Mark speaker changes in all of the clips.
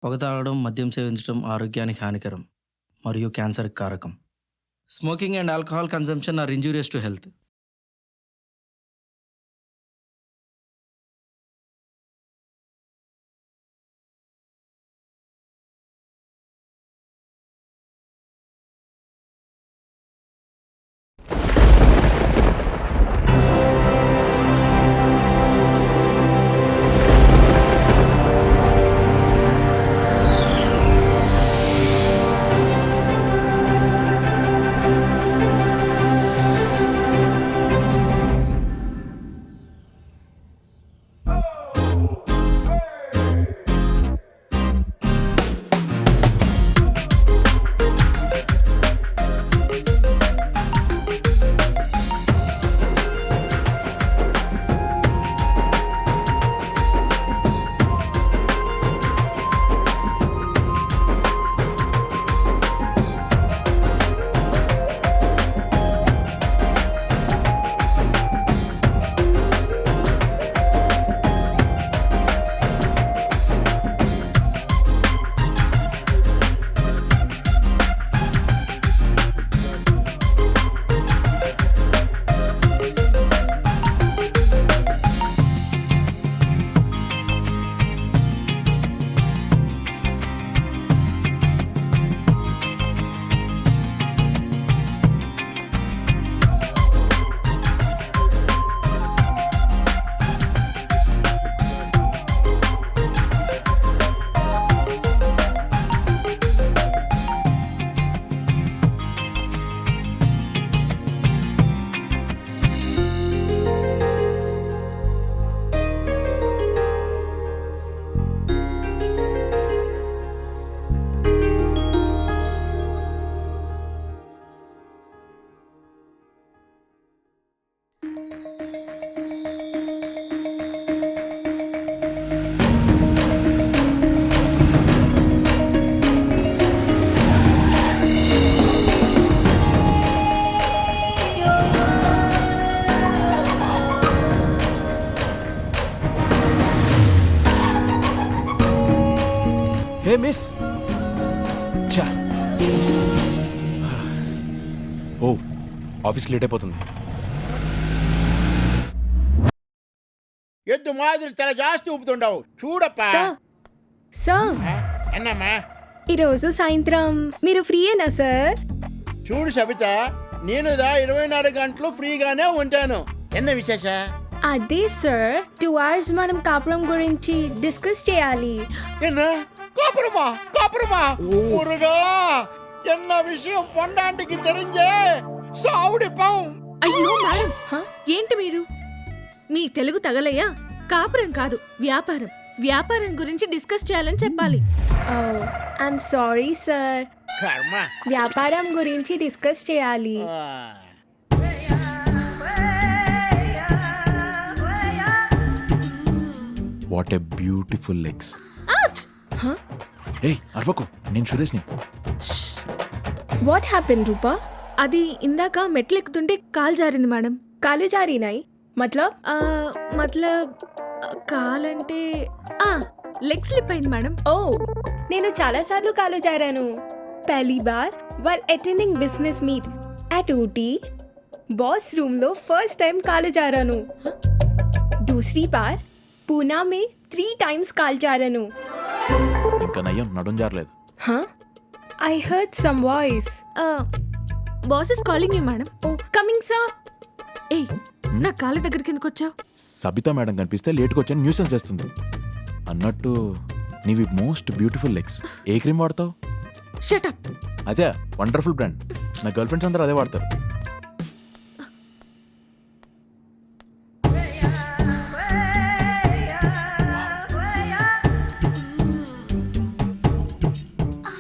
Speaker 1: పొగ తాగడం, మద్యం సేవించడం ఆరోగ్యానికి హానికరం మరియు క్యాన్సర్‌కి కారకం. Smoking and alcohol consumption are injurious to health.
Speaker 2: Hey miss. ఛా. ఓ ఆఫీస్కి లేట్ అయిపోతుంది.
Speaker 3: ఎద్దు మాదిరి చాలా జాస్తి ఊపుతుండవు చూడప్పా.
Speaker 4: సార్
Speaker 3: అన్నమ్మా
Speaker 4: ఈరోజు సాయంత్రం మీరు ఫ్రీయేనా సార్?
Speaker 3: చూడు సబిత, నేను 24 గంటలు ఫ్రీగానే ఉంటాను. ఎన్న విశేష?
Speaker 4: అదే సార్ 2 hours మనం కాపురం గురించి డిస్కస్ చేయాలి.
Speaker 3: என்ன காப்புறமா காப்புறமா முருகா என்ன விஷயம் பொண்டாண்டிக்கு தெரிஞ்சே సావుడిపం.
Speaker 5: అయ్యో మేడం, ఏంటి మీరు? మీ తెలుగు తగలయ్యా? కాపురం కాదు, వ్యాపారం. వ్యాపారం గురించి డిస్కస్ చేయాలని చెప్పాలి.
Speaker 4: ఐఎమ్ సారీ సార్,
Speaker 3: కర్మ.
Speaker 4: వ్యాపారం గురించి డిస్కస్ చేయాలి.
Speaker 2: What a beautiful legs. ఏయ్ అరవకు, నేను సురేష్ని.
Speaker 4: వాట్ హ్యాపెన్ రూపా?
Speaker 5: అది ఇందాక మెట్లు ఎక్కుతుంటే కాలు జారింది మేడం.
Speaker 4: కాలు జారినాయి మతలబ్?
Speaker 5: మతలబ్ కాలంటే లెగ్ స్లిప్ అయింది మేడం.
Speaker 4: ఓ, నేను చాలాసార్లు కాలు జారాను. పహలీ బార్ while attending business meet at Ooty boss room లో ఫస్ట్ టైం కాలు జారాను. दूसरी बार पूना में 3 times కాలు జారాను.
Speaker 2: ఇంకా నయ్యం నడుం జారలేదు.
Speaker 4: I heard some voice.
Speaker 5: Boss is calling you madam.
Speaker 4: Oh, coming sir.
Speaker 5: ఏయ్, నా కాళ్ళ దగ్గరికి ఎందుకు వచ్చావు?
Speaker 2: సబితా మేడం కనిపిస్తే లేట్గా వచ్చాను న్యూసెన్స్ చేస్తుంది. అన్నట్టు నీవి మోస్ట్ బ్యూటిఫుల్ లెగ్స్. ఏ క్రీమ్ వాడతావు?
Speaker 5: Shut up.
Speaker 2: అదే వండర్ఫుల్ బ్రాండ్. నా గర్ల్ ఫ్రెండ్స్ అందరూ అదే వాడతారు.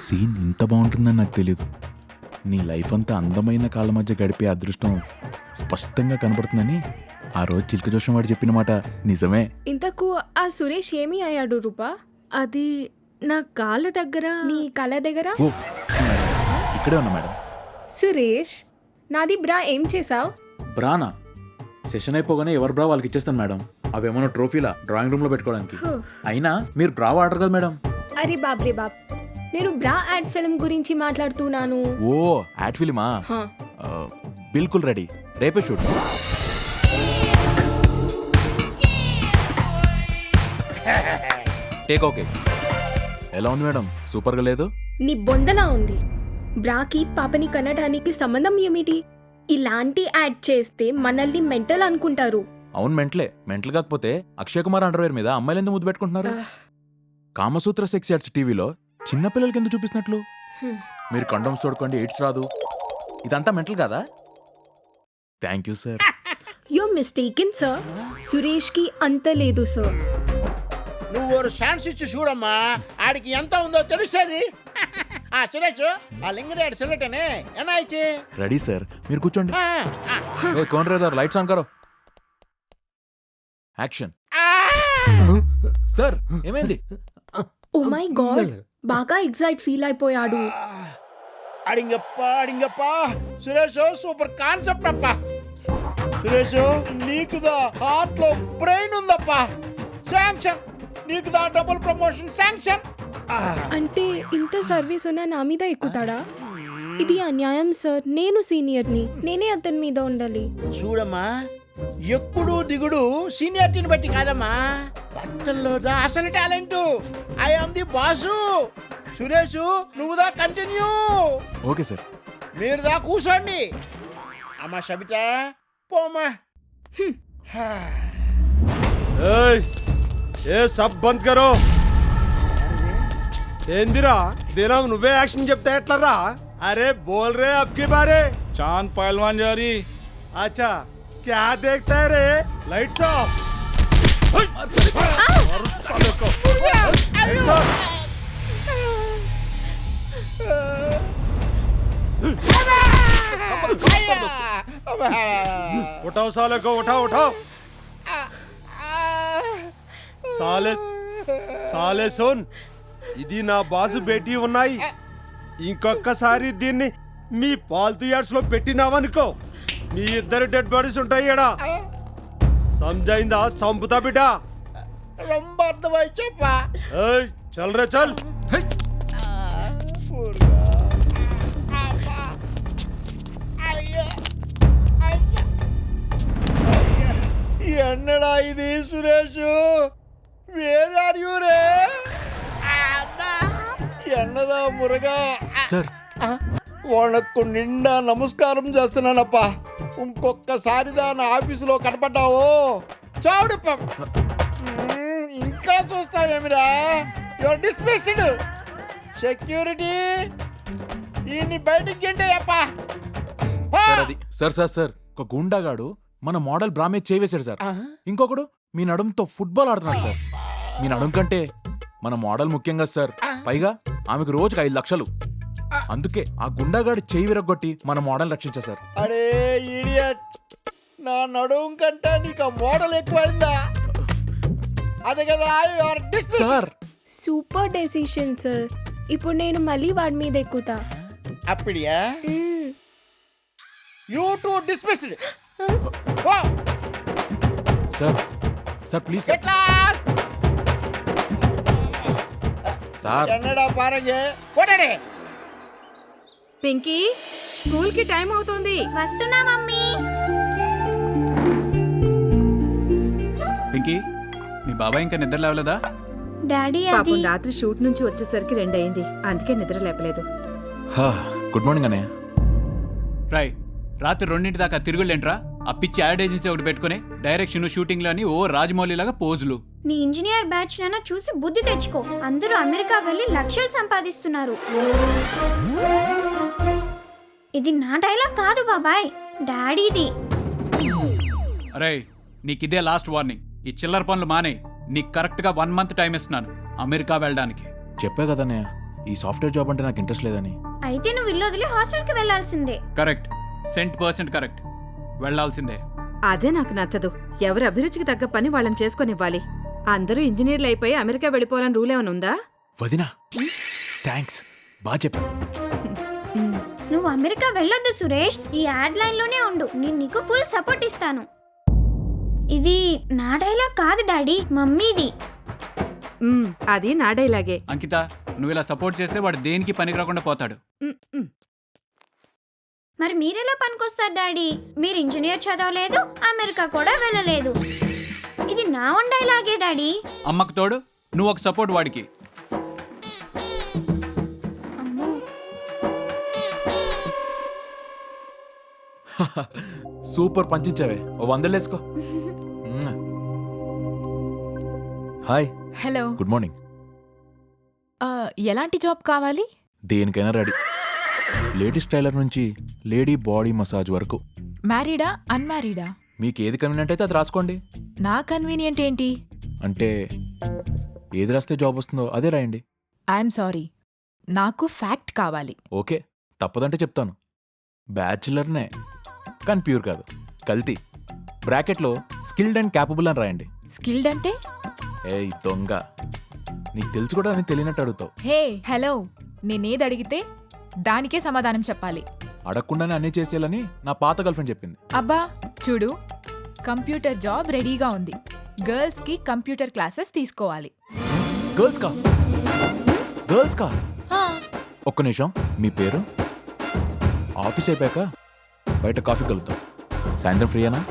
Speaker 2: సీన్ ఇంత బాగుంటుందని నాకు తెలీదు. నీ లైఫ్ అంతా అందమైన కాళ్ళ మధ్య గడిపే అదృష్టం స్పష్టంగా కనబడుతుందని ఆ రోజు చిలక జోషం వాడు చెప్పిన మాట నిజమే.
Speaker 4: ఇంతకు ఆ సురేష్ ఏమి అయ్యాడు రూపా?
Speaker 5: అది నా కాళ్ళ దగ్గర.
Speaker 4: నీ కళ్ళ దగ్గర?
Speaker 2: ఓ ఇక్కడే ఉన్నా మేడం.
Speaker 4: సురేష్, నాది బ్రా ఏం చేసావు?
Speaker 2: బ్రానా? సెషన్ అయిపోగానే ఎవరు బ్రా వాళ్ళకి ఇచ్చేస్తాను మేడం. అవేమన్నా ట్రోఫీలా డ్రాయింగ్ రూమ్ లో పెట్టుకోవడానికి. అయినా మీరు బ్రా వాడరు కదా మేడం.
Speaker 4: అరే బాబ్ రే బాబ్, నేను బ్రా యాడ్ ఫిల్మ్ గురించి మాట్లాడుతున్నాను.
Speaker 2: ఓ యాడ్ ఫిలిమా?
Speaker 4: హా.
Speaker 2: బిల్కుల్ రెడీ, రేపే షూట్. Take okay. ఎలా ఉంది మేడం? సూపర్గా లేదు?
Speaker 4: నీ బొందలా ఉంది. బ్రాకి పాపని కనడానికి సంబంధం ఏమిటి? ఇలాంటి యాడ్ చేస్తే మనల్ని మెంటల్ అనుకుంటారు.
Speaker 2: అవును మెంటలే. మెంటల్ కాకపోతే అక్షయ్ కుమార్ అండర్వేర్ మీద అమ్మాయిలు ఎందుకు ముద్దు పెట్టుకుంటున్నారు? కామసూత్ర సెక్స్ యాడ్స్ టీవీలో చిన్నపిల్లలకి ఎందుకు చూపిస్తున్నట్లు? మీరు కండోమ్స్ చూడకండి, ఎయిడ్స్ రాదు. ఇదంతా మెంటల్ కాదా? Thank you sir.
Speaker 4: You mistaken sir. Suresh కి అంత లేదు సార్.
Speaker 3: నువ్వు ఒక ఛాన్స్ ఇచ్చి చూడమ్మా, ఆడికి ఎంత ఉందో తెలుస్తుంది. సురేష్, ఆ లింగరేడ్ సిల్లటనే ఎన్నాయిచి?
Speaker 2: రెడీ సార్, మీరు కూర్చోండి. ఏ కౌన్ రేదర్, లైట్స్ ఆన్ కరో. యాక్షన్. సార్ ఏమైంది?
Speaker 4: ఓ మై గాడ్, బాగా ఎగ్జైట్ ఫీల్ అయిపోయాడు.
Speaker 3: అడింగప్ప సురేష్, సూపర్ కాన్సెప్ట్ అప్ప. సురేష్, నీకుదా హార్ట్ లో బ్రెయిన్ ఉందప్ప. శాంక్షన్, నీకుదా డబుల్ ప్రమోషన్ శాంక్షన్.
Speaker 4: అంటే ఇంత సర్వీస్ ఉన్నా నా మీద ఎక్కుతాడా? ఇది అన్యాయం సార్. నేను సీనియర్ని, నేనే అతని మీద ఉండాలి.
Speaker 3: చూడమ్మా, ఎక్కుడు దిగుడు సీనియారిటీని బట్టి కాదమ్మా, బట్టల్లో అసలు talent. I am the boss. Suresh, నువ్వుదా కంటిన్యూ.
Speaker 2: Okay sir.
Speaker 3: మీరుదా కూర్చోండి. అమ్మా సబిత, పోమ్మా.
Speaker 6: ఏ సబ్ బంద్ కరో. ఏందిరా దినం నువ్వే యాక్షన్ చెప్తే ఎట్లరా? అరే బోల్ రే అబ్కి బారే.
Speaker 7: चांद पहलवान जा रही.
Speaker 6: अच्छा क्या देखता है रे? Lights off. उठाओ साले को, उठाओ उठाओ. साले साले सुन, ఇది నా బాసు బేటీ ఉన్నాయి. ఇంకొకసారి దీన్ని మీ పాల్తూ యాడ్స్ లో పెట్టినావనుకో, మీ ఇద్దరు డెడ్ బాడీస్ ఉంటాయి ఎడా. సమజైందా? సంపుతా బిడ్డ.
Speaker 3: రొంబ అర్థమై చెప్పా.
Speaker 6: ఏయ్ చల్ రే చల్.
Speaker 3: ఎన్నడా ఇది సురేష్? వేర్ ఆర్ యు రే? ఎన్నదా మురగా?
Speaker 2: సార్
Speaker 3: వాళ్ళకు నిండా నమస్కారం చేస్తున్నానప్పా. ఇంకొకసారి నా ఆఫీసులో కనపడ్డావు చావుడిప్పం. ఇంకా చూస్తావేమిరా? Your dismissed. సెక్యూరిటీ, ఈ బయటికి గంటే అప్పా.
Speaker 2: సార్ అది సార్ సార్ సార్ ఒక గుండాగాడు మన మోడల్ బ్రామే చేవేశాడు సార్. ఇంకొకడు మీ నడుంతో ఫుట్బాల్ ఆడుతున్నాడు సార్. మీ నడుం కంటే మన మోడల్ ముఖ్యంగా సార్. పైగా ఆమెకు రోజుకి 5 లక్షలు. అందుకే ఆ గుండాగాడు చేయి విరగొట్టి మన మోడల్ రక్షించా సార్.
Speaker 3: అరే ఇడియట్, నా నడుం కంటే నీకు మోడల్ ఎక్కువైందా? అదే కదా your dismissed.
Speaker 2: Sir
Speaker 4: super decision sir. ఇప్పుడు నేను మళ్ళీ వాడి మీద ఎక్కుతా.
Speaker 3: అప్పుడియా? You too dismissed.
Speaker 2: Sir sir please sir.
Speaker 3: ఎట్లా
Speaker 2: సార్
Speaker 3: ఎన్నడా పారంగే కొట్టడే.
Speaker 5: పింకీ, స్కూల్ కి టైం అవుతోంది.
Speaker 8: వస్తున్నా మమ్మీ.
Speaker 7: పింకీ, మీ బాబాయ్ ఇంకా నిద్ర లేవలేదా?
Speaker 8: డాడీ అది
Speaker 5: పాపం రాత్రి షూట్ నుంచి వచ్చేసరికి 2 అయింది, అందుకే నిద్ర లేపలేదు.
Speaker 2: గుడ్ మార్నింగ్ అన్నయ్య.
Speaker 7: రాయ్, రాత్రి 2 దాకా తిరుగులేంట్రా? ఆ పిచ్చి యాడ్ ఏజెన్సీ ఒకటి పెట్టుకుని డైరెక్షన్ షూటింగ్ అని ఓ రాజమౌళి లాగా పోజులు.
Speaker 8: నీ ఇంజనీర్ బ్యాచ్ నాన్న చూసి బుద్ధి తెచ్చుకో. అందరూ అమెరికా వెళ్ళి లక్షలు సంపాదిస్తున్నారు. ఇది నా డైలాగ్ కాదు బాబాయ్, డాడీది.
Speaker 7: అరే, నీకిదే లాస్ట్ వార్నింగ్. ఈ చిల్లర పనులు మానే. నీకు కరెక్ట్గా 1 మంత్ టైం ఇస్తున్నాను అమెరికా వెళ్ళడానికి.
Speaker 2: చెప్పా కదన్నయ్య, ఈ సాఫ్ట్వేర్ జాబ్ అంటే నాకు ఇంట్రెస్ట్ లేదని.
Speaker 8: అయితే నువ్వు ఇల్లు వదిలి హాస్టల్కి వెళ్ళాల్సిందే.
Speaker 7: Correct, 100% correct. వెళ్ళాల్సిందే.
Speaker 5: అదే నాకు నచ్చదు. ఎవరి అభిరుచికి తగ్గ పని వాళ్ళని చేసుకొనివ్వాలి. అందరూ ఇంజనీర్లు అయిపోయి అమెరికా వెళ్ళిపోవాలని రూల్ ఏమైనా ఉందా?
Speaker 2: వదినా థ్యాంక్స్, బాగా చెప్పా.
Speaker 8: నువ్వు అమెరికా వెళ్ళొద్దు సురేష్, ఈ యాడ్ లైన్ లోనే ఉండు. నేను నీకు ఫుల్ సపోర్ట్ ఇస్తాను. ఇది నా డైలాగ్ కాదు డాడీ, మమ్మీది.
Speaker 9: అది నా డైలాగే.
Speaker 7: అంకిత, నువ్వు ఇలా సపోర్ట్ చేస్తే వాడు దేనికి పనికి రాకుండా పోతాడు.
Speaker 8: మరి మీరెలా పనికొస్తారు డాడీ? మీరు ఇంజనీర్ చదవలేదు, అమెరికా కూడా వెళ్ళలేదు. ఇది నా ఓన్ డైలాగే డాడీ.
Speaker 7: అమ్మకు తోడు నువ్వు ఒక సపోర్ట్ వాడికి.
Speaker 8: అమ్మో,
Speaker 2: సూపర్ పంచించావే. ఓ 100 వేసుకో. Hi,
Speaker 10: hello.
Speaker 2: Good morning.
Speaker 10: ఎలాంటి జాబ్ కావాలి?
Speaker 2: దేనికైనా రెడీ. లేడీస్ టైలర్ నుంచి లేడీ బాడీ మసాజ్ వరకు.
Speaker 10: మ్యారీడా, అన్మ్యారీడా?
Speaker 2: మీకు ఏది కన్వీనియంట్ అయితే అది రాసుకోండి.
Speaker 10: నా కన్వీనియంట్ ఏంటి?
Speaker 2: అంటే ఏది రాస్తే జాబ్ వస్తుందో అదే రాయండి.
Speaker 10: ఐఎమ్ సారీ, నాకు ఫ్యాక్ట్ కావాలి.
Speaker 2: ఓకే, తప్పదంటే చెప్తాను. బ్యాచులర్నే, కానీ ప్యూర్ కాదు, కల్తీ. బ్రాకెట్లో స్కిల్డ్ అండ్ క్యాపబుల్ అని రాయండి.
Speaker 10: స్కిల్డ్ అంటే?
Speaker 2: ఏయ్ దొంగ, నీకు తెలుసు కూడా అని తెలియనట్టు అడుగుతావు.
Speaker 10: హే హలో, నేనేది అడిగితే దానికే సమాధానం చెప్పాలి.
Speaker 2: అడగకుండానే అన్నీ చేసేయాలని నా పాత గర్ల్ ఫ్రెండ్ చెప్పింది.
Speaker 10: అబ్బా చూడు, కంప్యూటర్ జాబ్ రెడీగా ఉంది. గర్ల్స్కి కంప్యూటర్ క్లాసెస్ తీసుకోవాలి.
Speaker 2: గర్ల్స్ కా? గర్ల్స్ కా?
Speaker 10: హా,
Speaker 2: ఒక్క నిమిషం, మీ పేరు? ఆఫీస్ అయిపోయాక బయట కాఫీ కలుగుతాం. సాయంత్రం ఫ్రీయేనా?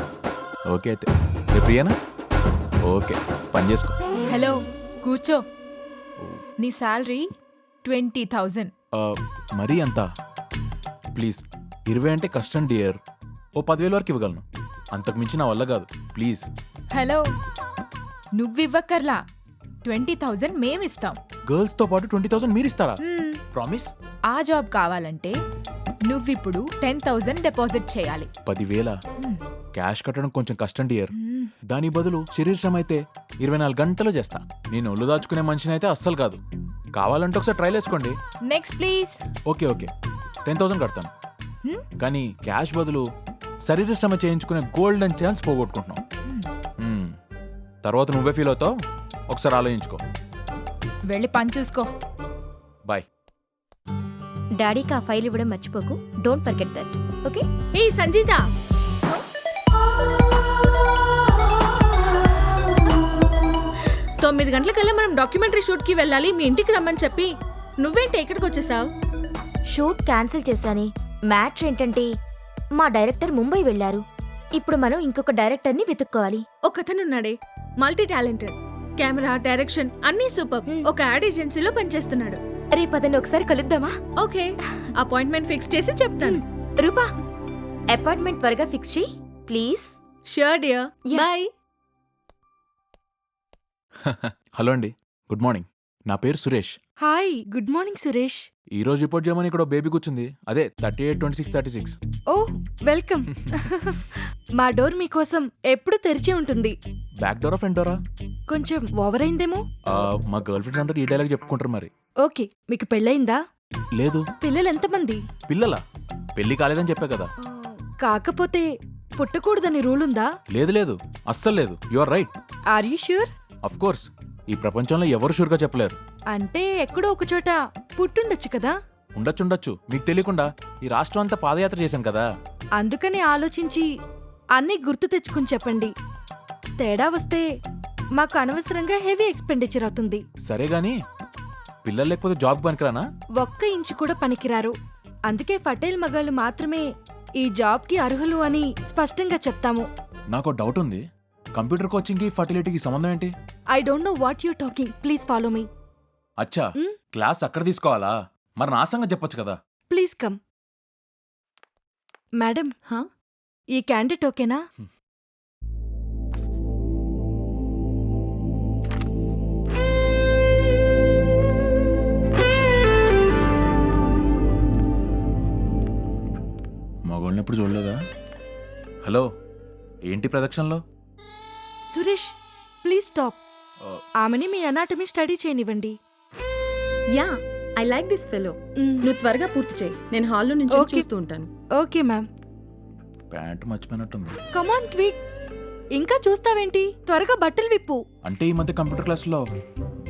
Speaker 2: ఓకే, అయితే రేపు ఫ్రీయేనా? ఓకే, పని చేసుకో.
Speaker 10: హలో కూర్చో. నీ శాలరీ 20,000.
Speaker 2: మరీ అంత? ప్లీజ్, 20 అంటే కష్టం డియర్. ఓ 10,000 వరకు ఇవ్వగలను, అంతకు మించి నా వల్ల కాదు. ప్లీజ్.
Speaker 10: హలో, నువ్వివ్వక్కర్లా, 20,000 మేమిస్తాం.
Speaker 2: గర్ల్స్తో పాటు 20,000 మీరిస్తారా?
Speaker 10: మ్మ్.
Speaker 2: ప్రామిస్?
Speaker 10: ఆ జాబ్ కావాలంటే నువ్విప్పుడు 10,000 డిపాజిట్ చేయాలి.
Speaker 2: 10,000 క్యాష్ కట్టడం కొంచెం కష్టం డియర్.
Speaker 10: మ్మ్.
Speaker 2: దాని బదులు శరీర శ్రమ అయితే 24 గంటలు చేస్తా. నేను ఒళ్ళు దాచుకునే మనిషిని అయితే అస్సలు కాదు. కావాలంటే ఒకసారి ట్రైల్ వేసుకోండి.
Speaker 10: Next please.
Speaker 2: ఓకే ఓకే, 10,000 కడతాను.
Speaker 10: హ్మ్?
Speaker 2: కానీ క్యాష్ బదులు శరీర శ్రమ చేయించుకునే గోల్డెన్ ఛాన్స్ పోగొట్టుకుంటున్నాం. మ్మ్. తర్వాత నువ్వే ఫీల్ అవుతావు, ఒకసారి ఆలోచించుకో.
Speaker 10: వెళ్ళి పని చూసుకో.
Speaker 2: బాయ్.
Speaker 11: డాడీకి ఆ ఫైల్ ఇవ్వడం మర్చిపోకు. Don't forget that, okay?
Speaker 5: ఏ సంజీత, 9 గంటలకల్లా మనం డాక్యుమెంటరీ షూట్కి వెళ్ళాలి. మీ ఇంటికి రమ్మని చెప్పి నువ్వేంటి ఎక్కడికి వచ్చేసావు?
Speaker 11: Shoot cancel చేశాని. మ్యాటర్ ఏంటంటే మా డైరెక్టర్ ముంబై వెళ్ళారు. ఇప్పుడు మనం ఇంకొక డైరెక్టర్ని వెతుక్కోవాలి.
Speaker 5: ఒకతనున్నాడే, మల్టీ టాలెంటెడ్, కెమెరా, డైరెక్షన్ అన్నీ సూపర్. ఒక యాడ్ ఏజెన్సీలో పనిచేస్తున్నాడు.
Speaker 11: రేపు అతన్ని ఒకసారి కలుద్దామా?
Speaker 5: ఓకే, అపాయింట్మెంట్ ఫిక్స్ చేసి చెప్తాను.
Speaker 11: రూపా, అపాయింట్మెంట్ త్వరగా ఫిక్స్ చేయి please.
Speaker 5: Sure dear,
Speaker 11: Yeah.
Speaker 5: Bye.
Speaker 2: Hello అండి, గుడ్ మార్నింగ్. నా పేరు Suresh.
Speaker 9: Hi, good morning Suresh.
Speaker 2: ఈ రోజు రిపోర్ట్ చేయమని ఇక్కడ బేబీ కూర్చుంది. అదే 38, 26, 36.
Speaker 9: ఓ వెల్కమ్. మా డోర్ మీకోసం ఎప్పుడు తెరిచే ఉంటుంది.
Speaker 2: Back Dora front Dora?
Speaker 9: కొంచెం ఓవర్ అయిందేమో.
Speaker 2: మా గర్ల్ ఫ్రెండ్స్ అందరూ ఈ డైలాగ్ చెప్పుకుంటారు మరి.
Speaker 9: ఓకే, మీకు పెళ్ళయిందా?
Speaker 2: లేదు.
Speaker 9: పిల్లలు ఎంతమంది?
Speaker 2: పిల్లలా? పెళ్లి కాలేదని చెప్పా కదా.
Speaker 9: కాకపోతే పుట్టకూడదని రూల్ ఉందా?
Speaker 2: లేదు లేదు, అస్సలు లేదు. You are right.
Speaker 9: Are you sure?
Speaker 2: Of course, ఈ ప్రపంచంలో ఎవరు షూర్గా చెప్పలేరు.
Speaker 9: అంటే ఎక్కడో ఒక చోట పుట్టుండొచ్చు కదా.
Speaker 2: ఉండొచ్చు. మీకు తెలియకుండా ఈ రాష్ట్రం అంతా పాదయాత్ర చేశాను కదా.
Speaker 9: అందుకని ఆలోచించి అన్నీ గుర్తు తెచ్చుకుని చెప్పండి. తేడా వస్తే మాకు అనవసరంగా హెవీ ఎక్స్పెండిచర్ అవుతుంది.
Speaker 2: సరే గాని, పిల్లలు లేకపోతే జాబ్ పనికిరానా?
Speaker 9: ఒక్క ఇంచు కూడా పనికిరారు. అందుకే పటేల్ మగాళ్ళు మాత్రమే ఈ జాబ్కి అర్హులు అని స్పష్టంగా చెప్తాము.
Speaker 2: నాకు డౌట్ ఉంది. కంప్యూటర్ కోచింగ్కి ఫర్టిలిటీకి సంబంధం ఏంటి?
Speaker 9: I don't know what you talking. Please follow me.
Speaker 2: అచ్చా, క్లాస్ అక్కడ తీసుకోవాలా? మరి నా సంగతి చెప్పొచ్చు కదా.
Speaker 9: Please come. మేడం, ఈ క్యాండిడేట్ ఓకేనా?
Speaker 2: మగవాళ్ళని ఎప్పుడు చూడలేదా? హలో, ఏంటి ప్రదక్షిణలో?
Speaker 9: Suresh, please stop. ఆమెని మీ అనాటమీ స్టడీ చేయనివ్వండి.
Speaker 12: Yeah, I like this fellow. నువ్వు త్వరగా పూర్తి చేయి, నేను హాల్లో నుంచి
Speaker 9: Okay.
Speaker 12: చూస్తూ ఉంటాను.
Speaker 9: Okay ma'am.
Speaker 2: ప్యాంట్ మర్చిపోయినట్టుంది.
Speaker 9: కమాన్ ట్వీక్. ఇంకా చూస్తావేంటి? త్వరగా బట్టలు విప్పు.
Speaker 2: అంటే ఈ మధ్య కంప్యూటర్ క్లాస్లో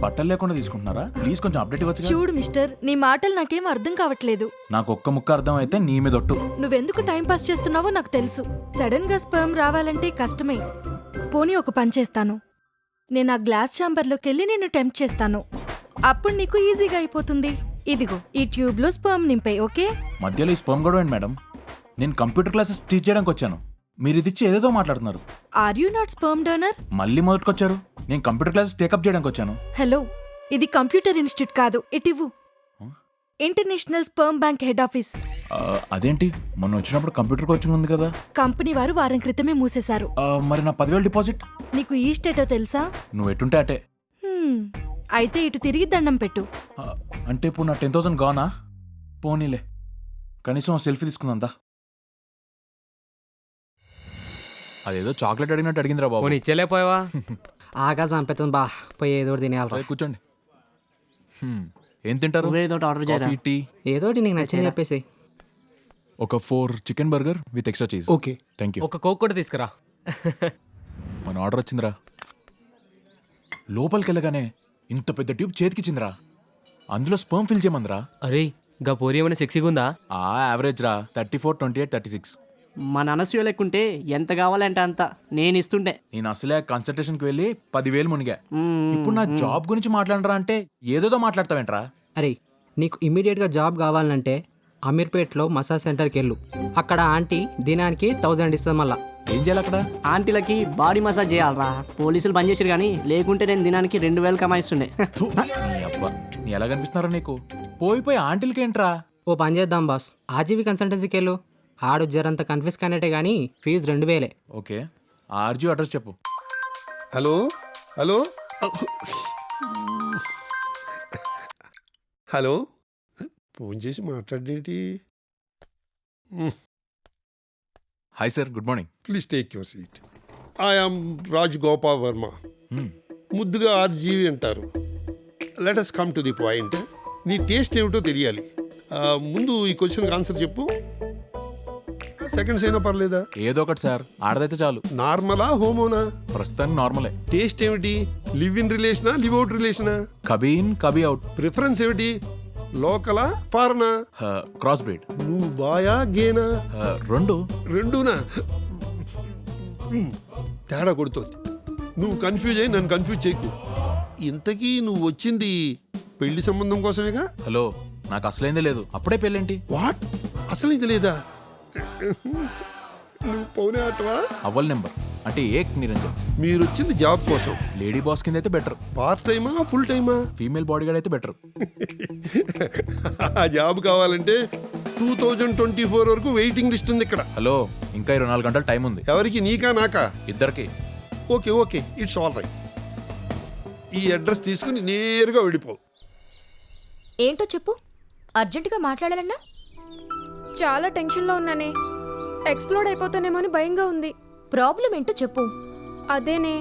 Speaker 2: బట్టలు లేకుండా తీసుకుంటున్నారా? ప్లీజ్ కొంచెం అప్డేట్ ఇవ్వచ్చు.
Speaker 9: చూడు మిస్టర్, నీ మాటలు నాకేం అర్థం కావట్లేదు.
Speaker 2: నాకు ఒక్క ముక్క అర్థం అయితే నీ మీద ఒట్టు.
Speaker 9: నువ్వెందుకు టైం పాస్ చేస్తున్నావో నాకు తెలుసు. సడన్ గా స్పర్మ్ రావాలంటే కష్టమే. పోనీ ఒక పని చేస్తాను. నేను ఆ గ్లాస్ ఛాంబర్లోకి వెళ్ళి నిన్ను టెంప్ట్ చేస్తాను. అప్పుడు నీకు ఈజీగా అయిపోతుంది. ఇదిగో ఈ ట్యూబ్లో స్పర్మ్ నింపాయి, ఓకే?
Speaker 2: మధ్యలో ఈ స్పర్మ్ కూడా ఏంటి మేడం? నేను కంప్యూటర్ క్లాసెస్ టీచ్ చేయడానికి వచ్చాను. మీరు ఇది ఇచ్చి ఏదేదో మాట్లాడుతున్నారు.
Speaker 9: Are you not sperm donor?
Speaker 2: మళ్ళీ మొదటికొచ్చారు. నేను కంప్యూటర్ క్లాసెస్ టేకప్ చేయడానికి వచ్చాను.
Speaker 9: హలో, ఇది కంప్యూటర్ ఇన్స్టిట్యూట్ కాదు. ఇటివ్వు. International sperm bank head office.
Speaker 2: అదేంటి, మొన్న వచ్చినప్పుడు కంప్యూటర్ కోచింగ్ ఉంది కదా?
Speaker 9: కంపెనీ వారు వారం క్రితమే మూసేశారు.
Speaker 2: మరి నా 10,000 డిపాజిట్?
Speaker 9: నీకు ఈ స్టేటో తెలుసా?
Speaker 2: నువ్వు ఎటుంటే అటే.
Speaker 9: అయితే ఇటు తిరిగి దండం పెట్టు.
Speaker 2: అంటే ఇప్పుడు నా 10,000 గానా? పోనీలే, కనీసం సెల్ఫీ తీసుకుందా. అదేదో చాక్లెట్ అడిగినట్టు అడిగిందిరా బాబు.
Speaker 13: ఇచ్చేలేపోయావా? ఆగా చంపేతుంది బా, పోయి ఏదో తినేయాలి.
Speaker 2: కూర్చోండి. ఏం తింటారు?
Speaker 13: ఆర్డర్
Speaker 2: టీ
Speaker 13: ఏదో నీకు నచ్చింది చెప్పేసి.
Speaker 2: ఒక 4 chicken burger with extra cheese.
Speaker 13: Okay,
Speaker 2: thank you.
Speaker 13: ఒక కోక్ కూడా తీసుకురా.
Speaker 2: మన ఆర్డర్ వచ్చిందిరా. లోపలికి వెళ్ళగానే ఇంత పెద్ద ట్యూబ్ చేతికిచ్చిందిరా. అందులో స్పర్మ్ ఫిల్ చేయమందిరా.
Speaker 13: అరే గా పోరి ఏమైనా సెక్సీగా ఉందా?
Speaker 2: యావరేజ్ రా, 34, 28, 36.
Speaker 14: మా అనసూయ లెక్కుంటే ఎంత కావాలంటే అంత నేను ఇస్తుంటే.
Speaker 2: నేను అసలే కన్సల్టేషన్కి వెళ్ళి 10,000 మునిగా. ఇప్పుడు నా జాబ్ గురించి మాట్లాడరా అంటే ఏదేదో మాట్లాడతావేంట్రా?
Speaker 13: అరే నీకు ఇమ్మీడియట్గా జాబ్ కావాలంటే అమీర్పేట్లో మసాజ్ సెంటర్కి వెళ్ళు. అక్కడ ఆంటీ దినానికి 1000 ఇస్తుంది. మళ్ళా
Speaker 2: ఏం చేయాలి అక్కడ?
Speaker 14: ఆంటీలకి బాడీ మసాజ్ చేయాలరా. పోలీసులు బంద్ చేసారు కానీ లేకుంటే నేను దినానికి 2,000 కమాయిస్తుండే.
Speaker 2: అబ్బా, నీ ఎలా కనిపిస్తున్నారా నీకు? పోయి ఆంటీలకి ఏంట్రా?
Speaker 13: ఓ పని చేద్దాం బాస్, ఆర్జీవి కన్సల్టెన్సీకి వెళ్ళు. ఆడు జరంత కన్ఫ్యూజ్ కానట్టే కానీ ఫీజు 2,000.
Speaker 2: ఓకే, ఆర్జీ అడ్రస్ చెప్పు.
Speaker 15: హలో హలో హలో, ఫోన్ చేసి మాట్లాడేంటి?
Speaker 2: Hi sir, good morning.
Speaker 15: Please take your seat. I'm Raj Gopal Varma. ముద్దుగా ఆర్జీవి అంటారు. Let us come to the point. నీ టేస్ట్ ఏమిటో తెలియాలి. ముందు ఈ క్వశ్చన్కి ఆన్సర్ చెప్పు. సెకండ్స్ అయినా పర్లేదా?
Speaker 2: ఏదో ఒకటి సార్, ఆడదైతే చాలు.
Speaker 15: నార్మలా హోమోనా?
Speaker 2: ప్రస్తుతానికి నార్మలే.
Speaker 15: టేస్ట్ ఏమిటి? లివ్ ఇన్ రిలేషనా, లివ్ అవుట్ రిలేషనా?
Speaker 2: కబీ ఇన్ కబీ అవుట్.
Speaker 15: ప్రిఫరెన్స్ ఏమిటి? లోకలా, ఫారెనా?
Speaker 2: Cross breed.
Speaker 15: నువ్వు బాయా గేనా? రెండునా? తేడా కొడుతోంది. నువ్వు కన్ఫ్యూజ్ అయ్యి నన్ను కన్ఫ్యూజ్ చేయకు. ఇంతకీ నువ్వు వచ్చింది పెళ్లి సంబంధం కోసమేగా?
Speaker 2: హలో, నాకు అసలైందే లేదు. అప్పుడే పెళ్ళేంటి?
Speaker 15: వాట్, అసలైంది లేదా? నువ్వు పౌనే ఆటవా?
Speaker 2: అవ్వల్ నెంబర్ అంటే ఏక్ నిరంజన్.
Speaker 15: మీరు వచ్చింది జాబ్ కోసం.
Speaker 2: లేడీ బాస్ కింద అయితే బెటర్.
Speaker 15: పార్ట్ టైమా, ఫుల్ టైమా?
Speaker 2: ఫీమేల్ బాడీ గార్డ్ అయితే బెటర్.
Speaker 15: ఆ జాబ్ కావాలంటే 2024 వరకు వెయిటింగ్ లిస్ట్ ఉంది ఇక్కడ.
Speaker 2: హలో, ఇంకా 24 గంటల టైం ఉంది.
Speaker 15: ఎవరికి, నీకా నాకా?
Speaker 2: ఇద్దరికి.
Speaker 15: Okay okay, it's all right. ఈ అడ్రస్ తీసుకుని నేరుగా వెళ్ళిపో.
Speaker 11: ఏంటో చెప్పు, అర్జెంటుగా మాట్లాడాలన్నా?
Speaker 4: చాలా టెన్షన్లో ఉన్నానే. ఎక్స్ప్లోడ్ అయిపోతానేమో అని భయంగా ఉంది.
Speaker 11: ప్రాబ్లం ఏంటో చెప్పు.
Speaker 4: అదేనే,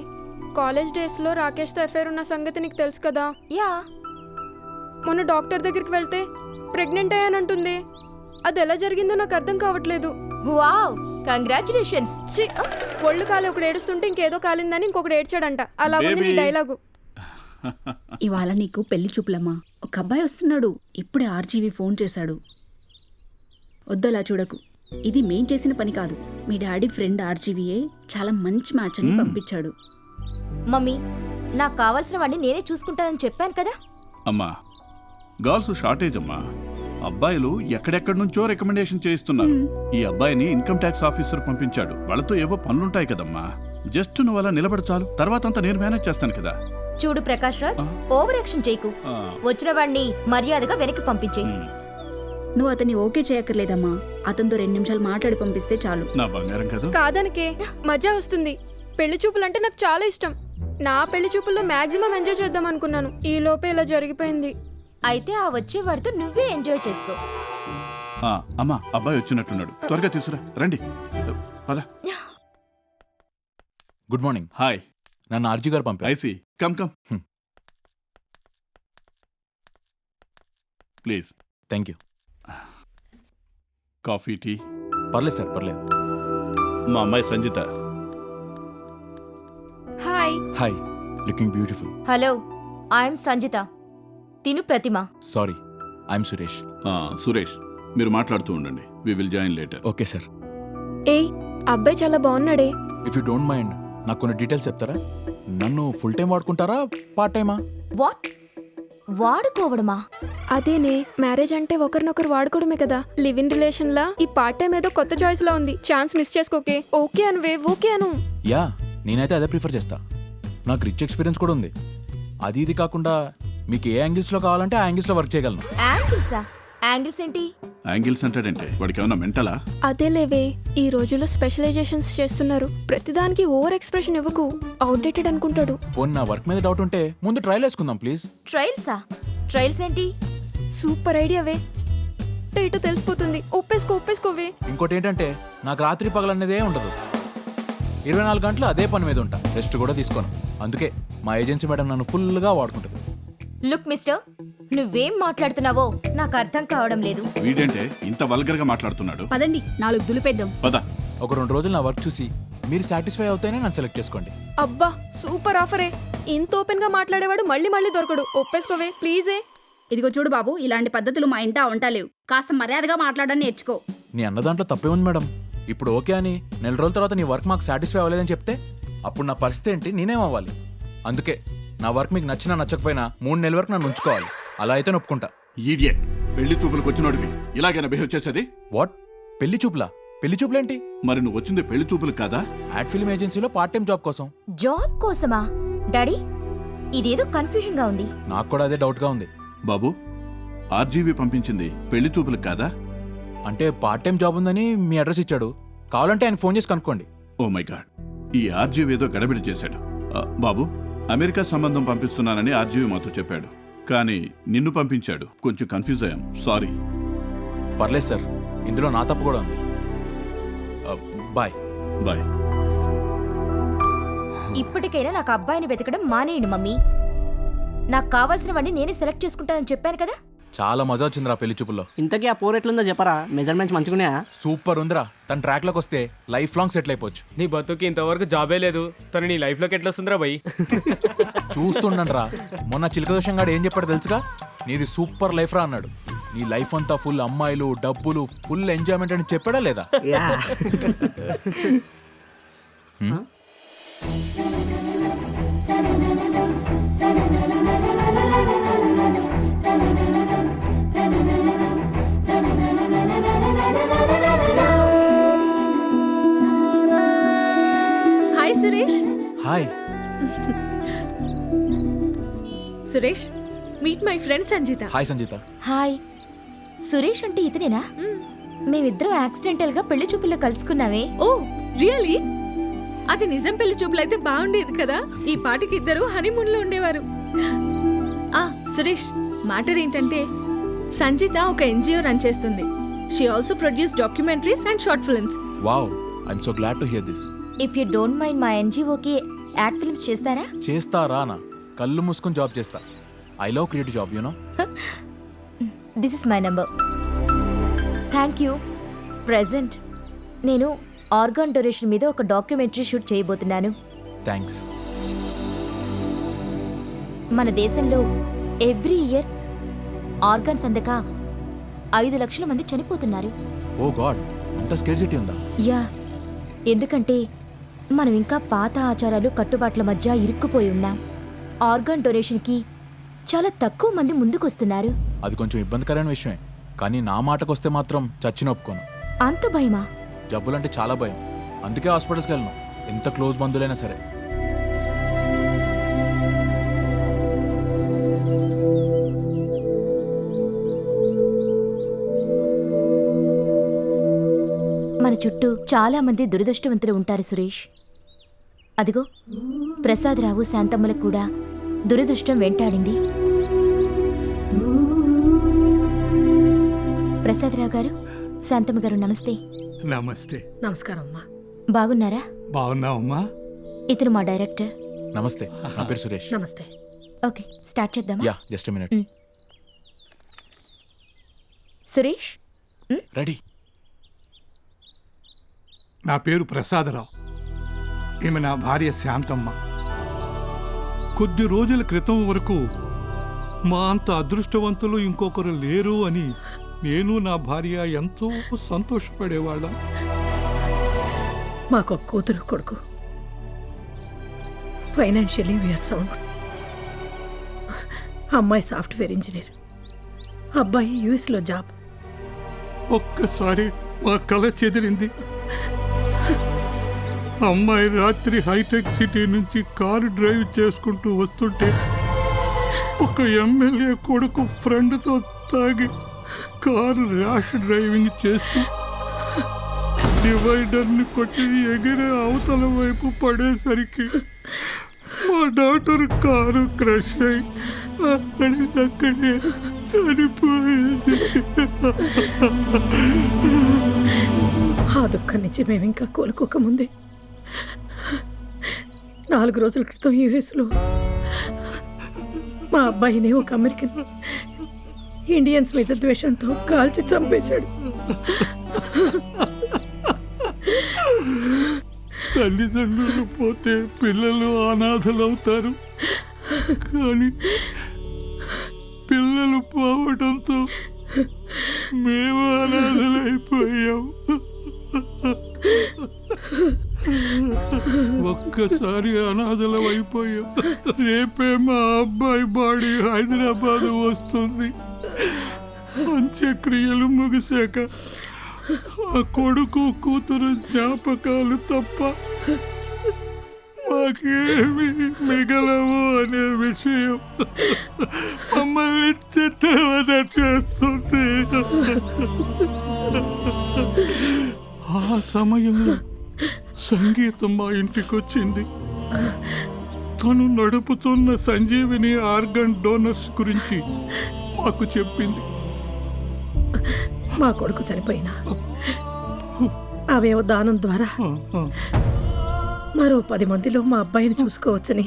Speaker 4: కాలేజ్ డేస్లో రాకేష్తో అఫైర్ ఉన్న సంగతి నీకు తెలుసు కదా?
Speaker 11: యా.
Speaker 4: మొన్న డాక్టర్ దగ్గరికి వెళ్తే ప్రెగ్నెంట్ అయ్యానంటుంది. అది ఎలా జరిగిందో నాకు అర్థం కావట్లేదు.
Speaker 11: Wow, congratulations.
Speaker 4: ఒళ్ళు కాలి ఒకడు ఏడుస్తుంటే ఇంకేదో కాలిందని ఇంకొకడు ఏడ్చాడంట. అలాగుంది నీ డైలాగు.
Speaker 12: ఇవాళ నీకు పెళ్లి చూపులమ్మా. ఒక అబ్బాయి వస్తున్నాడు. ఇప్పుడే ఆర్జీవి ఫోన్ చేశాడు. వద్దలా చూడకు, ఇది మేం చేసిన పని కాదు. మీ డాడీ ఫ్రెండ్ ఆర్జీవీయే చాలా మంచి మ్యాచ్ అని పంపించాడు.
Speaker 11: మమ్మీ, నాకు కావాల్సిన వాడిని నేనే చూసుకుంటానని చెప్పాను కదా.
Speaker 16: అమ్మా, గర్ల్స్ షార్టేజ్ అమ్మా. అబ్బాయిలు ఎక్కడెక్కడి నుంచో రికమెండేషన్ చేయిస్తున్నారు. ఈ అబ్బాయిని ఇన్కమ్ ట్యాక్స్ ఆఫీసర్ పంపించాడు. వాళ్ళతో ఏవో పనులుంటాయి కదమ్మా. జస్ట్ నువ్వు అలా నిలబడి చాలు, తర్వాత అంతా నేను మేనేజ్ చేస్తాను కదా.
Speaker 11: చూడు ప్రకాష్ రాజ్, ఓవర్ యాక్షన్ చేయకు. వచ్చిన వాడిని మర్యాదగా వెనక్కి పంపించేయి.
Speaker 12: నువ్వు అతన్ని ఓకే చేయక్కర్లేదమ్మా. అతనితో 2 నిమిషాలు మాట్లాడి పంపిస్తే చాలు.
Speaker 16: నా బంగారం కదా.
Speaker 4: కాదనకే, మజా వస్తుంది. పెళ్లి చూపులంటే నాకు చాలా ఇష్టం. నా పెళ్లి చూపుల్లో మాక్సిమం ఎంజాయ్ చేద్దాం అనుకున్నాను. ఈ లోపే ఇలా జరిగిపోయింది.
Speaker 11: అయితే ఆ వచ్చే వాడితో నువ్వే ఎంజాయ్ చేసుకో.
Speaker 16: అమ్మా, అబ్బాయి వచ్చినట్టున్నాడు. త్వరగా తీసుకురా, రండి. పద.
Speaker 2: Good morning.
Speaker 16: హాయ్,
Speaker 2: నన్ను ఆర్జీ గారు పంపారు.
Speaker 16: I see, come come please.
Speaker 2: Thank you.
Speaker 16: Coffee, tea?
Speaker 2: పర్లేదు సార్, పర్లేదు.
Speaker 16: మా అమ్మాయి Sanjitha.
Speaker 4: Hi.
Speaker 2: Hi, looking beautiful.
Speaker 11: Hello, I'm Sanjitha. తిను ప్రతిమ.
Speaker 2: Sorry, I'm Suresh.
Speaker 16: సురేష్, మీరు మాట్లాడుతూ ఉండండి. We will join later.
Speaker 2: Okay sir.
Speaker 4: ఏ, అబ్బాయి చాలా బాగున్నాడే.
Speaker 2: ఇఫ్ యూ డోంట్ మైండ్, నాకు కొన్ని డీటెయిల్స్ చెప్తారా? నన్ను ఫుల్ టైం వాడుకుంటారా పార్ట్ టైమా?
Speaker 11: వాట్ వాడుకోవడమా?
Speaker 4: అదేనే, మ్యారేజ్ అంటే ఒకరినొకరు వాడుకోవడమే కదా. లివ్ ఇన్ రిలేషన్ లా ఈ పార్ట్ టైం ఏదో కొత్త చాయిస్ లా ఉంది. ఛాన్స్ మిస్ చేసుకోకే. ఓకే అనువే, ఓకే అను.
Speaker 2: యా, నేనైతే అదే ప్రిఫర్ చేస్తా. నాకు రిచ్ ఎక్స్పీరియన్స్ కూడా ఉంది. అది ఇది కాకుండా మీకు ఏ యాంగిల్స్లో కావాలంటే ఆ యాంగిల్స్లో వర్క్ చేయగలను.
Speaker 11: యాంగిల్సా? యాంగిల్స్ ఏంటి?
Speaker 16: యాంగిల్స్ అంటాడంటే వాడికి ఏమన్నా మెంటలా?
Speaker 4: అదే లేవే, ఈ రోజుల్లో స్పెషలైజేషన్స్ చేస్తున్నారు. ప్రతిదానికి ఓవర్ ఎక్స్ప్రెషన్ ఇవ్వకు, అవుట్డేటెడ్ అనుకుంటాడు.
Speaker 2: పోనీ నా వర్క్ మీద డౌట్ ఉంటే ముందు ట్రయల్ వేసుకుందాం ప్లీజ్.
Speaker 11: ట్రయల్సా? ట్రయల్స్ ఏంటి?
Speaker 4: సూపర్ ఐడియావే. ఇటు తెలిసిపోతుంది. ఒప్పేసుకోవే.
Speaker 2: ఇంకోటి ఏంటంటే నాకు రాత్రి పగలనేదే ఉండదు. 24 గంటలు అదే పని మీద ఉంటా. రెస్ట్ కూడా తీసుకోను. అందుకే మా ఏజెన్సీ మేడం నన్ను ఫుల్గా వాడుకుంటుంది.
Speaker 11: లుక్ మిస్టర్, నువ్వేం మాట్లాడుతున్నావో నాకు అర్థం కావడం లేదు.
Speaker 16: వీడేంటే ఇంత వల్గర్ గా మాట్లాడుతున్నాడు?
Speaker 12: పదండి 4 దులిపేద్దాం.
Speaker 16: పద.
Speaker 2: ఒక 2 రోజులు నా వర్క్ చూసి మీరు సాటిస్ఫై అవుతాయని నన్ను సెలెక్ట్ చేసుకోండి.
Speaker 4: అబ్బా సూపర్ ఆఫరే. ఇంత ఓపెన్ గా మాట్లాడేవాడు మళ్ళీ దొరకడు. ఒప్పేసుకోవే ప్లీజే.
Speaker 12: ఇదిగో చూడు బాబు, ఇలాంటి పద్ధతులు మా ఇంట ఉంటాలేవు. కాస్త మర్యాదగా మాట్లాడని నేర్చుకో.
Speaker 2: నీ అన్న దాంట్లో తప్పే ఉంది మేడం. ఇప్పుడు ఓకే అని 4 రోజుల తర్వాత నీ వర్క్ మాకు సాటిస్ఫై అవ్వలేదని చెప్తే అప్పుడు నా పరిస్థితి ఏంటి? నేనేమవ్వాలి? అందుకే నా వర్క్ మీకు నచ్చినా నచ్చకపోయినా 3 నెలల వరకు నన్ను ఉంచుకోవాలి. అలా అయితే నొప్పుకుంటా.
Speaker 16: ఈడియట్, పెళ్లి చూపులకు వచ్చినోడివి ఇలాగైనా బిహేవ్ చేసేది?
Speaker 2: వాట్? పెళ్లి చూపులా? పెళ్లి చూపులేంటి?
Speaker 16: మరి నువ్వు వచ్చింది పెళ్లి చూపులు కాదా?
Speaker 2: యాడ్ ఫిల్మ్ ఏజెన్సీలో పార్ట్ టైం జాబ్ కోసం.
Speaker 11: జాబ్ కోసమా? డాడీ, ఇదేదో కన్ఫ్యూజన్ గా ఉంది.
Speaker 2: నాకు కూడా అదే డౌట్ గా ఉంది.
Speaker 16: బాబు, ఆర్జీవి పంపించింది పెళ్లి చూపులకు కాదా?
Speaker 2: అంటే పార్ట్ టైం జాబ్ ఉందని మీ అడ్రస్ ఇచ్చాడు. కావాలంటే ఆయన ఫోన్ చేసి కనుక్కోండి.
Speaker 16: ఓ మై గాడ్, ఈ ఆర్జీవి ఏదో గడబిడి చేశాడు. బాబు, అమెరికా సంబంధం పంపిస్తున్నానని ఆర్జీవి మాతో చెప్పాడు, కానీ నిన్ను పంపించాడు. కొంచెం కన్ఫ్యూజ్ అయ్యాం, సారీ.
Speaker 2: పర్లేదు సార్, ఇందులో నా తప్పు కూడా ఉంది. బాయ్.
Speaker 16: బాయ్.
Speaker 11: ఇప్పటికైనా నాకు అబ్బాయిని వెతకడం మానేయండి మమ్మీ. నాకు కావాల్సినవన్నీ నేనే సెలెక్ట్ చేసుకుంటానని చెప్పాను కదా.
Speaker 2: చాలా మజా వచ్చిందిరా పెళ్లి చూపుల్లో.
Speaker 14: ఇంతకీ ఆ పోర్ ఎట్లుందో చెప్పరా? మెజర్మెంట్స్ మంచిగున్నాయా?
Speaker 2: సూపర్ ఉందిరా. తన ట్రాక్ లోకి వస్తే లైఫ్ లాంగ్ సెటిల్ అయిపోవచ్చు.
Speaker 17: నీ బతుకి ఇంతవరకు జాబే లేదు, తను నీ లైఫ్ లోకి ఎట్లా వస్తుందిరా భయ్?
Speaker 2: చూస్తుండండి రా. మొన్న చిలక దోషం గాడు ఏం చెప్పాడు తెలుసుగా? నీది సూపర్ లైఫ్ రా అన్నాడు. నీ లైఫ్ అంతా ఫుల్ అమ్మాయిలు, డబ్బులు, ఫుల్ ఎంజాయ్మెంట్ అని చెప్పాడా లేదా?
Speaker 5: Hi Suresh.
Speaker 2: Hi
Speaker 5: Suresh, meet my friend Sanjitha.
Speaker 2: Hi Sanjitha.
Speaker 11: Hi. Suresh అంటే ఇతనేనా? మేమిద్దరం యాక్సిడెంటల్ గా పెళ్లి చూపుల్లో కలుసుకున్నామే.
Speaker 5: Oh really? అది నిజం పెళ్లి చూపులైతే బాగుండేది కదా. ఈ పాటికి ఇద్దరు హనీమూన్ లో ఉండేవారు. సురేష్, మ్యాటర్ ఏంటంటే సంజిత ఒక ఎన్జిఓ రన్ చేస్తుంది. She also produce documentaries and short films.
Speaker 2: Wow, I'm so glad to hear this.
Speaker 11: If you don't mind మా ఎన్జిఓకి యాడ్ ఫిల్మ్స్ చేస్తారా?
Speaker 2: చేస్తారానా? కళ్ళు మూసుకొని జాబ్ చేస్తా. I love creative job, you know.
Speaker 11: This is my number. Thank you. Present నేను organ donation మీద ఒక documentary shoot చేయబోతున్నాను.
Speaker 2: Thanks.
Speaker 11: మన దేశంలో ఎవ్రీ ఇయర్ ఆర్గాన్స్ అందక 5 లక్షల మంది చనిపోతున్నారు.
Speaker 2: ఓ గాడ్, అంత స్కేర్సిటీ ఉందా?
Speaker 11: యా, ఎందుకంటే మనం ఇంకా పాత ఆచారాలు, కట్టుబాట్ల మధ్య ఇరుక్కుపోయి ఉన్నాం. ఆర్గాన్ డొనేషన్కి చాలా తక్కువ మంది ముందుకొస్తున్నారు.
Speaker 2: అది కొంచెం ఇబ్బందికరమైన విషయమే, కానీ నా మాటకు వస్తే మాత్రం చచ్చిన ఒప్పుకోను.
Speaker 11: అంత భయమా?
Speaker 2: జబ్బులంటే చాలా భయం. అందుకే హాస్పిటల్స్కి వెళ్ళను, ఎంత క్లోజ్ బంధువులైనా సరే.
Speaker 11: మన చుట్టూ చాలా మంది దురదృష్టవంతులు ఉంటారు సురేష్. అదిగో ప్రసాదరావు, శాంతమ్మలకు కూడా దురదృష్టం వెంటాడింది. ప్రసాదరావు గారు, శాంతమ్మ గారు, నమస్తే.
Speaker 18: నమస్తే. నమస్కారం అమ్మా.
Speaker 11: బాగున్నారా?
Speaker 18: బాగున్నావమ్మా.
Speaker 11: ఇతను మా డైరెక్టర్.
Speaker 2: నమస్తే, నా పేరు సురేష్.
Speaker 18: నమస్తే.
Speaker 11: ఓకే, స్టార్ట్ చేద్దామా?
Speaker 2: Yeah, just a minute.
Speaker 11: Suresh
Speaker 2: ready.
Speaker 18: నా పేరు ప్రసాదరావు. ఈమె నా భార్య శాంతమ్మ. కొద్ది రోజుల క్రితం వరకు మా అంత అదృష్టవంతులు ఇంకొకరు లేరు అని నేను, నా భార్య ఎంతో సంతోషపడేవాళ్ళం.
Speaker 19: మాకు కూతురు కొడుకు. Financially we are sound. అమ్మాయి సాఫ్ట్వేర్ ఇంజనీర్, అబ్బాయి యూఎస్లో జాబ్.
Speaker 18: ఒక్కసారి మా కళ చెదిరింది. అమ్మాయి రాత్రి హైటెక్ సిటీ నుంచి కారు డ్రైవ్ చేసుకుంటూ వస్తుంటే ఒక ఎమ్మెల్యే కొడుకు ఫ్రెండ్తో తాగి కారు ర్యాష్ డ్రైవింగ్ చేస్తూ డివైడర్ని కొట్టి ఎగిరే అవతల వైపు పడేసరికి మా డాక్టర్ కారు క్రష్ అయి అక్కడే చనిపోయింది.
Speaker 19: ఆ దుఃఖం నుంచి మేము ఇంకా కోలుకోకముందే 4 రోజుల క్రితం యూఎస్లో మా అబ్బాయిని ఒక అమెరికన్ ఇండియన్స్ మీద ద్వేషంతో కాల్చి చంపేశాడు.
Speaker 18: తల్లిదండ్రులు పోతే పిల్లలు అనాథలవుతారు, కానీ పిల్లలు పోవడంతో మేము అనాథలైపోయాం. ఒక్కసారి అనాథలం అయిపోయాం. రేపే మా అబ్బాయి బాడీ హైదరాబాద్ వస్తుంది. అంత్యక్రియలు ముగిశాక ఆ కొడుకు కూతురు జ్ఞాపకాలు తప్ప మాకేమి మిగలవు అనే విషయం మమ్మల్ని చిత్రవద చేస్తుంది. ఆ సమయంలో సంగీతం మా ఇంటికి వచ్చింది. తను నడుపుతున్న సంజీవిని ఆర్గన్ డోనర్స్ గురించి మాకు చెప్పింది.
Speaker 19: మా కొడుకు చనిపోయినా అవయవ దానం ద్వారా మరో 10 మందిలో మా అబ్బాయిని చూసుకోవచ్చని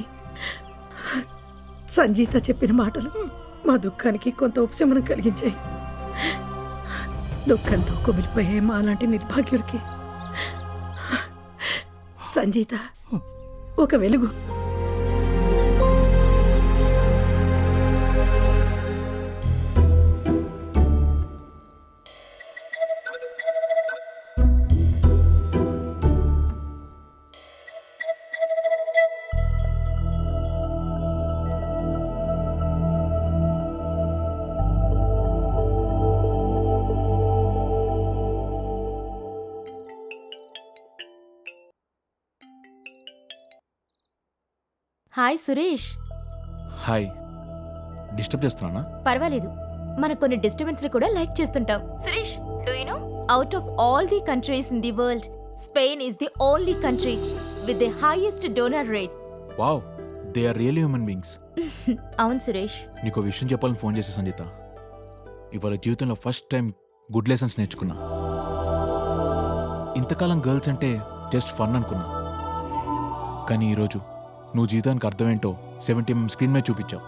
Speaker 19: సంజీత చెప్పిన మాటలు మా దుఃఖానికి కొంత ఉపశమనం కలిగించాయి. దుఃఖంతో కుమిలిపోయే మా లాంటి నిర్భాగ్యులకి సంజీత ఒక వెలుగు.
Speaker 11: హాయ్ సురేష్.
Speaker 2: హాయ్, డిస్టర్బ్ చేస్తున్నానా?
Speaker 11: పర్వాలేదు, మన కొన్ని డిస్టర్బెన్స్ కూడా లైక్ చేస్తుంటాం. Suresh, do you know out of all the countries in the world, Spain is the only country with the highest donor rate.
Speaker 2: Wow, they are really human beings.
Speaker 11: అవును సురేష్.
Speaker 2: నీకు విషయం చెప్పాలని ఫోన్ చేసే సంజిత. ఇవాళ జీవితంలో ఫస్ట్ టైం గుడ్ లెసన్స్ నేర్చుకున్నా. ఇంతకాలం girls అంటే జస్ట్ ఫన్ అనుకున్నా, కానీ ఈరోజు నువ్వు జీవితానికి అర్థమేంటో 70mm స్క్రీన్ మీద చూపించావు.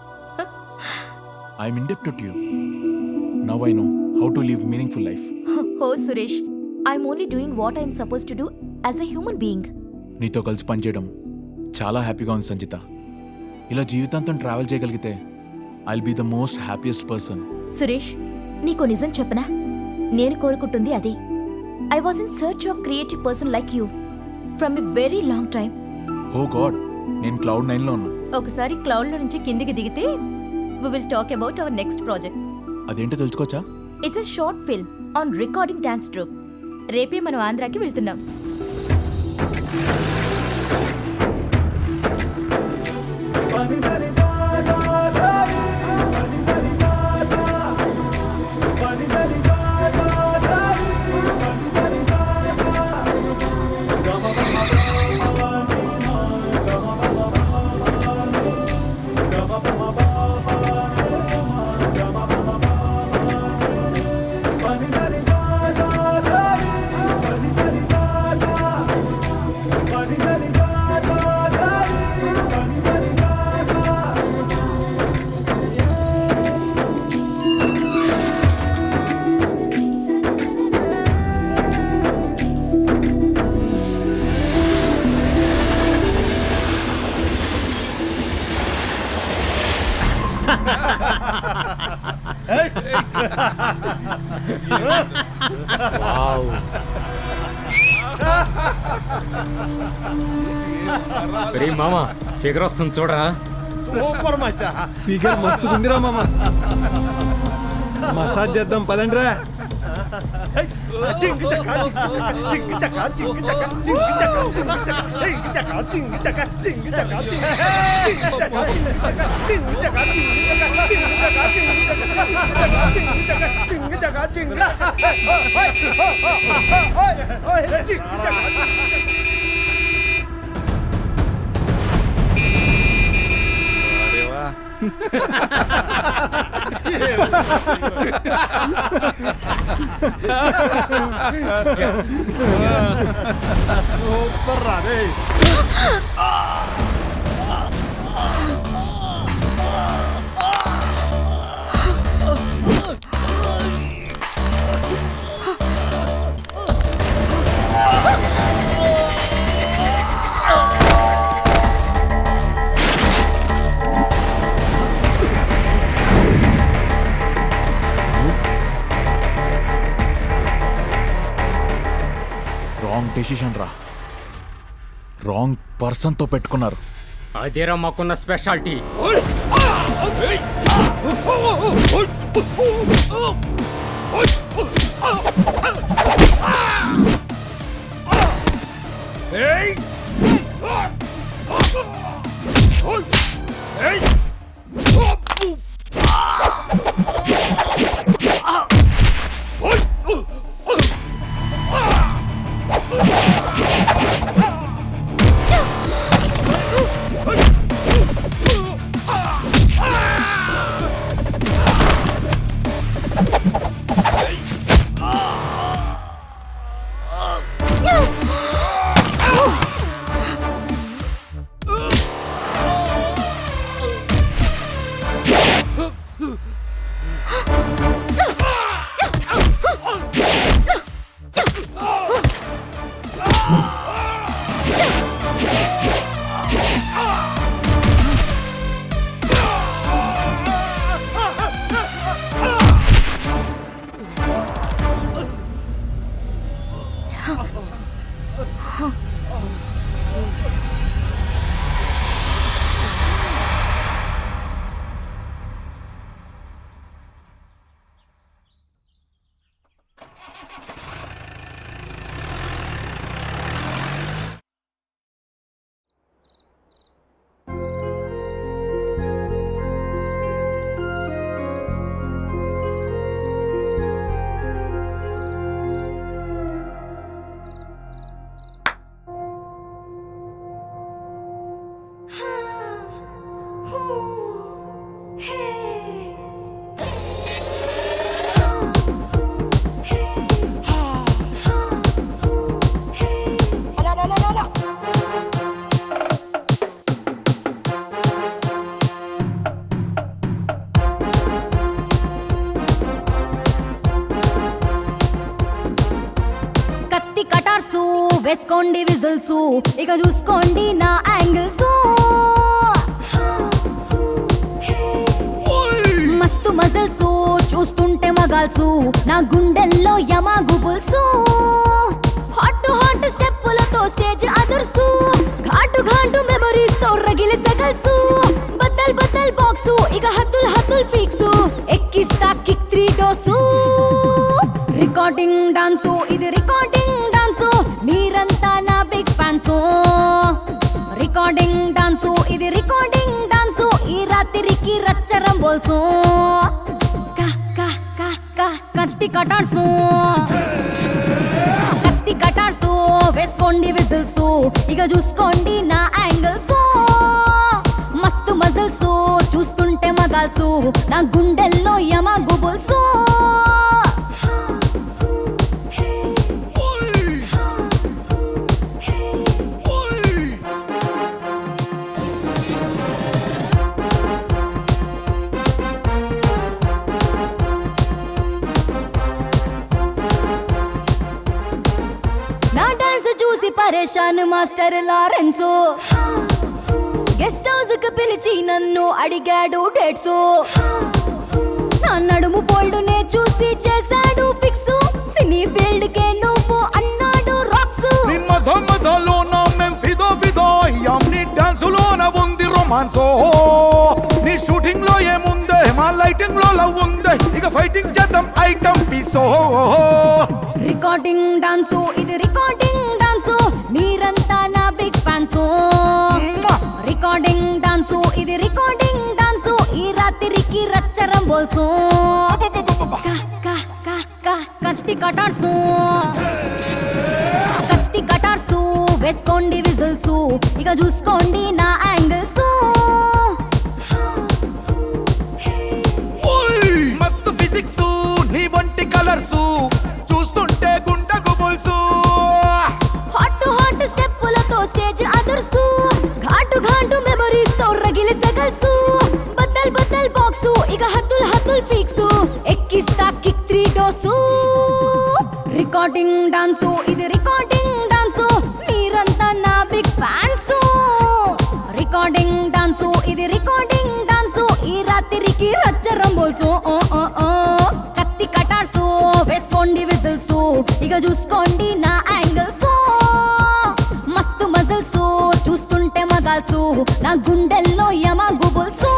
Speaker 2: I'm indebted to you. Now I know how to live meaningful life.
Speaker 11: Oh Suresh, I'm only doing what I'm suppose to do as a human being.
Speaker 2: నీతో కలిసి పనిచేయడం చాలా హ్యాపీగా ఉంది సంజిత. ఇలా జీవితాంతం ట్రావెల్ చేయగలిగితే I will be the most happiest person.
Speaker 11: Suresh, నీకు నిజం చెప్పనా? నేను కోరుకుంటుంది అదే. I was in search of creative person like you from a very long time.
Speaker 2: Oh God, నేను Cloud 9లో ఉన్నా.
Speaker 11: ఒకసారి క్లౌడ్లో నుంచి కిందికి దిగితే we will talk about our next project.
Speaker 2: అదేంటో తెలుసుకోవచ్చా?
Speaker 11: It's a short film on recording dance troupe. రేపే మనం ఆంధ్రాకి వెళ్తున్నాం.
Speaker 17: మామ ఫిగర్ వస్తుంది చూడరా.
Speaker 6: సూపర్ మచ్చా.
Speaker 17: ఫిగర్ మస్తు ఉందిరా మామ. మసాజ్ చేద్దాం పదండ్రా.
Speaker 6: సూపర్ రా రే.
Speaker 2: రాంగ్ డెసిషన్ రా. రాంగ్ పర్సన్తో పెట్టుకున్నారు.
Speaker 17: అదేరా మాకున్న స్పెషాలిటీ.
Speaker 20: వేసుకోండి విజిల్స్, ఇక చూసుకోండి నా యాంగిల్స్. మస్తు మజిల్స్ చూస్తుంటే మగాల్సు, నా గుండెల్లో యమాగు పుల్సు. హాట్ హాట్ స్టెప్పులతో స్టేజ్ అదర్సు, ఘాటు ఘాటు మెమరీస్ తో రగిలి సగల్సు. బద్దల్ బద్దల్ బాక్సు, ఇక హద్దుల్ హద్దుల్ పీక్స్, ఎక్కిస్తా కిక్ 3 డోసు. రికార్డింగ్ డాన్సు, ఇది రికార్డింగ్ డాన్సు, మీరంతా నా బిగ్ ఫ్యాన్సు. రికార్డింగ్ డాన్సు, ఇది రికార్డింగ్ డాన్సు, ఈ రాత్రికి రచ్చరం బోల్సు. కత్తి కటార్సు, కత్తి కటార్సు, వేసుకోండి విజిల్స్, ఇక చూసుకోండి నా యాంగిల్స్. మస్తు మజిల్స్ చూస్తుంటే మగాల్సు, నా గుండెల్లో యమాగు బుల్సు. చూసి పరేషాన్ మాస్టర్ లారెన్సు, గెస్ట్ హౌస్ కి పిలిచి నన్ను అడిగాడు డేట్స్. నా నడుము ఫోల్డ్ నే చూసి చేశాడు ఫిక్స్, సినీ ఫీల్డ్ కే నువ్వు అన్నాడు రాక్స్.
Speaker 21: రొమాన్సో నీ షూటింగ్ లో ఏముందే మా లైటింగ్ లో లవ్ ఉందే ఇక ఫైటింగ్ చేద్దాం ఐటమ్ పీసో
Speaker 20: రికార్డింగ్ డాన్సు ఇది రికార్డింగ్ డాన్సు మీరంతా నా బిగ్ ఫ్యాన్సు రికార్డింగ్ డాన్సు ఇది రికార్డింగ్ డాన్సు ఈ రాత్రికి రచ్చరం బోల్సు కత్తి కటార్సు కత్తి కటార్సు వేసుకోండి విజిల్సు ఇక చూసుకోండి నా యాంగిల్స్
Speaker 21: మస్తు ఫిజిక్స్ నీ వంటి కలర్స్ చూస్తుంటే గుండెకు బుల్సు
Speaker 20: హాట్ హాట్ స్టెప్పులతో స్టేజ్ అదర్సు ఘాటు ఘాటు మెమరీస్ తో రగిలి సగల్సు బద్దల్ బద్దల్ బాక్సు ఇక హద్దుల్ హద్దుల్ పీక్సు ఎక్కిస్తా కిక్ 3 డోసు రికార్డింగ్ డాన్సు ఇది రికార్డింగ్ డాన్సు మీరంతా నా బిగ్ ఫ్యాన్స్ రికార్డింగ్ డాన్సు ఇది రికార్డింగ్ డాన్సు ఈ రాత్రికి రచ్చరం బోల్సు కత్తి కటార్సు వేసుకోండి విజిల్స్ ఇక చూసుకోండి నా యాంగిల్స్ మస్తు మజిల్స్ చూస్తుంటే మగాల్సు నా గుండెల్లో యమ గుబుల్సు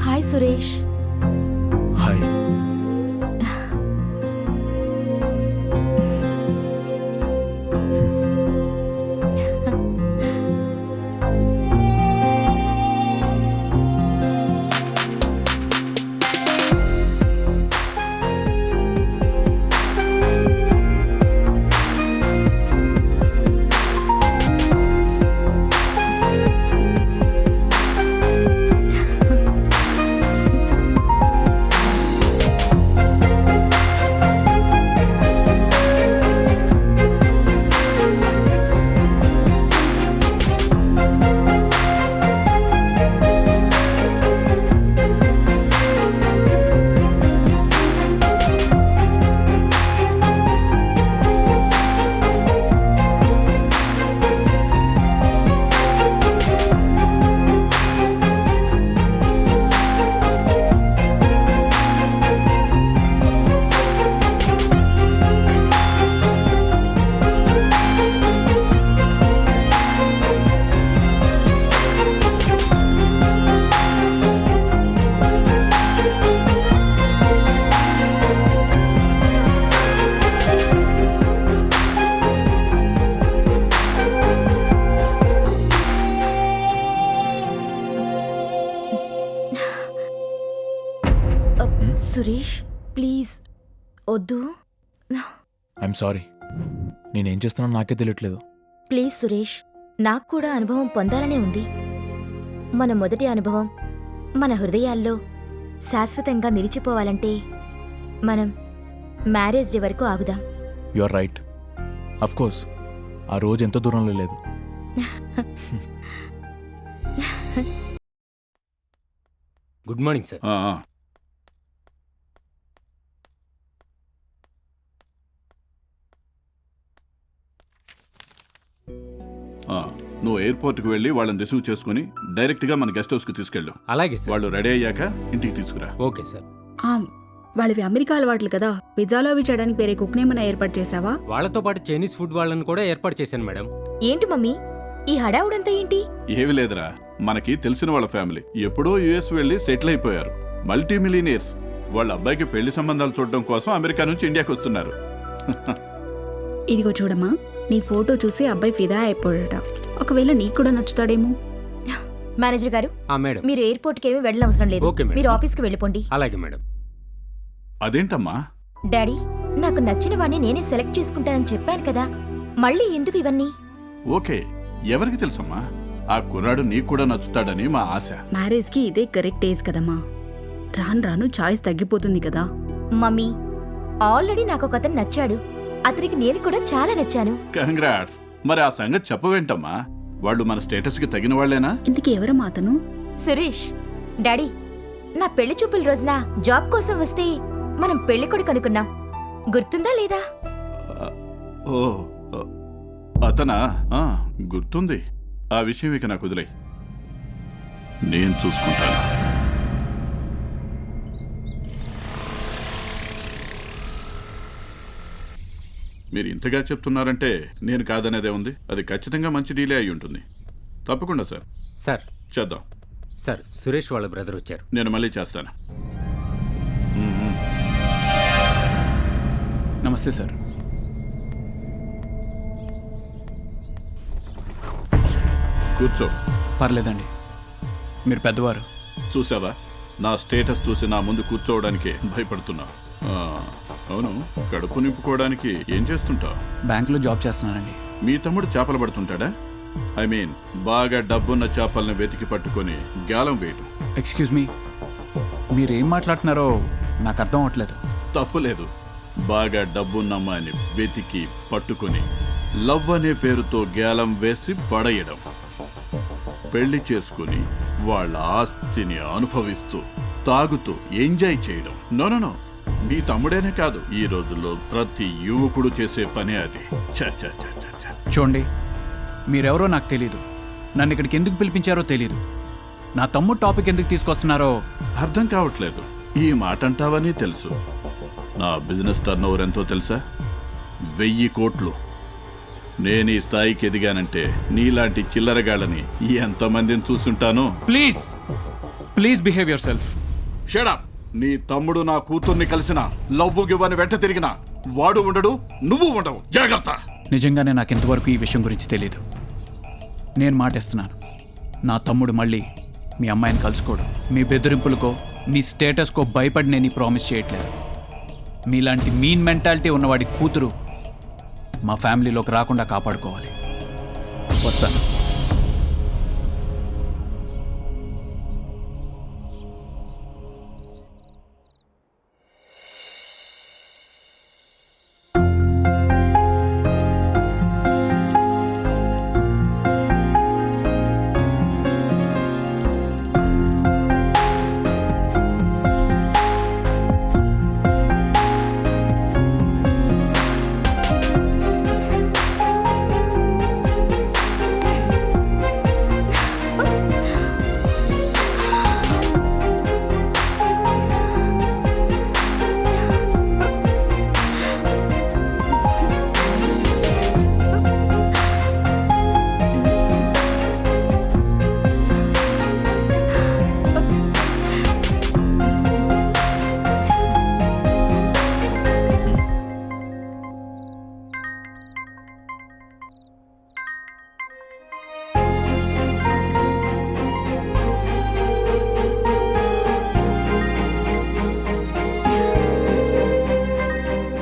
Speaker 20: hi Suresh
Speaker 2: hi
Speaker 20: Suresh please వద్దు
Speaker 2: ఐఎమ్ సారీ నేనేం చేస్తున్నానో నాకే తెలియట్లేదు
Speaker 20: ప్లీజ్ సురేష్ నాకు కూడా అనుభవం పొందాలనే ఉంది మన మొదటి అనుభవం మన హృదయాల్లో శాశ్వతంగా నిలిచిపోవాలంటే మనం మ్యారేజ్ డే వరకు ఆగుదాం
Speaker 2: you are right of course ఆ రోజు ఎంత దూరంలో లేదు
Speaker 17: గుడ్ మార్నింగ్ సార్
Speaker 16: నువ్వు ఎయిర్పోర్ట్కి వెళ్ళి వాళ్ళని రిసీవ్ చేసుకుని డైరెక్ట్గా మన గెస్ట్ హౌస్కి తీసుకెళ్ళు.
Speaker 17: అలాగే సార్.
Speaker 16: వాళ్ళు రెడీ అయ్యాక ఇంటికి తీసుకురా.
Speaker 17: Okay sir.
Speaker 12: వాళ్ళవి అమెరికా అలవాట్లు కదా, పిజ్జాలో అవి చేయడానికి వేరే కుక్ని ఏమైనా ఏర్పాటు చేసావా?
Speaker 17: వాళ్ళతో పాటు చైనీస్ ఫుడ్ వాళ్ళని కూడా ఏర్పాటు చేశాను మేడం.
Speaker 20: ఏంటి మమ్మీ ఈ హడావుడంతా ఏంటి?
Speaker 16: ఏవి లేదురా, మనకి తెలిసిన వాళ్ళ ఫ్యామిలీ ఎప్పుడో యుఎస్ వెళ్ళి సెటిల్ అయిపోయారు. Multi millionaires. వాళ్ళ అబ్బాయికి పెళ్లి సంబంధాలు చూడడం కోసం అమెరికా నుంచి ఇండియాకి వస్తున్నారు.
Speaker 12: ఇదిగో చూడమ్మా, నీ ఫోటో చూసి అబ్బాయి ఫిదా అయిపోయాడట. ఒకవేళ నీకు కూడా నచ్చుతాడేమో.
Speaker 20: మేనేజర్ గారు,
Speaker 17: మేడం
Speaker 20: మీరు ఎయిర్పోర్ట్కి ఏమీ వెళ్ళనవసరం లేదు.
Speaker 17: Okay madam.
Speaker 20: మీరు ఆఫీస్కి వెళ్ళిపోండి.
Speaker 17: అలాగే మేడం.
Speaker 16: అదేంటమ్మా?
Speaker 20: డాడీ, నాకు నచ్చిన వాడిని నేనే సెలెక్ట్ చేసుకుంటానని చెప్పాను కదా, మళ్ళీ ఎందుకు ఇవన్నీ?
Speaker 16: ఓకే, ఎవరికి తెలుసమ్మా, ఆ కుర్రాడు నీకు కూడా నచ్చుతాడని మా ఆశ.
Speaker 12: మ్యారేజ్ కి ఇదే కరెక్ట్ ఏజ్ కదమ్మా. రాను రాను చాయిస్ తగ్గిపోతుంది కదా.
Speaker 20: మమ్మీ, ఆల్రెడీ నాకు ఒక అతను నచ్చాడు. అతనికి నేను కూడా చాలా నచ్చాను.
Speaker 16: కంగ్రాట్స్. మరి ఆ సంగతి చెప్పవేంటమ్మా? వాళ్ళు మన స్టేటస్కి తగిన వాళ్ళేనా?
Speaker 12: ఇందుకు ఎవరమ్మా అతను?
Speaker 11: సురేష్, డాడీ, నా పెళ్లి చూపుల రోజున జాబ్ కోసం వస్తే మనం పెళ్లి కొడుకు అనుకున్నాం, గుర్తుందా లేదా?
Speaker 16: ఓ అతనా? గుర్తుంది. ఆ విషయం ఇక నాకు వదిలే, నేను చూసుకుంటాను. మీరు ఇంతగా చెప్తున్నారంటే నేను కాదనేదే ఉంది. అది ఖచ్చితంగా మంచి డీలే అయి ఉంటుంది. తప్పకుండా సార్.
Speaker 1: సార్
Speaker 16: చేద్దాం.
Speaker 1: సార్, సురేష్ వాళ్ళ బ్రదర్ వచ్చారు.
Speaker 16: నేను మళ్ళీ చేస్తాను.
Speaker 7: నమస్తే సార్.
Speaker 16: కూర్చో.
Speaker 7: పర్లేదండి, మీరు పెద్దవారు.
Speaker 16: చూసావా, నా స్టేటస్ చూసి నా ముందు కూర్చోవడానికి భయపడుతున్నావు. అవును, కడుపు నింపుకోవడానికి ఏం చేస్తుంటావు?
Speaker 7: బ్యాంకులో జాబ్ చేస్తున్నానండి.
Speaker 16: మీ తమ్ముడు చేపలు పడుతుంటాడా? ఐ మీన్, బాగా డబ్బున్న చేపలను వెతికి పట్టుకొని గాలం వేయటం.
Speaker 7: ఎక్స్క్యూజ్ మీ, మీరేం మాట్లాడుతున్నారో నాకు అర్థం అవట్లేదు.
Speaker 16: తప్పులేదు. బాగా డబ్బున్నమ్మాని వెతికి పట్టుకొని లవ్ అనే పేరుతో గేలం వేసి పడేయడం, పెళ్లి చేసుకుని వాళ్ళ ఆస్తిని అనుభవిస్తూ తాగుతూ ఎంజాయ్ చేయడం. నో, మీ తమ్ముడేనే కాదు, ఈ రోజుల్లో ప్రతి యువకుడు చేసే పనే అది.
Speaker 7: చూడండి, మీరెవరో నాకు తెలీదు, నన్ను ఇక్కడికి ఎందుకు పిలిపించారో తెలీదు, నా తమ్ముడు టాపిక్ ఎందుకు తీసుకొస్తున్నారో
Speaker 16: అర్థం కావట్లేదు. ఈ మాట అంటావని తెలుసు. నా బిజినెస్ టర్న్ ఓవర్ ఎంతో తెలుసా? 1000 కోట్లు. నేను ఈ స్థాయికి ఎదిగానంటే నీలాంటి చిల్లరగాళ్ళని ఎంతమందిని చూసుంటాను.
Speaker 7: Please behave yourself.
Speaker 16: Shut up. నీ తమ్ముడు నా కూతుర్ని కలిసిన లవ్వు గివ్వని వెంట తిరిగిన వాడు ఉండడు, నువ్వు ఉండవు. జాగ్రత్త.
Speaker 7: నిజంగానే నాకు ఇంతవరకు ఈ విషయం గురించి తెలీదు. నేను మాటిస్తున్నాను, నా తమ్ముడు మళ్ళీ మీ అమ్మాయిని కలుసుకోడు. మీ బెదిరింపులకో మీ స్టేటస్కో భయపడి నేను ఈ ప్రామిస్ చేయట్లేదు. మీలాంటి మీన్ మెంటాలిటీ ఉన్నవాడి కూతురు మా ఫ్యామిలీలోకి రాకుండా కాపాడుకోవాలి. వస్తాను.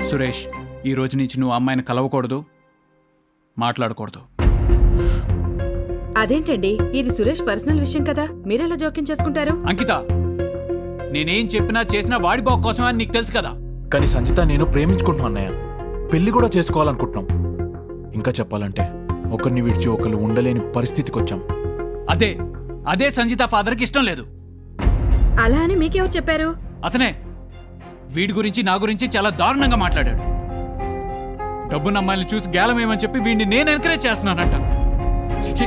Speaker 7: సురేష్, ఈ రోజు నుంచి నువ్వు అమ్మాయిని కలవకూడదు, మాట్లాడకూడదు.
Speaker 22: అదేంటండి, ఇది సురేష్ పర్సనల్ విషయం కదా, మీరెలా జోక్యం చేసుకుంటారు?
Speaker 7: అంకిత, నేనేం చెప్పినా చేసినా వాడి బాగు కోసం అని నీకు తెలుసు కదా.
Speaker 2: కానీ సంజిత నేను ప్రేమించుకుంటున్నాం అన్నయ్య, పెళ్లి కూడా చేసుకోవాలనుకుంటున్నాం. ఇంకా చెప్పాలంటే ఒకరిని విడిచి ఒకరు ఉండలేని పరిస్థితికి వచ్చాం.
Speaker 7: అదే సంజిత ఫాదర్కి ఇష్టం లేదు.
Speaker 22: అలా అని మీకెవరు చెప్పారు?
Speaker 7: అతనే వీడి గురించి నా గురించి చాలా దారుణంగా మాట్లాడాడు. డబ్బున్న అమ్మాయిని చూసి గేలమేమని చెప్పి వీడిని నేను ఎంకరేజ్ చేస్తున్నానంట. చిచి,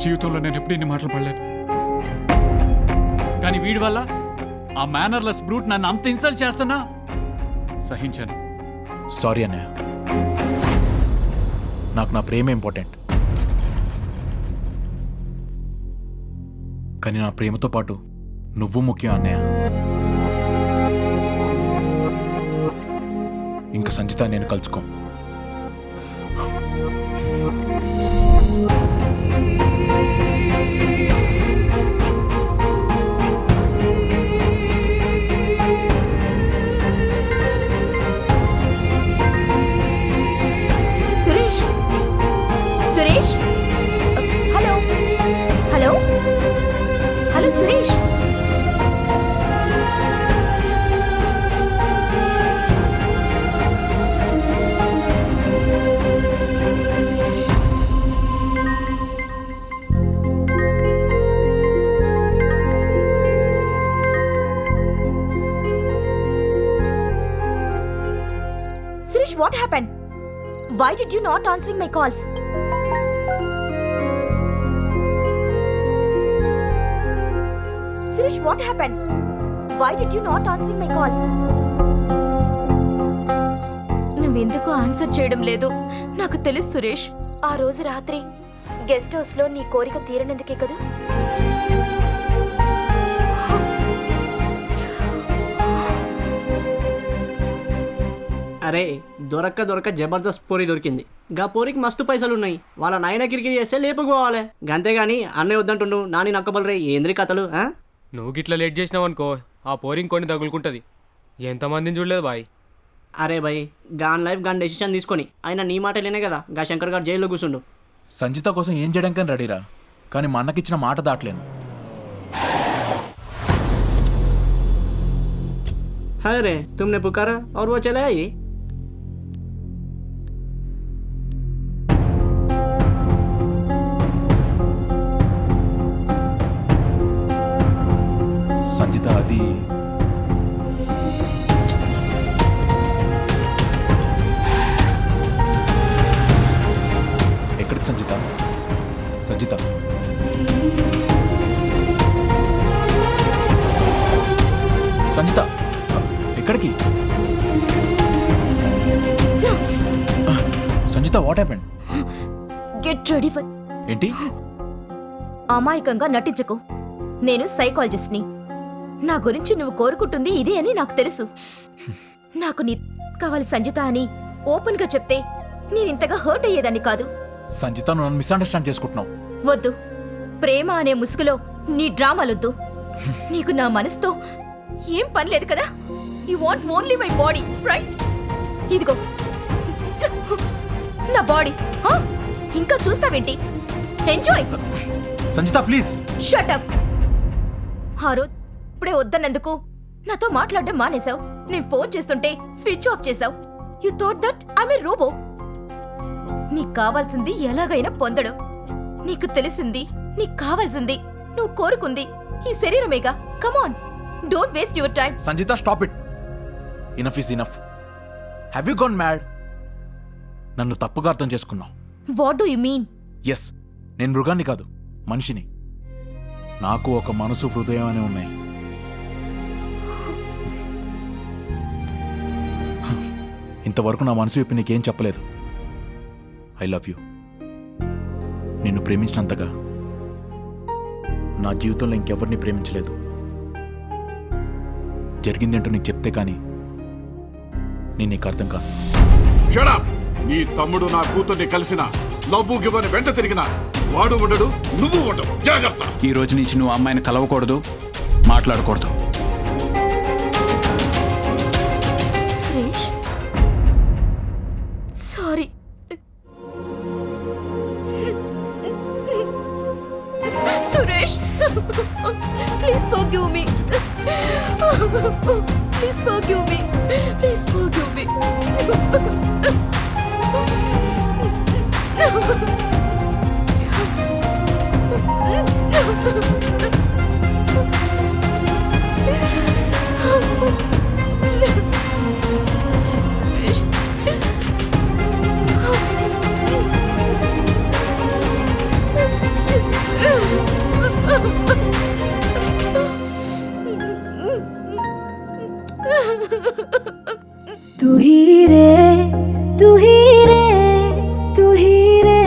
Speaker 7: జీవితంలో నేను ఎప్పుడు ఇన్ని మాటలు పడలేదు. కానీ వీడి వల్ల ఆ మేనర్లెస్ బ్రూట్ నన్ను అంత ఇన్సల్ట్ చేస్తున్నా సహించాను.
Speaker 2: సారీ అన్నయ్య, నాకు నా ప్రేమ ఇంపార్టెంట్. కానీ నా ప్రేమతో పాటు నువ్వు ముఖ్యం అన్నయ్య. ఇంకా సంజిత నేను కలుసుకో.
Speaker 11: Suresh, Suresh, hello hello hello Suresh. Why did you not answering my calls? Suresh, what happened? Why did you not answering my calls? నువ్వెందుకు ఆన్సర్ చేయడం లేదు నాకు తెలుసు సురేష్. ఆ రోజు రాత్రి గెస్ట్ హౌస్ లో నీ కోరిక తీరనందుకే కదా.
Speaker 14: అరే దొరక్క జబర్దస్త్ పోరి దొరికింది. గా పోరికి మస్తు పైసలు ఉన్నాయి. వాళ్ళ నాయన కిరికిరి చేస్తే లేపుకోవాలి. గంతేగాని అన్నయ్య వద్దంటుండు నాని నక్కబలరే ఏంద్రి కథలు.
Speaker 17: నువ్వు గిట్లా లేట్ చేసినావు అనుకో ఆ పోరింగ్ కొన్ని తగులుకుంటుంది. ఎంతమందిని చూడలేదు బాయ్.
Speaker 14: అరే భయ్ గాన్ లైఫ్ గాన్ డెసిషన్ తీసుకొని ఆయన నీ మాటలేనే కదా గా శంకర్ గారు జైల్లో కూర్చుండు.
Speaker 2: సంజిత కోసం ఏం చేయడానికి రెడీరా, కానీ మా అన్నకిచ్చిన మాట దాటలేను.
Speaker 14: अरे तुमने पुकारा और वो चले आई.
Speaker 2: సంజిత అది ఎక్కడికి సంజిత? సంజిత సంజిత ఎక్కడికి? Sanjitha what happened?
Speaker 11: Get ready for.
Speaker 2: ఏంటి?
Speaker 11: అమాయకంగా నటించకు. నేను సైకాలజిస్ట్ని. నా గురించి నువ్వు కోరుకుంటుంది ఇదే అని నాకు తెలుసు. నాకు నీ కావాలి సంజిత అని ఓపెన్ గా చెప్తే నేనింతగా హర్ట్ అయ్యేదాన్ని కాదు.
Speaker 2: సంజిత నువ్వు నన్ను మిస్అండర్స్టాండ్ చేసుకుంటున్నావు.
Speaker 11: వద్దు. ప్రేమ అనే ముసుగులో నీ డ్రామాలొద్దు. నీకు నా మనసుతో ఏం పని లేదు కదా. You want only my body right? ఇదిగో నా బాడీ. ఇంకా చూస్తావేంటి? Enjoy.
Speaker 2: Sanjitha please
Speaker 11: shut up. ఆ రోజు ఇప్పుడే వద్దన్నందుకు నాతో మాట్లాడడం మానేశావు. నేను ఫోన్ చేస్తుంటే స్విచ్ ఆఫ్ చేశావు. You thought that I'm a robot. నీకు కావాల్సింది ఎలాగైనా పొందడం. నీకు తెలిసింది, నీకు కావాల్సింది, నువ్వు కోరుకుంది ఈ శరీరమేగా. Come on, don't waste your time.
Speaker 2: Sanjitha stop it. Enough is enough. Have you gone mad? నన్ను తప్పుగా అర్థం చేసుకున్నావు.
Speaker 11: What do you mean?
Speaker 2: Yes, నేను మృగాన్ని కాదు, మనిషిని. నాకు ఒక మనసు, హృదయం అని ఉన్నాయి. ఇంతవరకు నా మనసు చెప్పి నీకేం చెప్పలేదు. I love you. నిన్ను ప్రేమించినంతగా నా జీవితంలో ఇంకెవరిని ప్రేమించలేదు. జరిగిందేంటో నీకు చెప్తే కానీ నేను నీకు అర్థం కాదు.
Speaker 16: నీ తమ్ముడు నా కూతుర్ని కలిసిన లవ్వు గివ్వని వెంట తిరిగిన వాడు ఉండడు, నువ్వు ఉండవు. జాగ్రత్త.
Speaker 7: ఈ రోజు నుంచి నువ్వు అమ్మాయిని కలవకూడదు, మాట్లాడకూడదు.
Speaker 11: Suresh, sorry. Suresh, please forgive me. Please forgive me. Please forgive మీ.
Speaker 20: तू ही रे, तू ही रे, तू ही रे,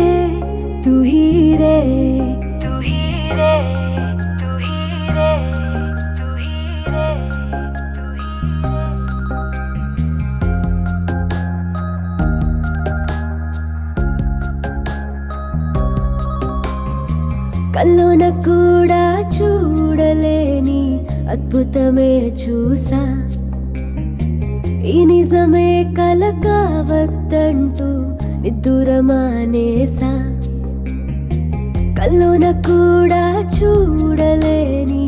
Speaker 20: तू ही रे, तू ही रे, तू ही रे, तू ही रे, तू ही కల్లోన కూడా చూడలేని అద్భుతమే చూసా. ఈ నిజమే కల కావద్దంటూ నిద్దురమానేసా. కల్లోన కూడా చూడలేని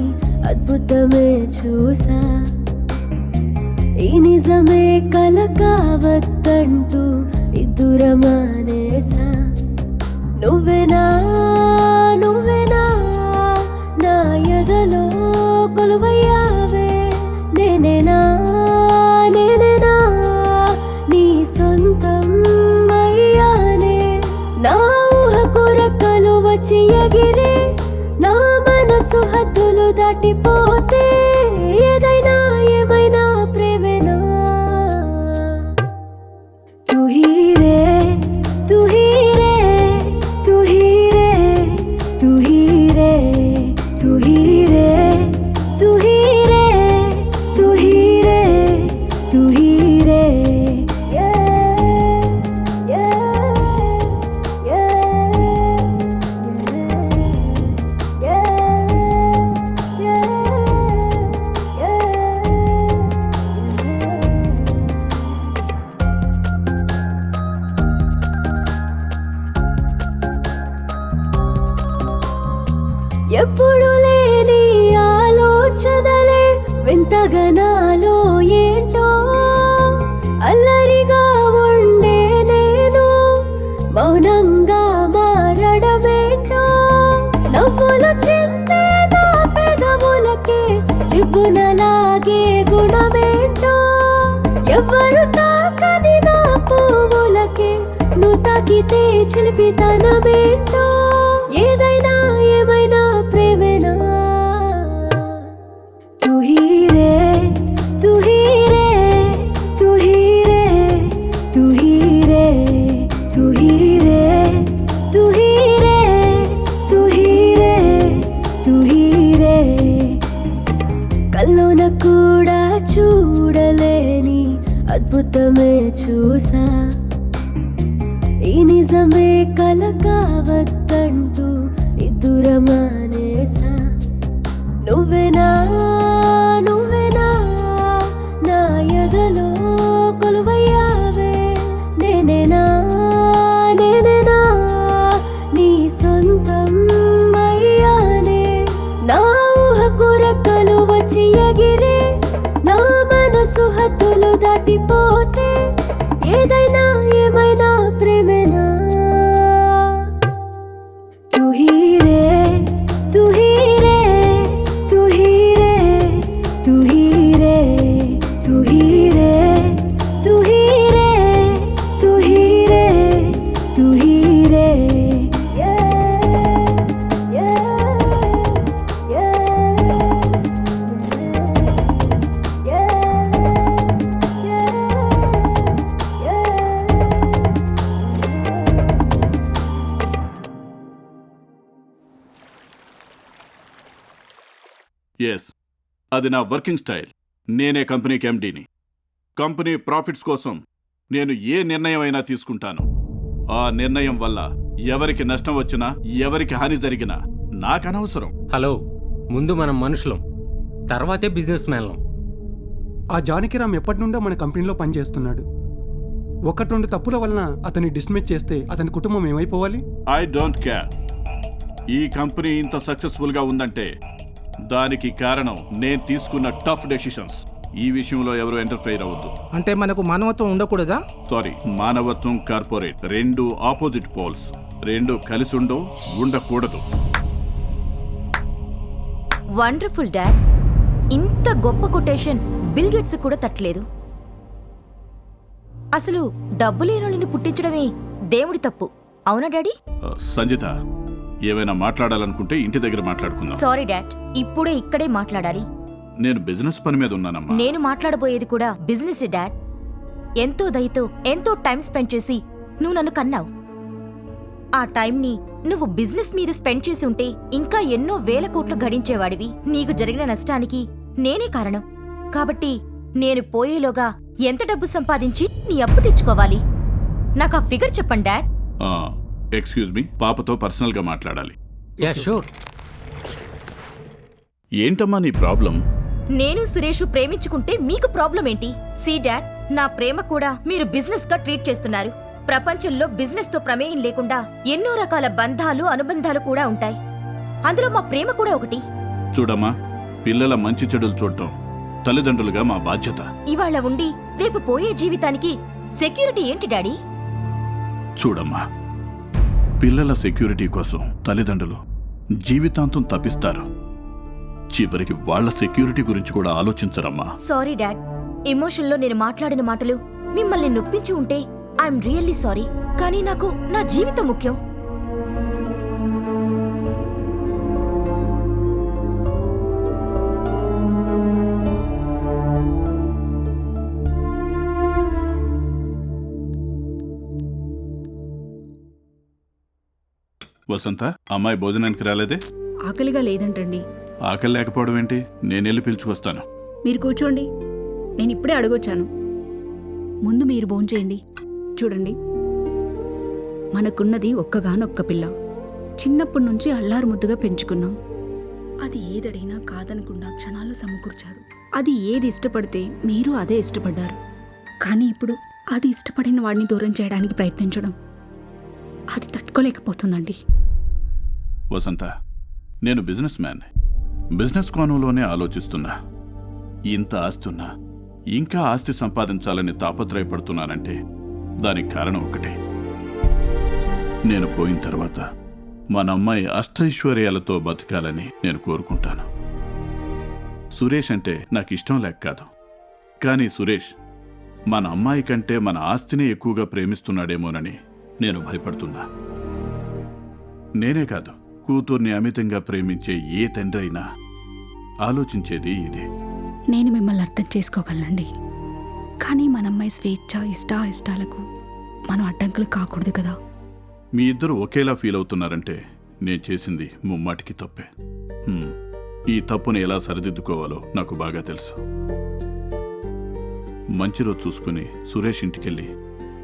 Speaker 20: అద్భుతమే చూసా. ఈ నిజమే కల కావద్దంటూ నిద్దురమానేసా. నువ్వేనా నువ్వేనా నా ఎదలో కొలువయ్యావే. నేనేనా నేనేనా నీ సొంతం అయ్యా. ఎగిరి నా మనసు హద్దులు దాటిపోతే ఏదైనా ఏమైనా ప్రేమేనా తు హీ రే తు హీ రే తు హీ రే తు హీ రే తు హీ రే తు హీ రే తు హీ రే తు హీ రే ఎప్పుడు లేని ఆలోచనలే వింతగనాలో ఏంటో అల్లరిగా ఉండే నేను మౌనంగా మారడమేంటో నవ్వులు చింతేదా పెదవులకే చివ్వునలాగే గుణమేంటో ఎవరు తాకని నా పువ్వులకే నువ్వు తాకితే చిలిపితనమేంటో ఏదైనా ఏమైనా ప్రేమేనా తు హీ రే తు హీ రే తు హీ రే తు హీ రే తు హీ రే తు హీ రే తు హీ రే తు హీ రే కల్లోన కూడా చూడలేని అద్భుతమే చూసా ఈ నిజమే కల కావద్దంటూ నిద్దురమానేసా నువ్వేనా నువ్వేనా నా ఎదలో కొలువయ్యావే నేనేనా నేనేనా నీ సొంతం అయ్యానే నా ఊహకు రెక్కలు వచ్చి ఎగిరి నా మనసు హద్దులు దాటిపోతే ఏదైనా ఏమైనా ప్రేమేనా తు హీ రే తు హీ రే తు హీ రే తు హీ రే తు హీ రే తు హీ రే తు హీ రే తు హీ రే
Speaker 16: ఎస్, అది నా వర్కింగ్ స్టైల్. నేనే కంపెనీకి ఎండీని. కంపెనీ ప్రాఫిట్స్ కోసం నేను ఏ నిర్ణయం అయినా తీసుకుంటాను. ఆ నిర్ణయం వల్ల ఎవరికి నష్టం వచ్చినా ఎవరికి హాని జరిగినా నాకనవసరం.
Speaker 1: హలో, ముందు మనం మనుషులం, తర్వాతే బిజినెస్ మ్యాన్లం.
Speaker 3: ఆ జానకిరామ్ ఎప్పటి నుండో మన కంపెనీలో పనిచేస్తున్నాడు. ఒకటి రెండు తప్పుల వలన అతన్ని డిస్మిస్ చేస్తే అతని కుటుంబం ఏమైపోవాలి?
Speaker 16: I don't care. ఈ కంపెనీ ఇంత సక్సెస్ఫుల్గా ఉందంటే దానికి కారణం నేను తీసుకున్న టఫ్ డెసిషన్స్. ఈ విషయంలో ఎవరు ఎంటర్ఫైర్ అవ్వద్దు.
Speaker 8: అంటే మనకు మానవత్వం ఉండకూడదా?
Speaker 16: సారీ, మానవత్వం కార్పొరేట్ రెండు ఆపోజిట్ పోల్స్. రెండు కలిసి ఉండకూడదు.
Speaker 11: Wonderful dad. ఇంత గొప్ప కొటేషన్ బిల్ గేట్స్ కూడా తట్టలేదు. అసలు డబ్బు లేనోళ్ళని పుట్టించడమే దేవుడి తప్పు, అవునా డాడీ?
Speaker 16: సంజిత, ఏమైనా మాట్లాడాలనుకుంటే ఇంటి దగ్గర మాట్లాడుకుందాం.
Speaker 11: సారీ డాడ్, ఇప్పుడే ఇక్కడే మాట్లాడాలి.
Speaker 16: నేను బిజినెస్ పని మీద ఉన్నానమ్మా.
Speaker 11: నేను మాట్లాడబోయేది కూడా బిజినెస్ డాడ్. ఎంతో దయతో ఎంతో టైం స్పెండ్ చేసి నువ్వు నన్ను కన్నావు. ఆ టైంని నువ్వు బిజినెస్ మీద స్పెండ్ చేసి ఉంటే ఇంకా ఎన్నో వేల కోట్లు గడించేవాడివి. నీకు జరిగిన నష్టానికి నేనే కారణం. కాబట్టి నేను పోయేలోగా ఎంత డబ్బు సంపాదించి నీ అప్పు తెచ్చుకోవాలి? నాకు ఆ ఫిగర్ చెప్పండి డాడ్.
Speaker 16: ఎక్స్క్యూజ్ మీ, పాపతో పర్సనల్ గా మాట్లాడాలి. ఏంటమ్మా నీ ప్రాబ్లం?
Speaker 11: నేను సురేష్ ప్రేమించుకుంటే మీకు ప్రాబ్లం ఏంటి? సీ డాడ్, నా ప్రేమ కూడా మీరు బిజినెస్ గా ట్రీట్ చేస్తున్నారు. ప్రపంచంలో బిజినెస్ తో ప్రమేయం లేకుండా ఎన్నో రకాల బంధాలు అనుబంధాలు కూడా ఉంటాయి. అందులో మా ప్రేమ కూడా ఒకటి.
Speaker 16: చూడమ్మా, పిల్లల మంచి చెడులు చూడటం తల్లిదండ్రులుగా మా బాధ్యత.
Speaker 11: ఇవాళ ఉండి రేపు పోయే జీవితానికి సెక్యూరిటీ ఏంటి డాడీ?
Speaker 16: చూడమ్మా, పిల్లల సెక్యూరిటీ కోసం తల్లిదండ్రులు జీవితాంతం తప్పిస్తారు. చివరికి వాళ్ళ సెక్యూరిటీ గురించి కూడా ఆలోచించరమ్మా.
Speaker 11: సారీ డాడ్, ఎమోషన్లో నేను మాట్లాడిన మాటలు మిమ్మల్ని నొప్పించి ఉంటే ఐఎమ్ రియల్లీ సారీ. కానీ నాకు నా జీవితం ముఖ్యం.
Speaker 16: వసంత, అమ్మాయి భోజనానికి రాలేదే?
Speaker 12: ఆకలిగా లేదంటండి.
Speaker 16: ఆకలి లేకపోవడం ఏంటి? నేనెళ్ళి పిలుచుకొస్తాను.
Speaker 12: మీరు కూర్చోండి, నేను ఇప్పుడే అడగొచ్చాను. ముందు మీరు భోంచేయండి. చూడండి, మనకున్నది ఒక్కగానొక్క పిల్ల. చిన్నప్పటి నుంచి అల్లారు ముద్దుగా పెంచుకున్నాం. అది ఏదడిగినా కాదనకుండా క్షణాల్లో సమకూర్చారు. అది ఏది ఇష్టపడితే మీరు అదే ఇష్టపడ్డారు. కానీ ఇప్పుడు అది ఇష్టపడిన వాడిని దూరం చేయడానికి ప్రయత్నించడం, అది తట్టుకోలేకపోతుందండి.
Speaker 16: వసంత, నేను బిజినెస్ మ్యాన్. బిజినెస్ కోణంలోనే ఆలోచిస్తున్నా. ఇంత ఆస్తున్నా ఇంకా ఆస్తి సంపాదించాలని తాపత్రయపడుతున్నానంటే దానికి కారణం ఒకటే. నేను పోయిన తర్వాత మన అమ్మాయి అష్టైశ్వర్యాలతో బతకాలని నేను కోరుకుంటాను. సురేష్ అంటే నాకు ఇష్టం లేక కాదు, కానీ సురేష్ మన అమ్మాయి కంటే మన ఆస్తిని ఎక్కువగా ప్రేమిస్తున్నాడేమోనని నేను భయపడుతున్నా. నేనే కాదు, కూతుర్ని అమితంగా ప్రేమించే ఏ తండ్రి అయినా ఆలోచించేది ఇదే.
Speaker 12: నేను మిమ్మల్ని అర్థం చేసుకోగలనండి, కానీ మన అమ్మాయి స్వేచ్ఛ ఇష్టాలకు మనం అడ్డంకులు కాకూడదు కదా.
Speaker 16: మీ ఇద్దరు ఒకేలా ఫీల్ అవుతున్నారంటే నేను చేసింది ముమ్మాటికి తప్పే. ఈ తప్పుని ఎలా సరిదిద్దుకోవాలో నాకు బాగా తెలుసు. మంచి రోజు చూసుకుని సురేష్ ఇంటికెళ్ళి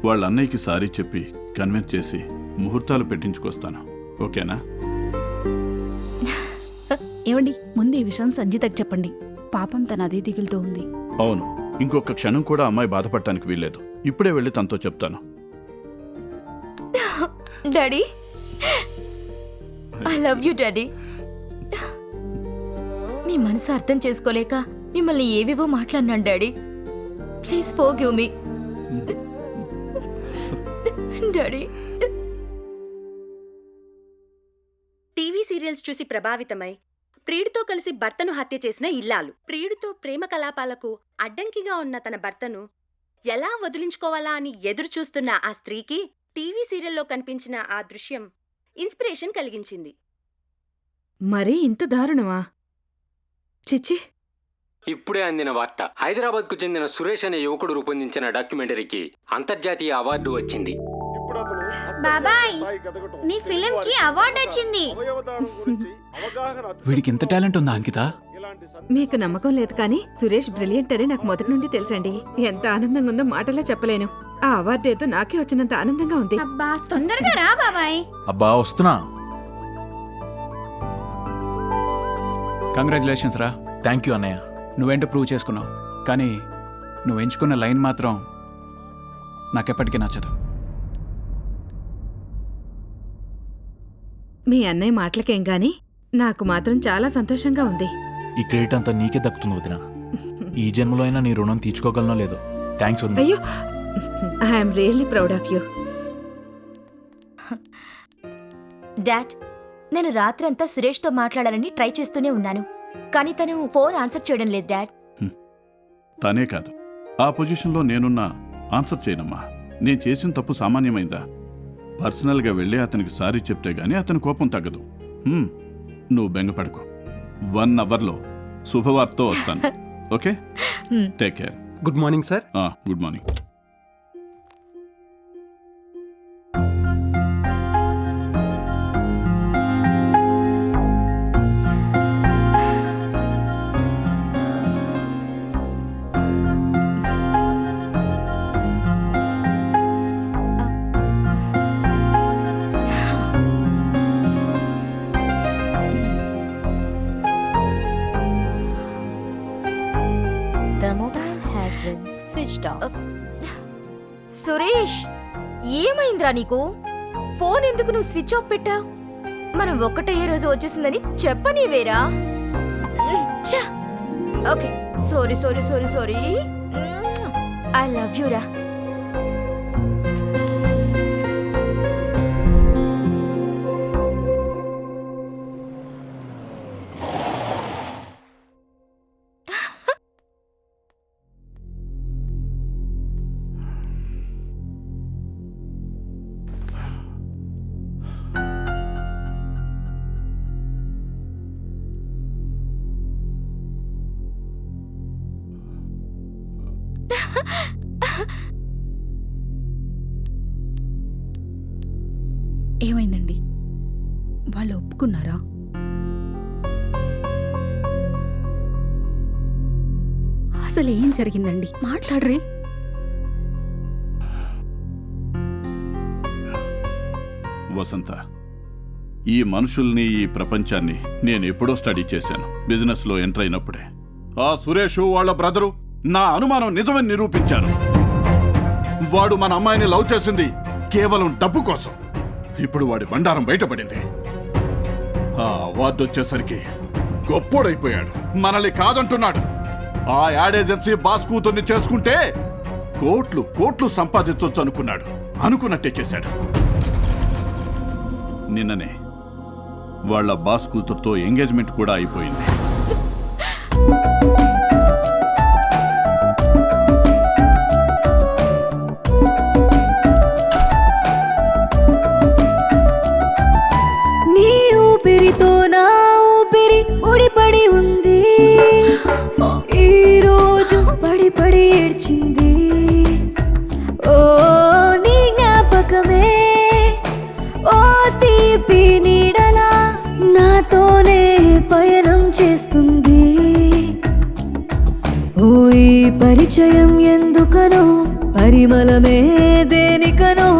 Speaker 16: వాళ్ళ అన్నయ్యకి సారీ చెప్పి కన్విన్స్ చేసి ముహూర్తాలు పెట్టించుకొస్తాను. ఓకేనా?
Speaker 12: ఏమండి, ముందు ఈ విషయం సంజితకు చెప్పండి. పాపం తన అదే దిగులుతో ఉంది.
Speaker 16: అవును, ఇంకొక క్షణం కూడా అమ్మాయి బాధపడటానికి వీల్లేదు. ఇప్పుడే వెళ్ళి తనతో చెప్తాను.
Speaker 11: Daddy, I love you daddy. మీ మనసు అర్థం చేసుకోలేక మిమ్మల్ని ఏవేవో మాట్లాడినాను daddy. Please forgive me daddy.
Speaker 9: TV serials చూసి ప్రభావితమై ప్రియుడితో కలిసి భర్తను హత్య చేసిన ఇల్లాలు, ప్రియుడితో ప్రేమ కలాపాలకు అడ్డంకిగా ఉన్న తన భర్తను ఎలా వదిలించుకోవాలా అని ఎదురు చూస్తున్న ఆ స్త్రీకి టీవీ సీరియల్లో కనిపించిన ఆ దృశ్యం ఇన్స్పిరేషన్ కలిగించింది.
Speaker 22: మరీ ఇంత దారుణమా? చిచ్చి.
Speaker 1: ఇప్పుడే అందిన వార్త. హైదరాబాద్కు చెందిన సురేష్ అనే యువకుడు రూపొందించిన డాక్యుమెంటరీకి అంతర్జాతీయ అవార్డు వచ్చింది.
Speaker 10: బాబాయ్, నీ ఫిలిం కి అవార్డు వచ్చింది.
Speaker 7: వీడికి ఇంత టాలెంట్ ఉందా అంకిత?
Speaker 22: మీకు నమ్మకం లేదు కానీ సురేష్ బ్రిలియంట్ అని నాకు మొదటి నుండి తెలుసండి. ఎంత ఆనందంగా ఉందో మాటల్లో చెప్పలేను. ఆ అవార్డు ఏదో నాకే వచ్చినంత ఆనందంగా ఉంది.
Speaker 10: అబ్బా, తొందరగా రా బాబాయ్.
Speaker 2: అబ్బా, వస్తున్నా.
Speaker 7: కంగ్రాచులేషన్స్ రా.
Speaker 2: థ్యాంక్ యూ అన్నయ్య.
Speaker 7: నువ్వేంటో ప్రూవ్ చేసుకున్నావు, కానీ నువ్వు ఎంచుకున్న లైన్ మాత్రం నాకెప్పటికీ నచ్చదు.
Speaker 22: మీ అన్నయ్య మాటలకేం గాని నాకు మాత్రం చాలా సంతోషంగా ఉంది.
Speaker 2: ఈ క్రెడిట్ అంతా నీకే దక్కుతుంది వదినా. ఈ జన్మలో అయినా నీ రుణం తీర్చుకోగలనో లేదో. థ్యాంక్స్ వదినా.
Speaker 22: అయ్యో, I'm really proud of you.
Speaker 11: Dad, నేను రాత్రంతా సురేష్తో మాట్లాడాలని ట్రై చేస్తూనే ఉన్నాను, కానీ తను ఫోన్ ఆన్సర్ చేయడం లేదు డాడ్.
Speaker 16: తానే కాదు, ఆ పొజిషన్లో నేనున్నా ఆన్సర్ చేయనమ్మా. నేను చేసిన తప్పు సామాన్యమైందా? పర్సనల్గా వెళ్ళి అతనికి సారీ చెప్తే గానీ అతని కోపం తగ్గదు. నువ్వు బెంగపడకు. 1 అవర్లో శుభవార్తతో వస్తాను. Okay, take care.
Speaker 3: Good morning sir.
Speaker 16: Good morning.
Speaker 11: Suresh, ఏమైందిరా నీకు? ఫోన్ ఎందుకు నువ్వు స్విచ్ ఆఫ్ పెట్టావు? మనం ఒక్కటయ్యే రోజు వచ్చేసిందని చెప్పనీవేరా. Okay, sorry sorry sorry sorry. I love you రా.
Speaker 12: ఏమైందండి? వాళ్ళు ఒప్పుకున్నారా? అసలు ఏం జరిగిందండి? మాట్లాడరే.
Speaker 16: వసంత, ఈ మనుషుల్ని, ఈ ప్రపంచాన్ని నేను ఎప్పుడో స్టడీ చేశాను, బిజినెస్లో ఎంటర్ అయినప్పుడే. ఆ సురేష్ వాళ్ళ బ్రదరు నా అనుమానం నిజమని నిరూపించారు. వాడు మన అమ్మాయిని లవ్ చేసింది కేవలం డబ్బు కోసం. ఇప్పుడు వాడి బండారం బయటపడింది. ఆ అవార్డు వచ్చేసరికి గొప్పోడైపోయాడు, మనల్ని కాదంటున్నాడు. ఆ యాడ్ ఏజెన్సీ బాస్ కూతుర్ని చేసుకుంటే కోట్లు కోట్లు సంపాదించొచ్చు అనుకున్నాడు. అనుకున్నట్టే చేశాడు. నిన్ననే వాళ్ళ బాస్ కూతురుతో ఎంగేజ్మెంట్ కూడా అయిపోయింది.
Speaker 20: నీ ఊపిరితో నా ఊపిరి ముడిపడి ఉంది. ఈ రోజు పడి పడి ఏడ్చింది. ఓ నీ జ్ఞాపకమే ఓ తీపి నీడలా నాతోనే పయనం చేస్తుంది. ఓ ఈ పరిచయం ఎందుకనో, పరిమళమే దేనికనో,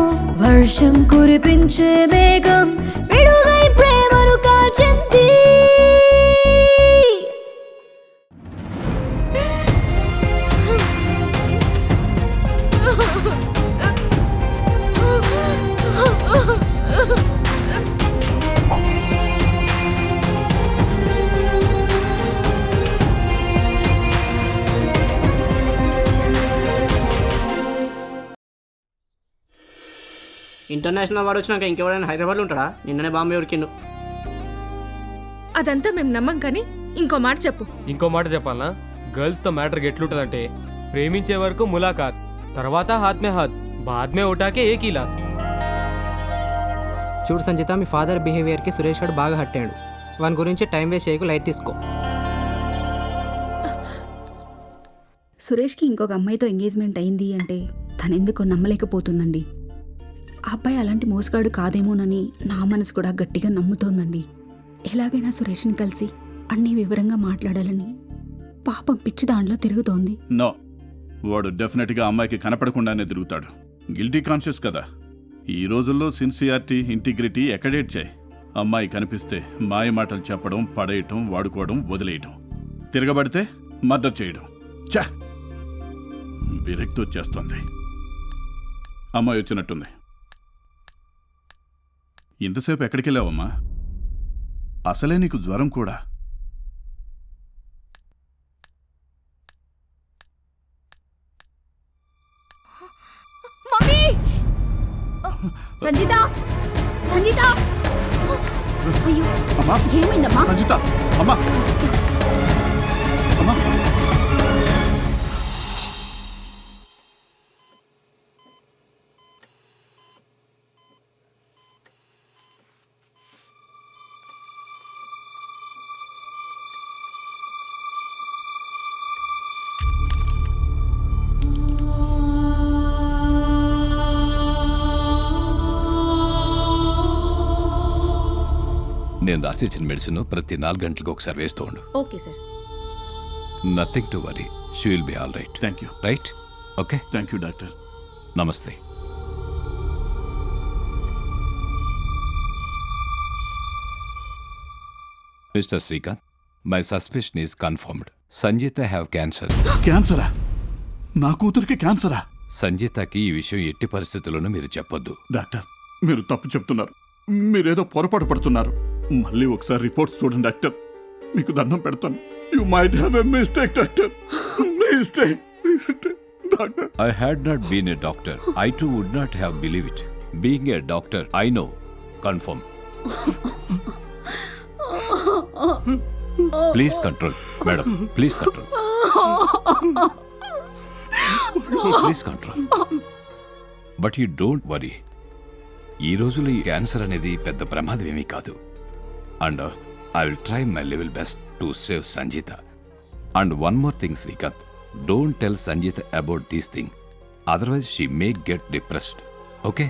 Speaker 20: వర్షం కురిపించే మేఘం విడుగై ప్రేమను కాల్చింది.
Speaker 14: ఇంటర్నేషనల్ అవార్డు వచ్చినాక ఇంకెవరైనా హైదరాబాద్లో ఉంటాడా? నిన్ననే బాంబే ఉరికిండు.
Speaker 5: అదంతా మేము నమ్మం కానీ ఇంకో మాట చెప్పు.
Speaker 17: ఇంకో మాట చెప్పాలనా? గర్ల్స్తో మ్యాటర్ ఎట్లుంటుందంటే, ప్రేమించే వరకు ములాఖాత్, తర్వాత హాత్ మే హాత్, బాద్ మే ఉఠాకే ఏకీ లాత్.
Speaker 13: చూడు సంజిత, మీ ఫాదర్ బిహేవియర్కి సురేష్ గారు బాగా హట్టాడు. వాని గురించి టైం వేస్ట్ చేయకు, లైట్ తీసుకో.
Speaker 12: సురేష్కి ఇంకొక అమ్మాయితో ఎంగేజ్మెంట్ అయింది అంటే తనెందుకో నమ్మలేకపోతుందండి. ఆ అబ్బాయి అలాంటి మోసగాడు కాదేమోనని నా మనసు కూడా గట్టిగా నమ్ముతోందండి. ఎలాగైనా సురేష్ని కలిసి అన్నీ వివరంగా మాట్లాడాలని పాపం పిచ్చి దాంట్లో తిరుగుతోంది.
Speaker 16: నో, వాడు డెఫినెట్గా అమ్మాయికి కనపడకుండానే తిరుగుతాడు. గిల్టీ కాన్షియస్ కదా. ఈ రోజుల్లో సిన్సియారిటీ, ఇంటిగ్రిటీ ఎక్కడేట్ చేయి. అమ్మాయి కనిపిస్తే మాయ మాటలు చెప్పడం, పడేయటం, వాడుకోవడం, వదిలేయటం, తిరగబడితే మర్డర్ చేయడం. చా, విరక్తి వచ్చేస్తుంది. అమ్మాయి వచ్చినట్టుంది. ఇంతసేపు ఎక్కడికి వెళ్ళావమ్మా? అసలే నీకు జ్వరం కూడా.
Speaker 12: సంజిత, సంజిత! అయ్యో,
Speaker 16: అమ్మా,
Speaker 12: ఏమైందమ్మా?
Speaker 16: సంజిత, అమ్మా, అమ్మా.
Speaker 15: నేను రాసిచ్చిన మెడిసిన్ ప్రతి 4 గంటలకు ఒకసారి వేస్తూ ఉండు.
Speaker 12: Okay sir.
Speaker 15: Nothing to worry, she will be all right.
Speaker 16: Thank you.
Speaker 15: Right? Okay,
Speaker 16: thank you doctor.
Speaker 15: నమస్తే. Mister Srikanth, my suspicion is confirmed. Sanjeetha have cancer.
Speaker 16: క్యాన్సరా? నా కూతురికి క్యాన్సరా?
Speaker 15: సంజీతకి ఈ విషయం ఎట్టి పరిస్థితుల్లోనూ మీరు చెప్పొద్దు.
Speaker 16: డాక్టర్, మీరు తప్పు చెప్తున్నారు. మీరేదో పొరపాటు పడుతున్నారు. మళ్ళీ ఒకసారి రిపోర్ట్స్ చూడండి డాక్టర్. మీకు దండం పెడతాను. You might have a mistake doctor. Mistake. Doctor,
Speaker 15: I had not been a doctor, I too would not have believed it. Being a doctor, I know. Confirm. Please control, madam. Please control. Please control. But you don't worry. ఈ రోజులో ఈ cancer అనేది పెద్ద ప్రమాదం ఏమీ కాదు. And I will try my level best to save Sanjeeta. And one more thing Srikanth, don't tell Sanjeeta about these thing, otherwise she may get depressed. Okay?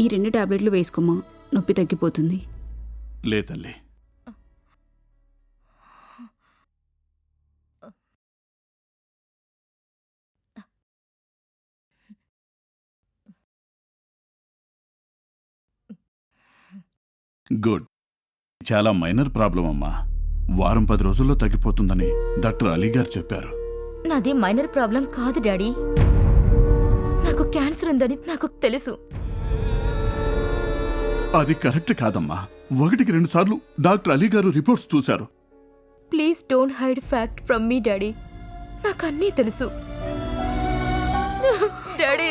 Speaker 12: ఈ 2 టాబ్లెట్లు వేసుకోమా, నొప్పి తగ్గిపోతుంది.
Speaker 16: లే తల్లి. గుడ్. చాలా మైనర్ ప్రాబ్లం అమ్మా. వారం 10 రోజుల్లో తగ్గిపోతుందని డాక్టర్ అలీ గారు చెప్పారు.
Speaker 11: నాది మైనర్ ప్రాబ్లం కాదు డాడీ. నాకు క్యాన్సర్ ఉందని నాకు తెలుసు.
Speaker 16: అది కరెక్ట్ కాదమ్మా. 1కి 2 సార్లు డాక్టర్ అలీ గారు రిపోర్ట్స్ చూశారు.
Speaker 11: Please don't hide fact from me daddy. నాకు అన్నీ తెలుసు daddy.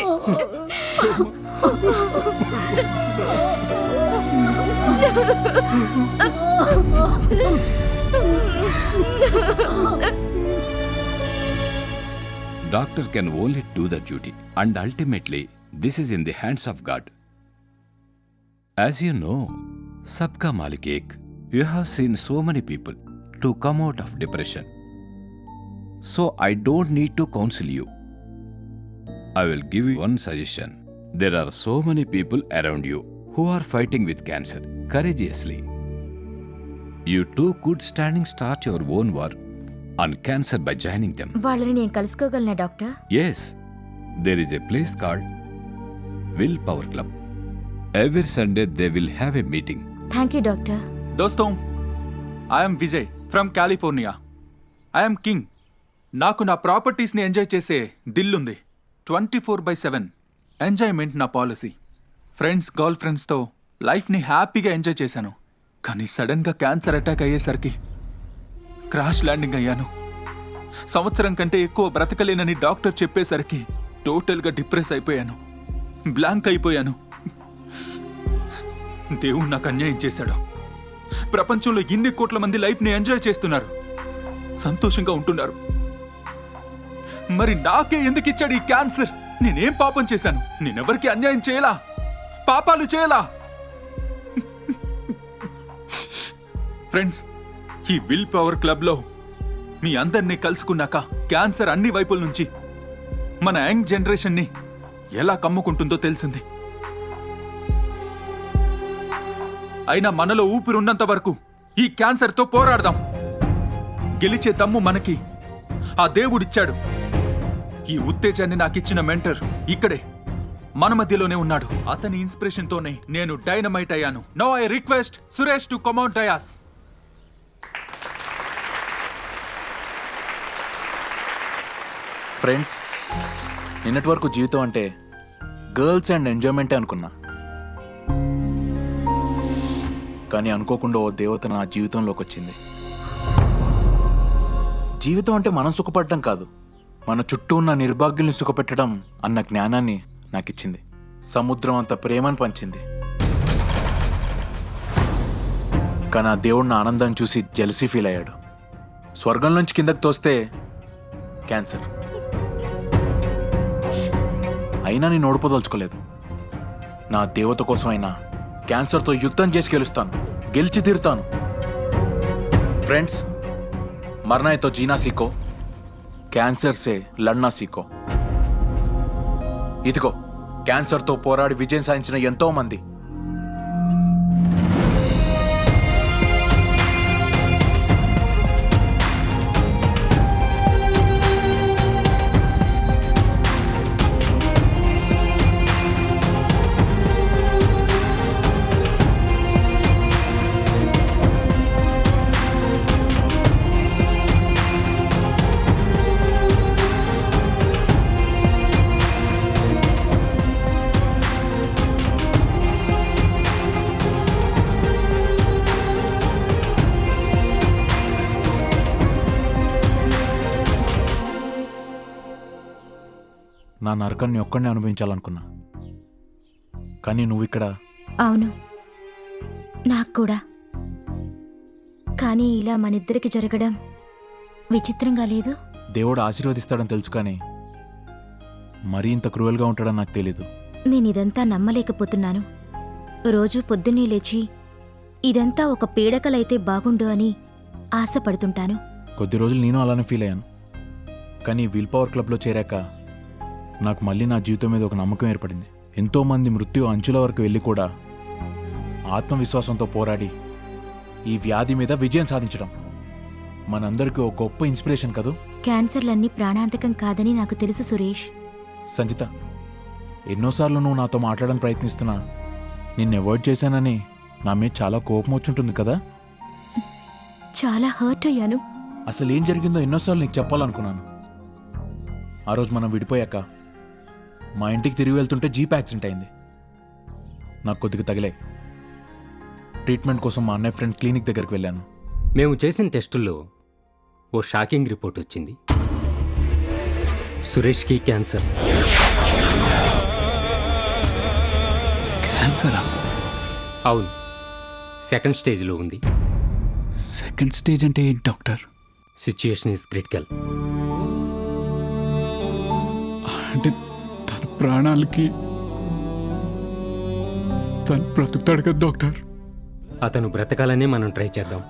Speaker 15: Doctor can only do the duty, and ultimately, this is in the hands of God. As you know, Sabka Malik Ek, you have seen so many people to come out of depression. So I don't need to counsel you. I will give you one suggestion. There are so many people around you who are fighting with cancer courageously. You too could start your own war on cancer by joining them.
Speaker 11: వాళ్ళని నేను కలుసుకోగలనా doctor?
Speaker 15: Yes, there is a place called Willpower Club. Every Sunday they will have a meeting.
Speaker 11: Thank you doctor.
Speaker 2: దోస్తం, I'm Vijay from California. I'm king. నాకు నా ప్రాపర్టీస్ని enjoy చేసే దిల్లుంది. 24/7 enjoyment నా policy. Friends, girl ఫ్రెండ్స్తో లైఫ్ని హ్యాపీగా ఎంజాయ్ చేశాను. కానీ సడన్గా క్యాన్సర్ అటాక్ అయ్యేసరికి క్రాష్ ల్యాండింగ్ అయ్యాను. సంవత్సరం కంటే ఎక్కువ బ్రతకలేనని డాక్టర్ చెప్పేసరికి టోటల్గా డిప్రెస్ అయిపోయాను. బ్లాంక్ అయిపోయాను. దేవుడు నాకు అన్యాయం చేశాడు. ప్రపంచంలో ఇన్ని కోట్ల మంది లైఫ్ని ఎంజాయ్ చేస్తున్నారు, సంతోషంగా ఉంటున్నారు. మరి నాకే ఎందుకు ఇచ్చాడు ఈ క్యాన్సర్? నేనేం పాపం చేశాను? నేనెవరికి అన్యాయం చేయలా, పాపాలు చేయలా. ఫ్రెండ్స్, ఈ విల్ పవర్ క్లబ్లో మీ అందరినీ కలుసుకున్నాక క్యాన్సర్ అన్ని వైపుల నుంచి మన యంగ్ జనరేషన్ని ఎలా కమ్ముకుంటుందో తెలిసింది. అయినా మనలో ఊపిరున్నంత వరకు ఈ క్యాన్సర్తో పోరాడదాం. గెలిచే దమ్ము మనకి ఆ దేవుడిచ్చాడు. ఈ ఉత్తేజాన్ని నాకిచ్చిన మెంటర్ ఇక్కడే మన మధ్యలోనే ఉన్నాడు. అతని ఇన్స్పిరేషన్తోనే నేను డైనమైట్ అయ్యాను. Now I request Suresh to come on dais. Friends, నిన్నటి వరకు జీవితం అంటే గర్ల్స్ అండ్ ఎంజాయ్మెంటే అనుకున్నా. కానీ అనుకోకుండా ఓ దేవత నా జీవితంలోకి వచ్చింది. జీవితం అంటే మనం సుఖపడటం కాదు, మన చుట్టూ ఉన్న నిర్భాగ్యుల్ని సుఖపెట్టడం అన్న జ్ఞానాన్ని నాకిచ్చింది. సముద్రం అంత ప్రేమను పంచింది. కానీ ఆ దేవుడు నా ఆనందాన్ని చూసి జెలసీ ఫీల్ అయ్యాడు. స్వర్గంలోంచి కిందకి తోస్తే క్యాన్సర్. అయినా నేను ఓడిపోదలుచుకోలేదు. నా దేవత కోసమైనా క్యాన్సర్తో యుద్ధం చేసి గెలుస్తాను, గెలిచి తీరుతాను. ఫ్రెండ్స్, मरना है तो जीना सीखो, कैंसर से लड़ना सीखो. ఇదిగో క్యాన్సర్తో పోరాడి విజయం సాధించిన ఎంతో మంది. నా నరకాన్ని ఒక్కడినే అనుభవించాలనుకున్నా, కానీ నువ్వు ఇక్కడ.
Speaker 11: అవును, నాకు కూడా. కానీ ఇలా మనిద్దరికి జరగడం విచిత్రంగా లేదు?
Speaker 2: దేవుడు ఆశీర్వదిస్తాడని తెలుసు, కానీ మరీ ఇంత క్రూయల్గా ఉంటాడని నాకు తెలీదు.
Speaker 11: నేనిదంతా నమ్మలేకపోతున్నాను. రోజు పొద్దున్నే లేచి ఇదంతా ఒక పీడకలైతే బాగుండు అని ఆశపడుతుంటాను.
Speaker 2: కొద్ది రోజులు నేను అలానే ఫీల్ అయ్యాను. కానీ విల్ పవర్ క్లబ్లో చేరాక నాకు మళ్ళీ నా జీవితం మీద ఒక నమ్మకం ఏర్పడింది. ఎంతోమంది మృత్యు అంచుల వరకు వెళ్ళి కూడా ఆత్మవిశ్వాసంతో పోరాడి ఈ వ్యాధి మీద విజయం సాధించడం మనందరికీ ఒక గొప్ప ఇన్స్పిరేషన్ కదూ.
Speaker 11: క్యాన్సర్లన్నీ ప్రాణాంతకం కాదని నాకు తెలుసు సురేష్.
Speaker 2: సంజిత, ఎన్నోసార్లు నువ్వు నాతో మాట్లాడడానికి ప్రయత్నిస్తున్నా నిన్ను అవాయిడ్ చేశానని నా మీద చాలా కోపం వచ్చుంటుంది కదా.
Speaker 11: చాలా హర్ట్ అయ్యాను.
Speaker 2: అసలు ఏం జరిగిందో ఎన్నోసార్లు నీకు చెప్పాలనుకున్నాను. ఆ రోజు మనం విడిపోయాక మా ఇంటికి తిరిగి వెళ్తుంటే జీప్ యాక్సిడెంట్ అయింది. నాకు కొద్దిగా తగిలాయి. ట్రీట్మెంట్ కోసం మా అన్నయ్య ఫ్రెండ్ క్లినిక్ దగ్గరికి వెళ్ళాను.
Speaker 1: మేము చేసిన టెస్టుల్లో ఓ షాకింగ్ రిపోర్ట్ వచ్చింది. సురేష్కి క్యాన్సర్.
Speaker 7: క్యాన్సరా?
Speaker 1: అవును, సెకండ్ స్టేజ్లో ఉంది.
Speaker 7: సెకండ్ స్టేజ్ అంటే ఏంటి డాక్టర్?
Speaker 1: Situation is critical.
Speaker 7: అంటే తన ప్రాణాలకి తను బ్రతుకుతాడు కదా డాక్టర్?
Speaker 1: అతను బ్రతకాలనే మనం ట్రై చేద్దాం.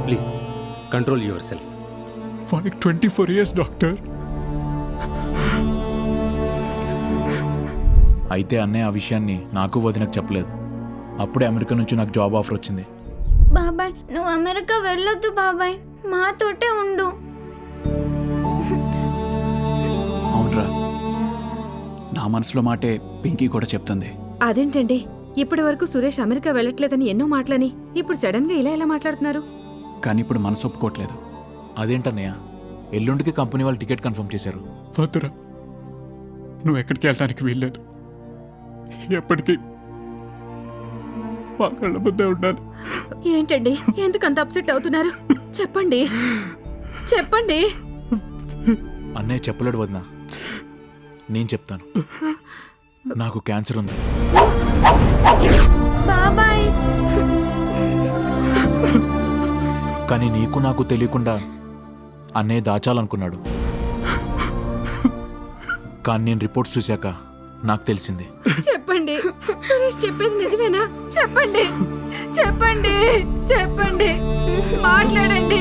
Speaker 1: Please control your self.
Speaker 7: వాడికి 24 years డాక్టర్.
Speaker 2: అయితే అన్నయ్య ఆ విషయాన్ని నాకు వదినకు చెప్పలేదు. అప్పుడే అమెరికా నుంచి నాకు జాబ్ ఆఫర్ వచ్చింది.
Speaker 10: బాబాయ్ నువ్వు అమెరికా వెళ్ళొద్దు బాబాయ్, మాతోటే ఉండు.
Speaker 7: అవునరా, నా మనసులో మాటే పింకీ కూడా చెప్తుంది.
Speaker 22: అదేంటండి, ఇప్పటి వరకు సురేష్ అమెరికా వెళ్ళట్లేదని ఎన్నో మాటలని ఇప్పుడు సడన్ గా ఇలా ఎలా మాట్లాడుతున్నారు?
Speaker 7: కానీ ఇప్పుడు మనసు ఒప్పుకోవట్లేదు.
Speaker 2: అదేంటన్నయ్య, ఎల్లుండికి కంపెనీ వాళ్ళు టికెట్ కన్ఫర్మ్ చేశారు.
Speaker 7: వద్దురా, నువ్వు ఎక్కడికి వెళ్ళడానికి వీల్లేదు. ఎప్పటికీ మా కళ్ళ ముందే ఉండాలి.
Speaker 22: ఏంటండి, ఎందుకు అంత అప్సెట్ అవుతున్నారు? చెప్పండి చెప్పండి.
Speaker 2: అన్నయ్య చెప్పలేడు వదినా, నేను చెప్తాను. నాకు క్యాన్సర్ ఉంది.
Speaker 10: బాబాయ్
Speaker 2: కానీ నీకు నాకు తెలియకుండా అన్నయ్య దాచాలనుకున్నాడు. కానీ నేను రిపోర్ట్స్ చూశాక నాకు తెలిసింది.
Speaker 22: చెప్పండి, సురేష్ చెప్పేది నిజమేనా? చెప్పండి చెప్పండి చెప్పండి, మాట్లాడండి.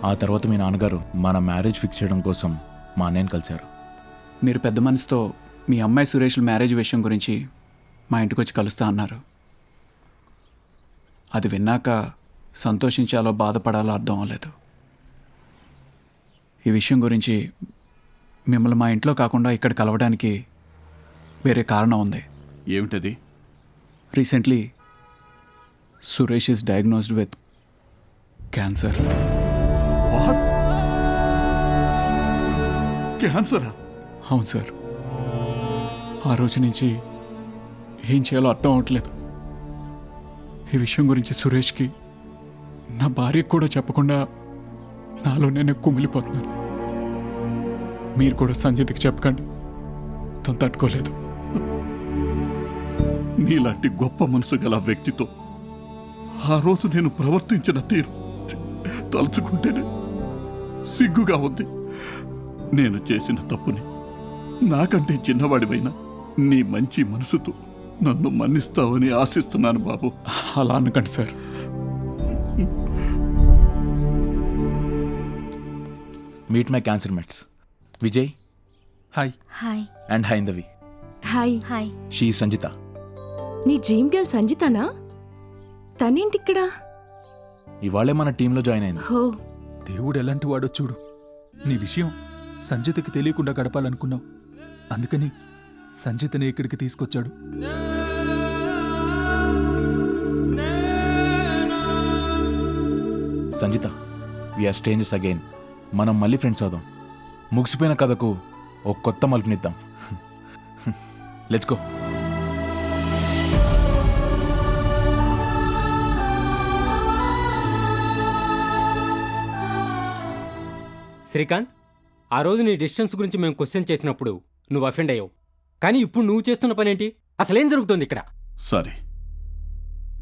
Speaker 2: ఆ తర్వాత మీ నాన్నగారు మన మ్యారేజ్ ఫిక్స్ చేయడం కోసం మా అన్నయ్యని కలిశారు.
Speaker 7: మీరు పెద్ద మనసుతో మీ అమ్మాయి సురేష్ మ్యారేజ్ విషయం గురించి మా ఇంటికి వచ్చి కలుస్తా అన్నారు. అది విన్నాక సంతోషించాలో బాధపడాలో అర్థం అవ్వలేదు. ఈ విషయం గురించి మిమ్మల్ని మా ఇంట్లో కాకుండా ఇక్కడ కలవడానికి వేరే కారణం ఉంది.
Speaker 16: ఏమిటది?
Speaker 7: Recently Suresh is diagnosed with cancer.
Speaker 16: క్యాన్సరా?
Speaker 7: అవును సార్. ఆ రోజు నుంచి ఏం చేయాలో అర్థం అవట్లేదు. ఈ విషయం గురించి సురేష్కి, నా భార్యకు కూడా చెప్పకుండా నాలో నేను కుమిలిపోతున్నాను. మీరు కూడా సంజిత్కి చెప్పకండి, తను తట్టుకోలేదు.
Speaker 16: నీలాంటి గొప్ప మనసు గల వ్యక్తితో ఆ రోజు నేను ప్రవర్తించిన తీరు తలుచుకుంటేనే సిగ్గుగా ఉంది. నేను చేసిన తప్పుని నాకంటే చిన్నవాడివైనా నీ మంచి మనసుతో నన్ను మన్నిస్తావని ఆశిస్తున్నాను బాబు.
Speaker 7: అలా అనకండి sir.
Speaker 2: Meet my cancer mates. Vijay hi.
Speaker 11: Hi.
Speaker 2: And Haindavi.
Speaker 19: Hi.
Speaker 11: Hi.
Speaker 2: She Sanjitha.
Speaker 19: నీ డ్రీమ్ గర్ల్ సంజితానా? తనేంటిక్కడ?
Speaker 2: ఇవాళే మన టీంలో జాయిన్ అయింది.
Speaker 19: హో,
Speaker 4: దేవుడు ఎలాంటి వాడో చూడు. నీ విషయం సంజితకి తెలియకుండా గడపాలనుకున్నావు, అందుకని సంజితని ఇక్కడికి తీసుకొచ్చాడు.
Speaker 2: Sanjitha, we are strangers again. మనం మళ్ళీ ఫ్రెండ్స్ అవుదాం. ముగిసిపోయిన కథకు ఒక కొత్త మలుపునిద్దాం. Let's go.
Speaker 1: శ్రీకాంత్, ఆ రోజు నీ డిస్టెన్స్ గురించి మేము క్వశ్చన్ చేసినప్పుడు నువ్వు అఫెండ్ అయ్యావు. కానీ ఇప్పుడు నువ్వు చేస్తున్న పనేంటి? అసలేం జరుగుతుంది ఇక్కడ?
Speaker 16: సారీ,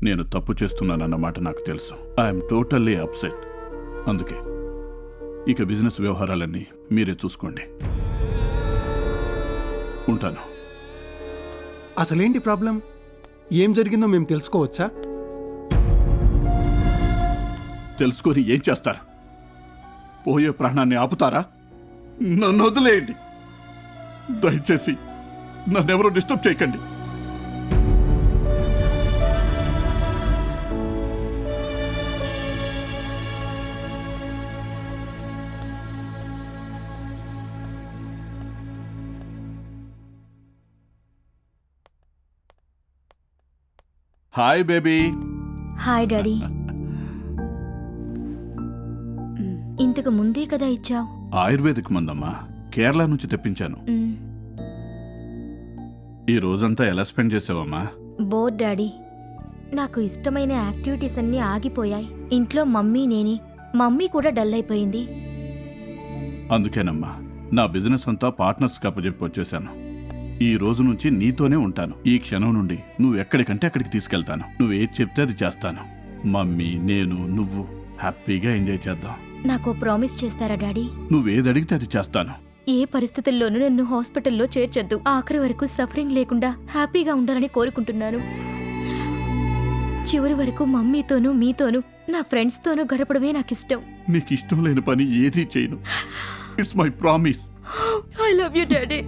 Speaker 16: నేను తప్పు చేస్తున్నానన్నమాట నాకు తెలుసు. I'm totally upset. అందుకే ఇక బిజినెస్ వ్యవహారాలన్నీ మీరే చూసుకోండి. ఉంటాను.
Speaker 3: అసలేంటి ప్రాబ్లం? ఏం జరిగిందో మేము తెలుసుకోవచ్చా?
Speaker 16: తెలుసుకొని ఏం చేస్తారు? పోయే ప్రాణాన్ని ఆపుతారా? నన్ను వదిలేయండి. దయచేసి నన్నెవరూ డిస్టర్బ్ చేయకండి. Hi baby.
Speaker 11: Hi daddy. ఇంతకు ముందే కదా ఇచ్చావు.
Speaker 16: ఆయుర్వేదిక్ మందమ్మా, కేరళ నుంచి తెప్పించాను. ఈ రోజంతా ఎలా స్పెండ్ చేసావమ్మా?
Speaker 11: Bore daddy. నాకు ఇష్టమైన యాక్టివిటీస్ అన్నీ ఆగిపోయాయి. ఇంట్లో మమ్మీ నేనే. మమ్మీ కూడా డల్ అయిపోయింది.
Speaker 16: అందుకేనమ్మా నా బిజినెస్ అంతా పార్ట్నర్స్కి అప్పచెప్పి వచ్చేసాను. ఈ రోజు నుంచి నీతోనే ఉంటాను. ఈ క్షణం నుండి నువ్వు ఎక్కడికంటే అక్కడికి తీసుకెళ్తాను. నువ్వు ఏది చెప్తే అది చేస్తాను. మమ్మీ, నేను, నువ్వు హ్యాపీగా ఎంజాయ్ చేద్దాం.
Speaker 11: నాకు ప్రామిస్ చేస్తారా డాడీ?
Speaker 16: నువ్వేది అడిగితే అది చేస్తాను.
Speaker 11: ఏ పరిస్థితుల్లోనూ నన్ను హాస్పిటల్లో చేర్చొద్దు. ఆఖరి వరకు సఫరింగ్ లేకుండా హ్యాపీగా ఉండాలని కోరుకుంటున్నాను. చివరి వరకు మమ్మీతోనూ మీతోనూ నా ఫ్రెండ్స్తోనూ గడపడమే నాకు ఇష్టం.
Speaker 16: నీకు ఇష్టం లేని పని ఏదీ చేయను. It's my promise.
Speaker 11: I love you daddy.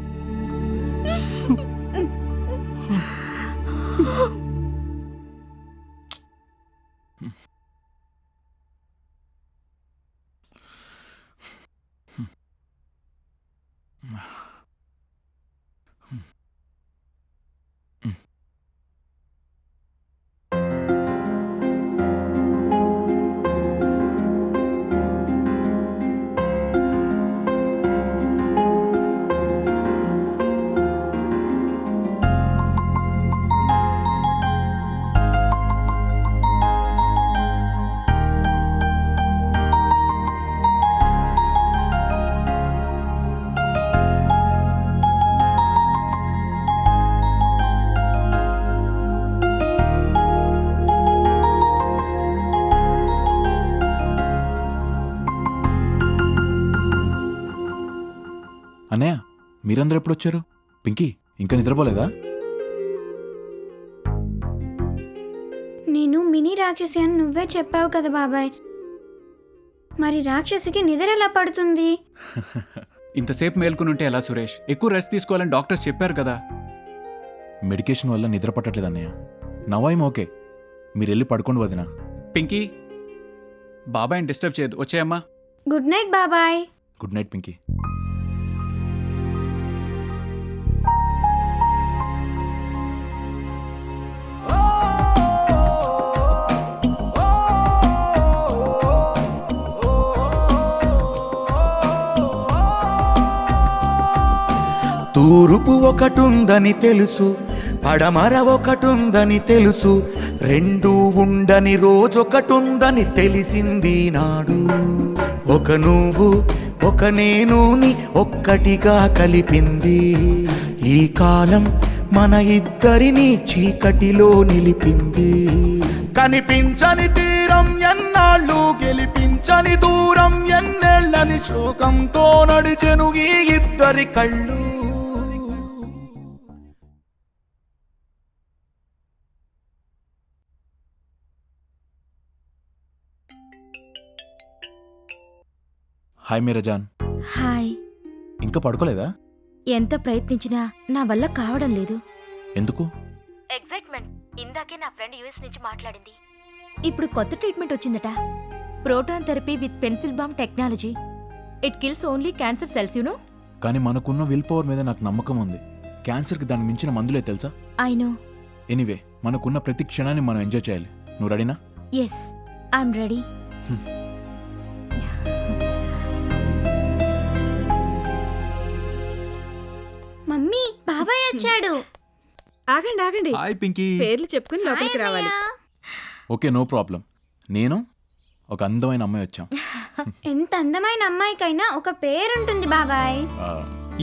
Speaker 2: అన్నయ్య, మీరందరూ ఎప్పుడు వచ్చారు? పింకీ ఇంకా నిద్రపోలేదా?
Speaker 10: నేను మినీ రాక్షసి అని నువ్వే చెప్పావు కదా బాబాయ్. మరి రాక్షసికి నిద్ర ఎలా పడుతుంది?
Speaker 7: ఇంతసేపు మేల్కొనుంటే ఎలా సురేష్? ఎక్కువ రెస్ట్ తీసుకోవాలని డాక్టర్స్ చెప్పారు కదా.
Speaker 2: మెడికేషన్ వల్ల నిద్ర పట్టట్లేదు అన్నయ్య. నవాయిం ఓకే, మీరు వెళ్ళి పడుకోండి వదినా.
Speaker 7: పింకీ, బాబాయ్ని డిస్టర్బ్ చేయదు. వచ్చాయమ్మా.
Speaker 10: గుడ్ నైట్ బాబాయ్.
Speaker 2: Good night Pinky.
Speaker 21: తూర్పు ఒకటుందని తెలుసు, పడమర ఒకటుందని తెలుసు, రెండు ఉండని రోజొకటుందని తెలిసింది నాడు. ఒక నువ్వు ఒక నేనుని ఒక్కటిగా కలిపింది. ఈ కాలం మన ఇద్దరిని చీకటిలో నిలిపింది. కనిపించని తీరం ఎన్నాళ్ళు, గెలిపించని దూరం ఎన్నేళ్ళని శోకంతో నడిచెను ఈ ఇద్దరి కళ్ళు.
Speaker 2: హాయ్ మీరాజాన్.
Speaker 11: హాయ్.
Speaker 2: ఇంకా పడుకోలేదా?
Speaker 11: ఎంత ప్రయత్నించినా నా వల్ల కావడం లేదు.
Speaker 2: ఎందుకు?
Speaker 11: ఎగ్జైట్మెంట్. ఇందాకే నా ఫ్రెండ్ యూఎస్ నుంచి మాట్లాడింది. ఇప్పుడు కొత్త ట్రీట్మెంట్ వచ్చిందట. Proton therapy with pencil beam technology. It kills only cancer cells, you know.
Speaker 2: కానీ మనకున్న విల్ పవర్ మీద నాకు నమ్మకం ఉంది. క్యాన్సర్కి దాన్ని మించిన మందులే తెలుసా?
Speaker 11: I know.
Speaker 2: ఎనీవే, మనకున్న ప్రతి క్షణాన్ని మనం ఎంజాయ్ చేయాలి. నువ్వు రెడీనా?
Speaker 11: Yes, I'm ready.
Speaker 10: మమ్మీ, బాబాయ్ వచ్చాడు.
Speaker 22: ఆగండి ఆగండి.
Speaker 4: హాయ్ పింకీ.
Speaker 22: పేర్లు చెప్పుకుని లోపలికి రావాలి.
Speaker 2: Okay, no problem. నేను ఒక అందమైన అమ్మాయి వచ్చాం.
Speaker 10: ఎంత అందమైన అమ్మాయికైనా ఒక పేరుంటుంది బాబాయ్.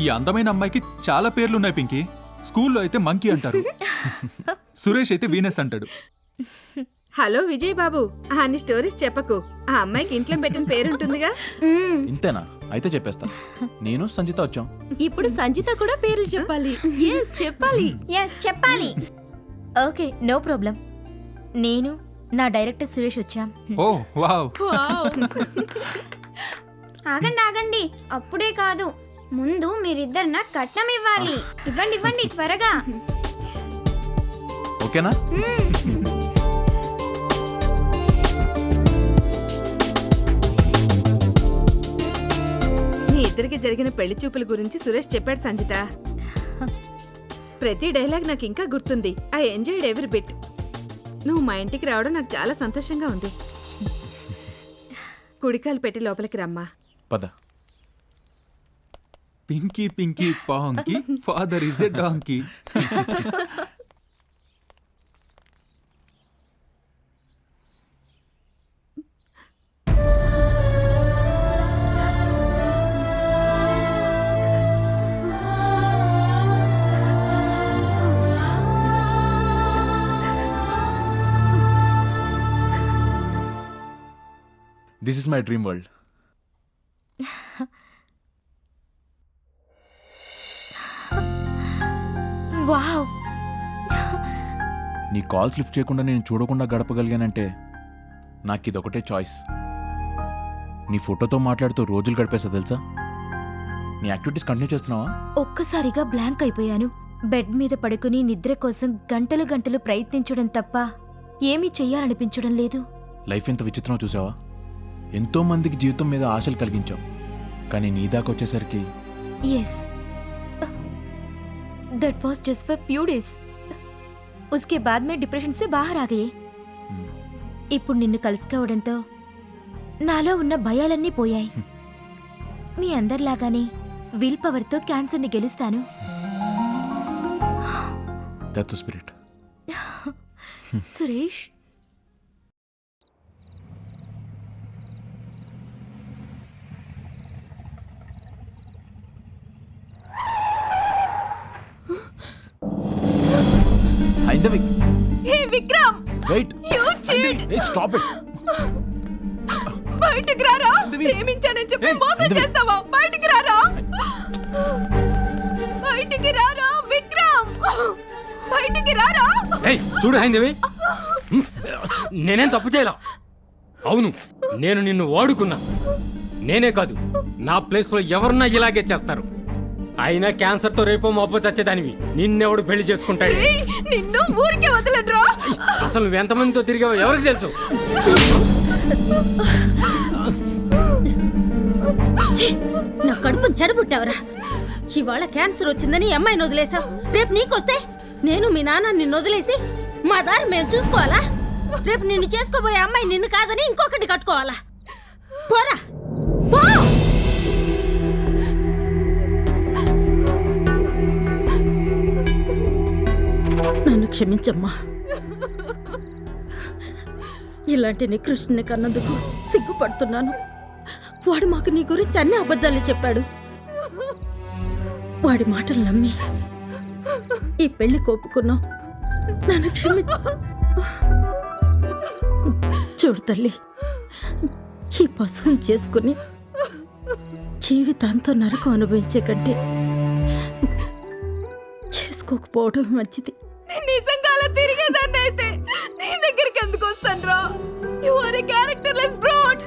Speaker 4: ఈ అందమైన అమ్మాయికి చాలా పేర్లున్నాయి పింకీ. స్కూల్లో అయితే మంకీ అంటారు, సురేష్ అయితే వీనస్ అంటాడు.
Speaker 22: హలో విజయ్ బాబు, అన్ని స్టోరీస్ చెప్పకు. ఆ అమ్మాయికి ఇంట్లో పెట్టిన పేరుంటుందిగా.
Speaker 2: ఇంతేనా? అయితే చెప్పేస్తా. నేను సంజిత వచ్చాం.
Speaker 6: ఇప్పుడు సంజిత కూడా పేర్లు చెప్పాలి. ఎస్ చెప్పాలి.
Speaker 10: చెప్పాలి.
Speaker 11: Okay, no problem. నేను నా డైరెక్టర్ సురేష్ వచ్చాం.
Speaker 4: Oh wow.
Speaker 10: ఆగండి అప్పుడే కాదు, ముందు మీరిద్దరు నాకు కట్నం ఇవ్వాలి. ఇవ్వండి త్వరగా.
Speaker 2: ఓకేనా?
Speaker 22: మీ ఇద్దరికి జరిగిన పెళ్లి చూపుల గురించి సురేష్ చెప్పాడు సంజిత. ప్రతి డైలాగ్ నాకు ఇంకా గుర్తుంది. I enjoyed every bit. నువ్వు మా ఇంటికి రావడం నాకు చాలా సంతోషంగా ఉంది. కుడికాలు పెట్టి లోపలికి రమ్మా.
Speaker 2: పద.
Speaker 4: Pinky pinky ponky father is a donkey.
Speaker 2: This is my dream world.
Speaker 11: Wow.
Speaker 2: నీ కాల్స్ లిఫ్ట్ చేయకుండా నేను చూడకుండా గడపగలిగానంటే నాకు ఇదొకటే చాయిస్. నీ ఫోటోతో మాట్లాడుతూ రోజులు గడిపేస్తా తెలుసా. నీ యాక్టివిటీస్ కంటిన్యూ చేస్తున్నావా?
Speaker 11: ఒక్కసారిగా బ్లాంక్ అయిపోయాను. బెడ్ మీద పడుకుని నిద్ర కోసం గంటలు గంటలు ప్రయత్నించడం తప్ప ఏమీ చెయ్యాలనిపించడం లేదు.
Speaker 2: లైఫ్ ఎంత విచిత్రమో చూసావా? ఎంతో మందికి జీవితం మీద ఆశలు కలిగించావు, కానీ నీ దాకా వచ్చేసరికి
Speaker 11: Yes. That was just for few days. उसके बाद में डिप्रेशन से बाहर आ गए. ఇప్పుడు నిన్ను కలుసుకోవడంతో నాలో ఉన్న భయాలన్నీ పోయాయి. మీ అందరిలాగానే విల్ పవర్తో క్యాన్సర్ని గెలుస్తాను.
Speaker 2: That's the spirit.
Speaker 11: Suresh,
Speaker 2: Haindavi.
Speaker 6: Hey Vikram,
Speaker 2: wait.
Speaker 6: You cheat.
Speaker 2: Hey, stop it.
Speaker 6: బయటికి రారా. ప్రేమించానని చెప్పి మోసం చేస్తావా? బయటికి రారా. బయటికి రారా విక్రమ్. బయటికి రారా.
Speaker 1: ఏయ్ చూడు హైందవి, నేనేం తప్పు చేయలా. అవును, నేను నిన్ను వాడుకున్నా. నేనే కాదు, నా ప్లేస్లో ఎవరన్నా ఇలాగే చేస్తారు. అయినా క్యాన్సర్తో రేపో మాపో చచ్చేదానివి. నిన్నెవడు పెళ్లి చేసుకుంటాడు?
Speaker 6: నిన్ను ఊరికే వదలడ్రా.
Speaker 1: అసలు నువ్వు ఎంతమందితో తిరిగావో ఎవరికి తెలుసు?
Speaker 6: నా కడుపుని చెడబుట్టావరా. ఇవాళ క్యాన్సర్ వచ్చిందని అమ్మాయిని వదిలేసావు. రేపు నీకొస్తే నేను మీ నాన్న నిన్ను వదిలేసి మా దారి మేము చూసుకోవాలా? రేపు నిన్ను చేసుకోబోయే అమ్మాయి నిన్ను కాదని ఇంకొకటి కట్టుకోవాలా? పోరా పో. నన్ను క్షమించమ్మా. ఇలాంటి నికృష్ణని కన్నందుకు సిగ్గుపడుతున్నాను. వాడు మాకు నీ గురించి అన్ని అబద్ధాలు చెప్పాడు. వాడి మాటలు నమ్మి ఈ పెళ్లి కోపుకున్నావు. నన్ను చూడు తల్లి, ఈ పశువుని చేసుకుని జీవితాంతో నరకం అనుభవించే కంటే చేసుకోకపోవడం మంచిది. నిజంగా అలా తిరిగేదాన్ని అయితే నీ దగ్గరికి ఎందుకు వస్తాను రా? You are a characterless broad.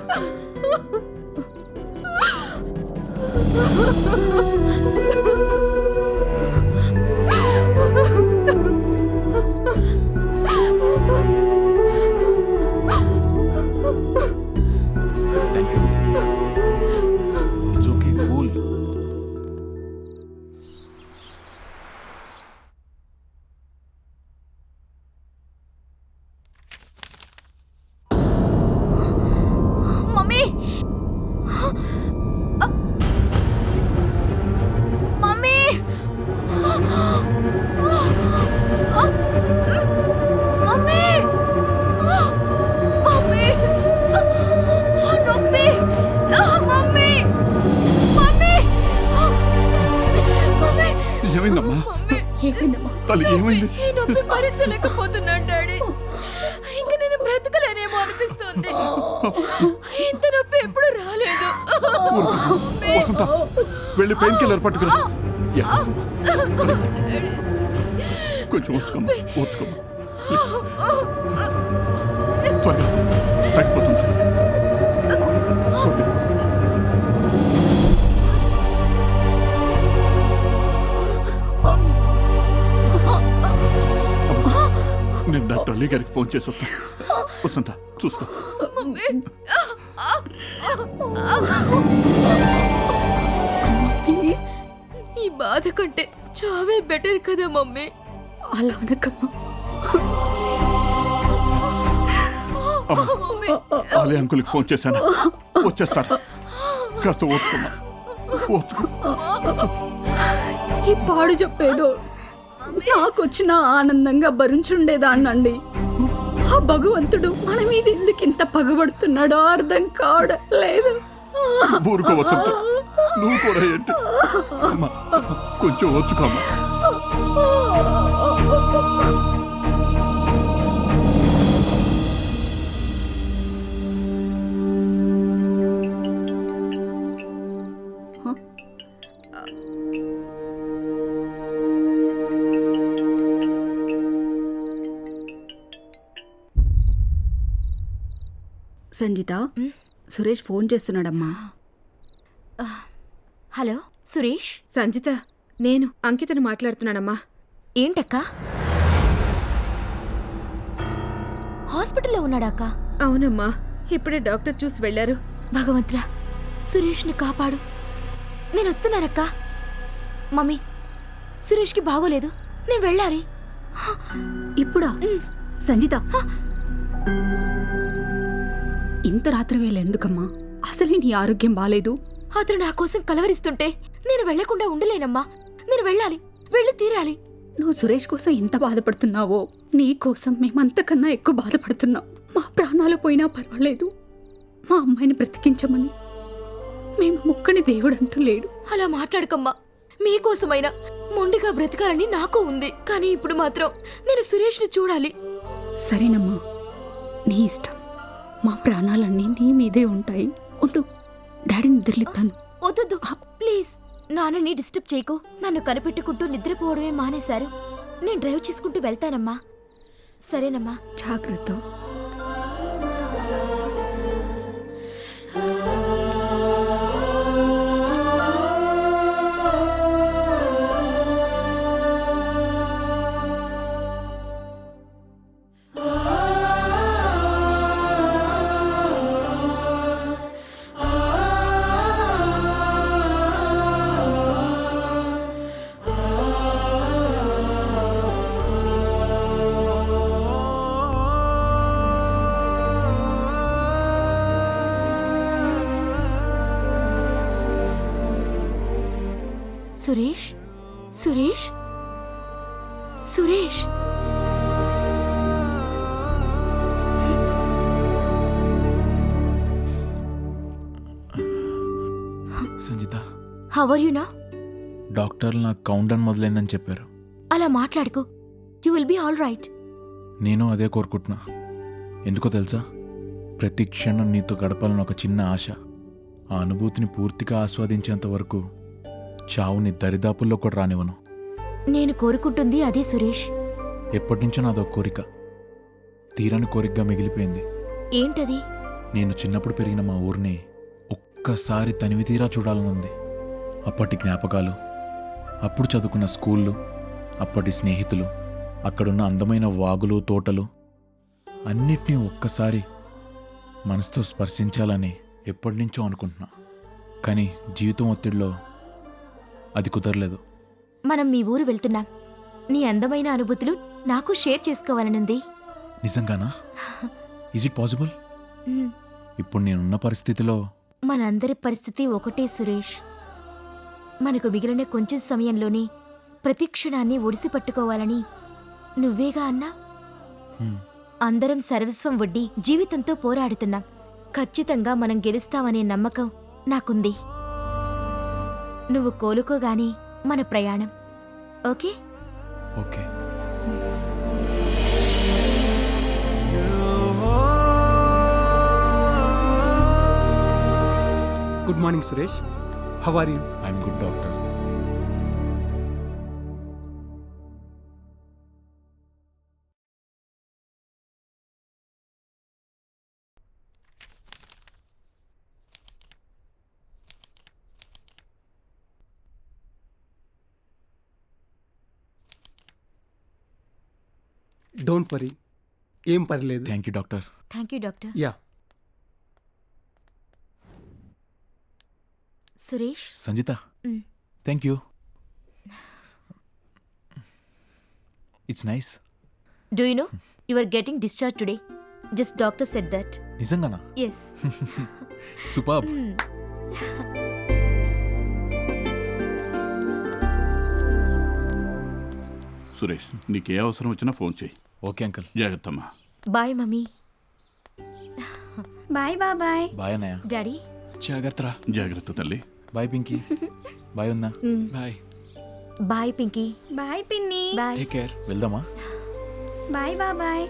Speaker 2: Thank you. It's okay, cool.
Speaker 11: Mummy, mummy, mummy, mummy, నొప్పి, మమ్మీ, మమ్మీ, మమ్మీ.
Speaker 16: ఏమైందమ్మా? తల్లి ఏమైంది?
Speaker 11: ఈ నొప్పి భరించలేకపోతున్నాను డాడీ. ఇంక నేను బ్రతక అనిపిస్తుంది. ఇంత నొప్పి ఎప్పుడు రాలేదు.
Speaker 16: వసంత వెళ్ళి పెయిన్ కిల్లర్ పట్టుకురా. కొంచెం ఓర్చుకోమ్మా, ఓర్చుకోమ్మా. త్వరగా తగ్గిపోతుంది. త్వరగా. నేను డాక్టర్ అలీ గారికి ఫోన్ చేసి వస్తాను. వసంత చూసుకో.
Speaker 11: ప్లీజ్, ఈ బాధ కంటే చావే బెటర్ కదా మమ్మీ.
Speaker 12: అలా అనకమ్మా.
Speaker 16: ఆలయ అంకుల్కి ఫోన్ చేశాను, వచ్చేస్తాను. కాస్త ఓర్చుకోమ్మా, ఓర్చుకో.
Speaker 12: ఈ పాడు చెప్పేదో నాకొచ్చిన ఆనందంగా భరించుండేదాన్నండి. ఆ భగవంతుడు మన మీద ఎందుకు ఇంత పగబడుతున్నాడో అర్థం కావడం లేదు.
Speaker 16: ఊరుకో వసంత, నువ్వు కూడా ఏంటి అమ్మా, కొంచెం ఓర్చుకోమ్మా.
Speaker 12: సంజిత, సురేష్ ఫోన్ చేస్తున్నాడమ్మా.
Speaker 11: హలో సురేష్.
Speaker 22: సంజిత, నేను అంకితను మాట్లాడుతున్నానమ్మా.
Speaker 11: ఏంటక్క? హాస్పిటల్లో ఉన్నాడాక?
Speaker 22: అవునమ్మా, ఇప్పుడే డాక్టర్ చూసి వెళ్లారు.
Speaker 11: భగవంతుడా, సురేష్ని కాపాడు. నేను వస్తున్నానక్క. మమ్మీ, సురేష్కి బాగోలేదు, నేను వెళ్ళాలి.
Speaker 12: ఇప్పుడా? సంజిత, ఇంత రాత్రి వేళ ఎందుకమ్మా? అసలే నీ ఆరోగ్యం బాలేదు.
Speaker 11: అతను నా కోసం కలవరిస్తుంటే నేను వెళ్లకుండా ఉండలేనమ్మా. నేను వెళ్ళాలి, వెళ్ళి తీరాలి.
Speaker 12: నువ్వు సురేష్ కోసం ఎంత బాధపడుతున్నావో నీ కోసం మేమంతకన్నా ఎక్కువ బాధపడుతున్నాం. మా ప్రాణాలు పోయినా పర్వాలేదు, మా అమ్మాయిని బ్రతికించమని. మేము ముక్కని దేవుడంటూ లేడు.
Speaker 11: అలా మాట్లాడకమ్మా. మీకోసమైనా మొండిగా బ్రతకాలని నాకు ఉంది, కానీ ఇప్పుడు మాత్రం నేను సురేష్ని చూడాలి.
Speaker 12: సరేనమ్మా, నీ ఇష్టం. మా ప్రాణాలన్నీ నీ మీదే ఉంటాయి. ఉండు, డాడీని నిద్రలేపుతాను.
Speaker 11: వద్దు ప్లీజ్, నాన్నని డిస్టర్బ్ చేయకు. నన్ను కనిపెట్టుకుంటూ నిద్రపోవడమే మానేశారు. నేను డ్రైవ్ చేసుకుంటూ వెళ్తానమ్మా. సరేనమ్మా,
Speaker 12: జాగ్రత్త.
Speaker 11: Suresh, Suresh, Suresh.
Speaker 2: Sanjitha,
Speaker 11: how are you now?
Speaker 2: డాక్టర్లు నాకు కౌంట్ డౌన్ మొదలైందని చెప్పారు.
Speaker 11: అలా మాట్లాడుకో. You will be all right.
Speaker 2: నేను అదే కోరుకుంటున్నా. ఎందుకో తెలుసా? ప్రతి క్షణం నీతో గడపాలని ఒక చిన్న ఆశ. ఆ అనుభూతిని పూర్తిగా ఆస్వాదించేంత వరకు చావుని దరిదాపుల్లో కూడా రానివ్వను.
Speaker 11: నేను కోరుకుంటుంది అదే సురేష్.
Speaker 2: ఎప్పటినుంచో నాదో కోరిక, తీరని కోరికగా మిగిలిపోయింది.
Speaker 11: ఏంటది?
Speaker 2: నేను చిన్నప్పుడు పెరిగిన మా ఊరిని ఒక్కసారి తనివి తీరా చూడాలనుంది. అప్పటి జ్ఞాపకాలు, అప్పుడు చదువుకున్న స్కూళ్ళు, అప్పటి స్నేహితులు, అక్కడున్న అందమైన వాగులు, తోటలు అన్నిటినీ ఒక్కసారి మనసుతో స్పర్శించాలని ఎప్పటినుంచో అనుకుంటున్నా. కానీ జీవితం ఒత్తిడిలో అది కుదరలేదు.
Speaker 11: మనం మీ ఊరు వెళ్తున్నాం. నీ అందమైన అనుభూతులు నాకు షేర్ చేసుకోవాలనుంది.
Speaker 2: నిజంగానా? Is it possible? ఇప్పుడు నేనున్న పరిస్థితిలో
Speaker 11: మనందరి పరిస్థితి ఒకటే సురేష్. మనకు మిగిలిన కొంచెం సమయంలోనే ప్రతి క్షణాన్ని ఒడిసి పట్టుకోవాలని నువ్వేగా అన్నా. అందరం సర్వస్వం వడ్డీ జీవితంతో పోరాడుతున్నాం. ఖచ్చితంగా మనం గెలుస్తామనే నమ్మకం నాకుంది. నువ్వు కోలుకోగానే మన ప్రయాణం. Okay?
Speaker 3: Good morning Suresh. How are you?
Speaker 2: I'm good doctor.
Speaker 3: Don't worry, ఏం పర్లేదు.
Speaker 2: Thank you doctor.
Speaker 11: Thank you doctor.
Speaker 3: Yeah.
Speaker 11: Suresh.
Speaker 2: Sanjitha, thank you. It's nice.
Speaker 11: Do you know you are getting discharge today? Just doctor said that.
Speaker 2: నిజంగానా?
Speaker 11: Yes.
Speaker 2: Superb.
Speaker 16: Suresh, నీకే అవసరం వచ్చినా phone చేయి.
Speaker 2: Okay uncle.
Speaker 16: జాగ్రత్తమ్మా.
Speaker 11: Bye mummy.
Speaker 10: Bye బాబాయ్.
Speaker 2: Bye అన్నయ్య.
Speaker 11: Daddy.
Speaker 7: జాగ్రత్త.
Speaker 16: జాగ్రత్త తల్లి.
Speaker 2: బాయ్ పింకీ. బాయ్ ఉందా?
Speaker 7: బాయ్.
Speaker 11: బాయ్ పింకీ.
Speaker 10: బాయ్ పిన్ని.
Speaker 11: బాయ్.
Speaker 7: Take care.
Speaker 2: వెళ్దామా?
Speaker 10: బాయ్ బాబాయ్.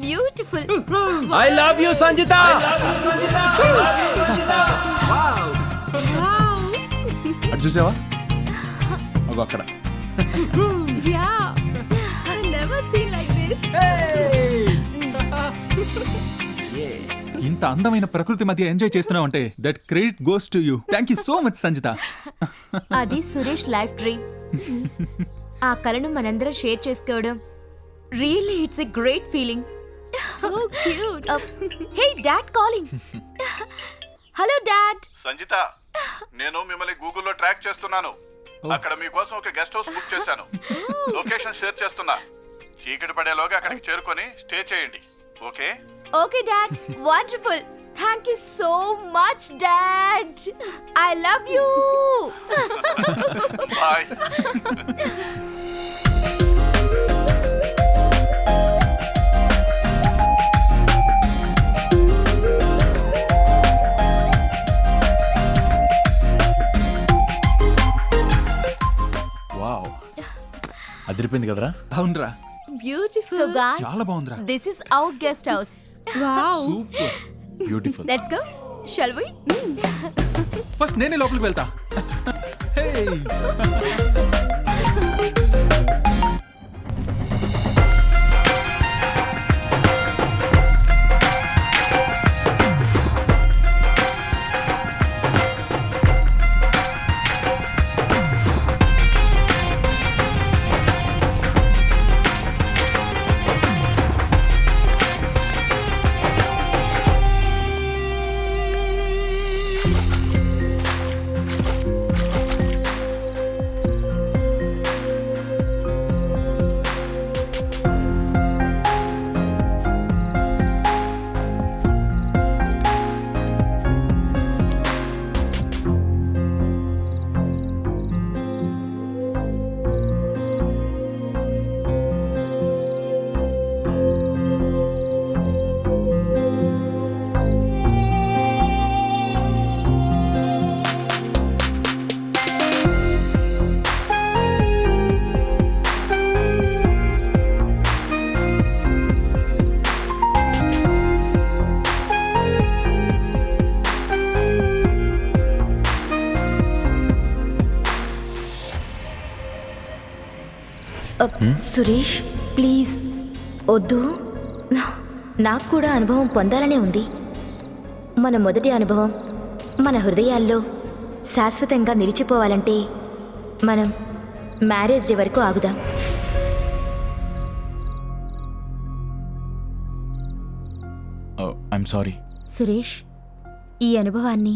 Speaker 11: Beautiful.
Speaker 17: I love you Sanjitha.
Speaker 2: అటు చూసావా? అగో అక్కడ.
Speaker 11: Yeah, I never seen like this.
Speaker 4: ఇంత అందమైన ప్రకృతి మధ్య ఎంజాయ్ చేస్తున్నావు అంటే that credit goes to you. Thank you so much Sanjitha.
Speaker 11: అది సురేష్ లైఫ్ డ్రీమ్. ఆ కలను మనందరం షేర్ చేసుకోవడం really it's a great feeling. How cute. Hey dad calling. Hello dad.
Speaker 16: Sanjitha, నేను మిమ్మల్ని గూగుల్లో ట్రాక్ చేస్తున్నాను. అక్కడ మీకోసం ఒక గెస్ట్ హౌస్ బుక్ చేశాను. లొకేషన్ షేర్ చేస్తున్నా. చీకటి పడేలోగా అక్కడికి చేరుకొని స్టే చేయండి. Okay?
Speaker 11: Okay dad. Wonderful. Thank you so much dad. I love you.
Speaker 16: Bye.
Speaker 2: Wow, అదిరిపోయింది కదరా?
Speaker 4: అవునరా.
Speaker 11: బ్యూటిఫుల్. సో గాయ్స్,
Speaker 4: చాలా బాగుందిరా.
Speaker 11: This is our guest house.
Speaker 5: Wow.
Speaker 2: Super. Beautiful.
Speaker 11: Let's go. Shall we?
Speaker 4: First నేనే లోపలికి వెళ్తా. హే.
Speaker 11: Suresh please వద్దు. నాకు కూడా అనుభవం పొందాలనే ఉంది. మన మొదటి అనుభవం మన హృదయాల్లో శాశ్వతంగా నిలిచిపోవాలంటే మనం మ్యారేజ్ డే వరకు ఆగుదాం.
Speaker 2: I'm sorry.
Speaker 11: సురేష్, ఈ అనుభవాన్ని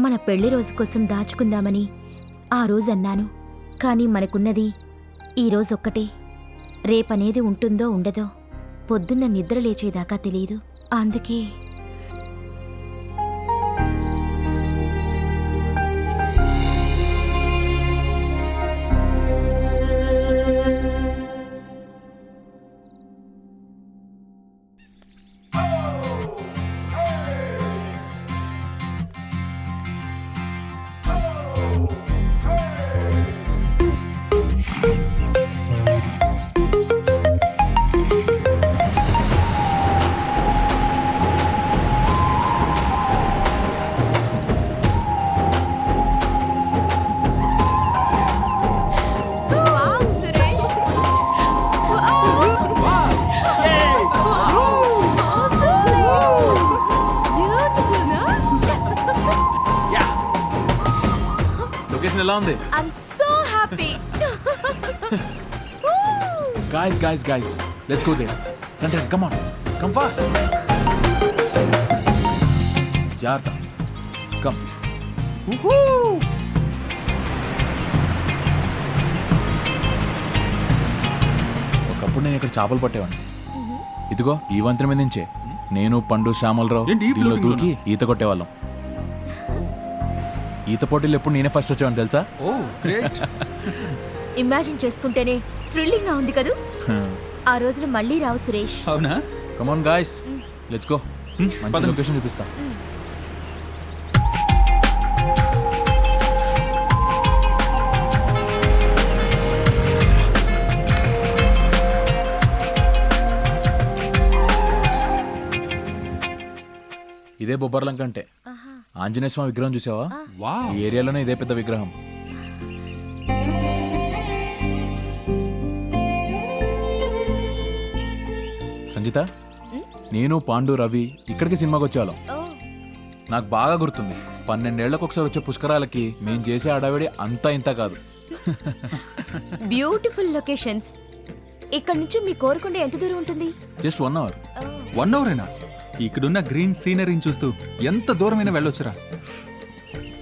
Speaker 11: మన పెళ్లి రోజు కోసం దాచుకుందామని ఆ రోజు అన్నాను. కానీ మనకున్నది ఈ రోజు ఒక్కటే. రేపనేది ఉంటుందో ఉండదో పొద్దున్న నిద్ర లేచేదాకా తెలియదు. అందుకే
Speaker 2: లొకేషన్ ఎలా ఉంది?
Speaker 11: I'm so happy.
Speaker 2: Guys, let's go there. Run, come on. Come fast. Jarta. Come. Woohoo! ఒకప్పుడు నేను ఇక్కడ చేపలు పట్టేవాడిని. ఇదిగో ఈ వంతెన మీద నుంచే నేను, పండు, శ్యామలరావు దీనిలో దూకి ఈత కొట్టేవాళ్ళం. ఈత పోటీలు ఎప్పుడు నేనే ఫస్ట్ వచ్చేవాడిని తెలుసా?
Speaker 17: ఓ గ్రేట్.
Speaker 11: ఇమాజిన్ చేసుకుంటేనే థ్రిల్లింగ్ గా ఉంది కదూ. ఆ రోజులు మళ్ళీ రావు సురేష్.
Speaker 4: అవునా?
Speaker 2: Come on guys, let's go. మంచి లొకేషన్ చూపిస్తా. ఇదే బొబ్బర్లం కంటే ఆంజనేయ స్వామి విగ్రహం చూసావా? ఈ ఏరియాలోనే ఇదే పెద్ద విగ్రహం. సంజిత, నేను, పాండు, రవి ఇక్కడికి సినిమాకి వచ్చేవాళ్ళం. నాకు బాగా గుర్తుంది. 12 ఏళ్లకు ఒకసారి వచ్చే పుష్కరాలకి మేం చేసే అడవిడి అంతా ఇంత కాదు.
Speaker 11: Beautiful locations. ఇక్కడ నుంచి మీ కోరుకుంటే ఎంత దూరం ఉంటుంది?
Speaker 2: Just 1 hour.
Speaker 4: 1 hour? ఇక్కడున్న గ్రీన్ సీనరీని చూస్తూ ఎంత దూరమైనా వెళ్ళొచ్చురా.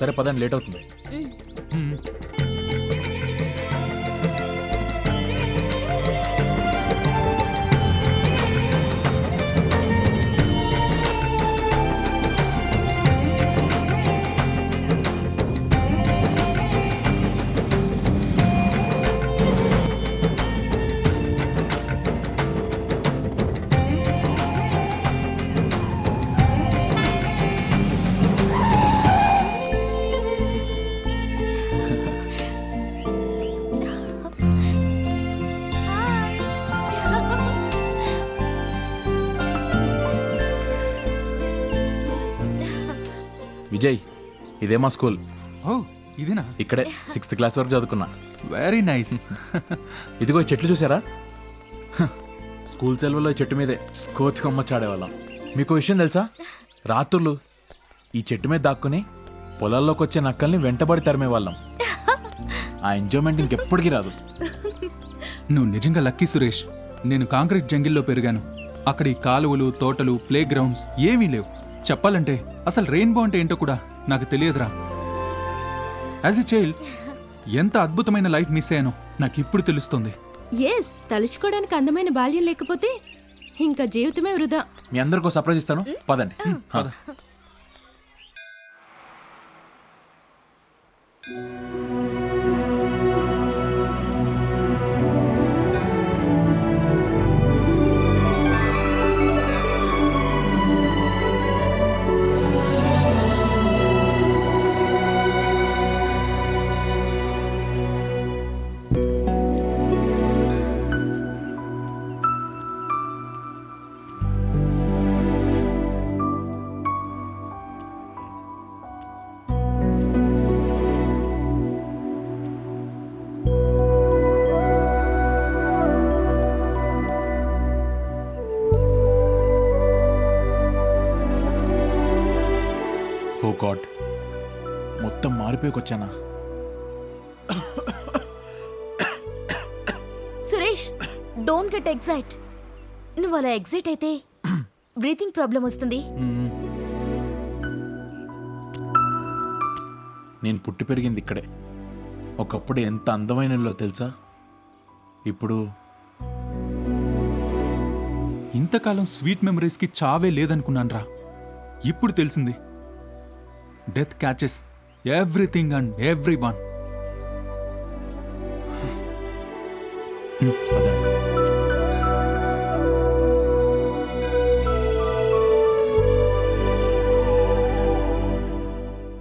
Speaker 2: సరే పదండి, లేట్ అవుతుంది. విజయ్, ఇదే మా స్కూల్.
Speaker 4: ఓ ఇదేనా?
Speaker 2: ఇక్కడే 6th క్లాస్ వరకు చదువుకున్నా.
Speaker 4: Very nice.
Speaker 2: ఇదిగో చెట్లు చూసారా? స్కూల్ సెలవుల్లో చెట్టు మీదే కోతి కొమ్మ చాడేవాళ్ళం. మీకు విషయం తెలుసా? రాత్రులు ఈ చెట్టు మీద దాక్కుని పొలాల్లోకి వచ్చే నక్కల్ని వెంటబడి తరిమేవాళ్ళం. ఆ ఎంజాయ్మెంట్ ఇంకెప్పటికీ రాదు.
Speaker 4: నువ్వు నిజంగా లక్కీ సురేష్. నేను కాంక్రీట్ జంగిల్లో పెరిగాను. అక్కడ ఈ కాలువలు, తోటలు, ప్లే గ్రౌండ్స్ ఏమీ లేవు. చెప్పాలంటే అసలు రెయిన్బో అంటే ఏంటో కూడా నాకు తెలియదురా. యాజ్ ఎ చైల్డ్ ఎంత అద్భుతమైన లైఫ్ మిస్ అయ్యానో నాకు ఇప్పుడు తెలుస్తుంది.
Speaker 6: ఎస్, తలుచుకోవడానికి అందమైన బాల్యం లేకపోతే ఇంకా జీవితమే వృధా.
Speaker 2: మీ అందరికీ సర్ప్రైజ్ ఇస్తాను, పదండి.
Speaker 4: పద.
Speaker 2: ఆర్పీకి వచ్చానా?
Speaker 11: Suresh, don't get excite. నువ్వు అలా ఎగ్జైట్ అయితే బ్రీతింగ్ ప్రాబ్లం వస్తుంది.
Speaker 2: నేను పుట్టి పెరిగింది ఇక్కడే. ఒకప్పుడు ఎంత అందమైన ఇల్లు తెలుసా? ఇప్పుడు
Speaker 4: ఇంతకాలం స్వీట్ మెమరీస్కి చావే లేదనుకున్నాన్రా. ఇప్పుడు తెలిసింది, death catches everything and every one.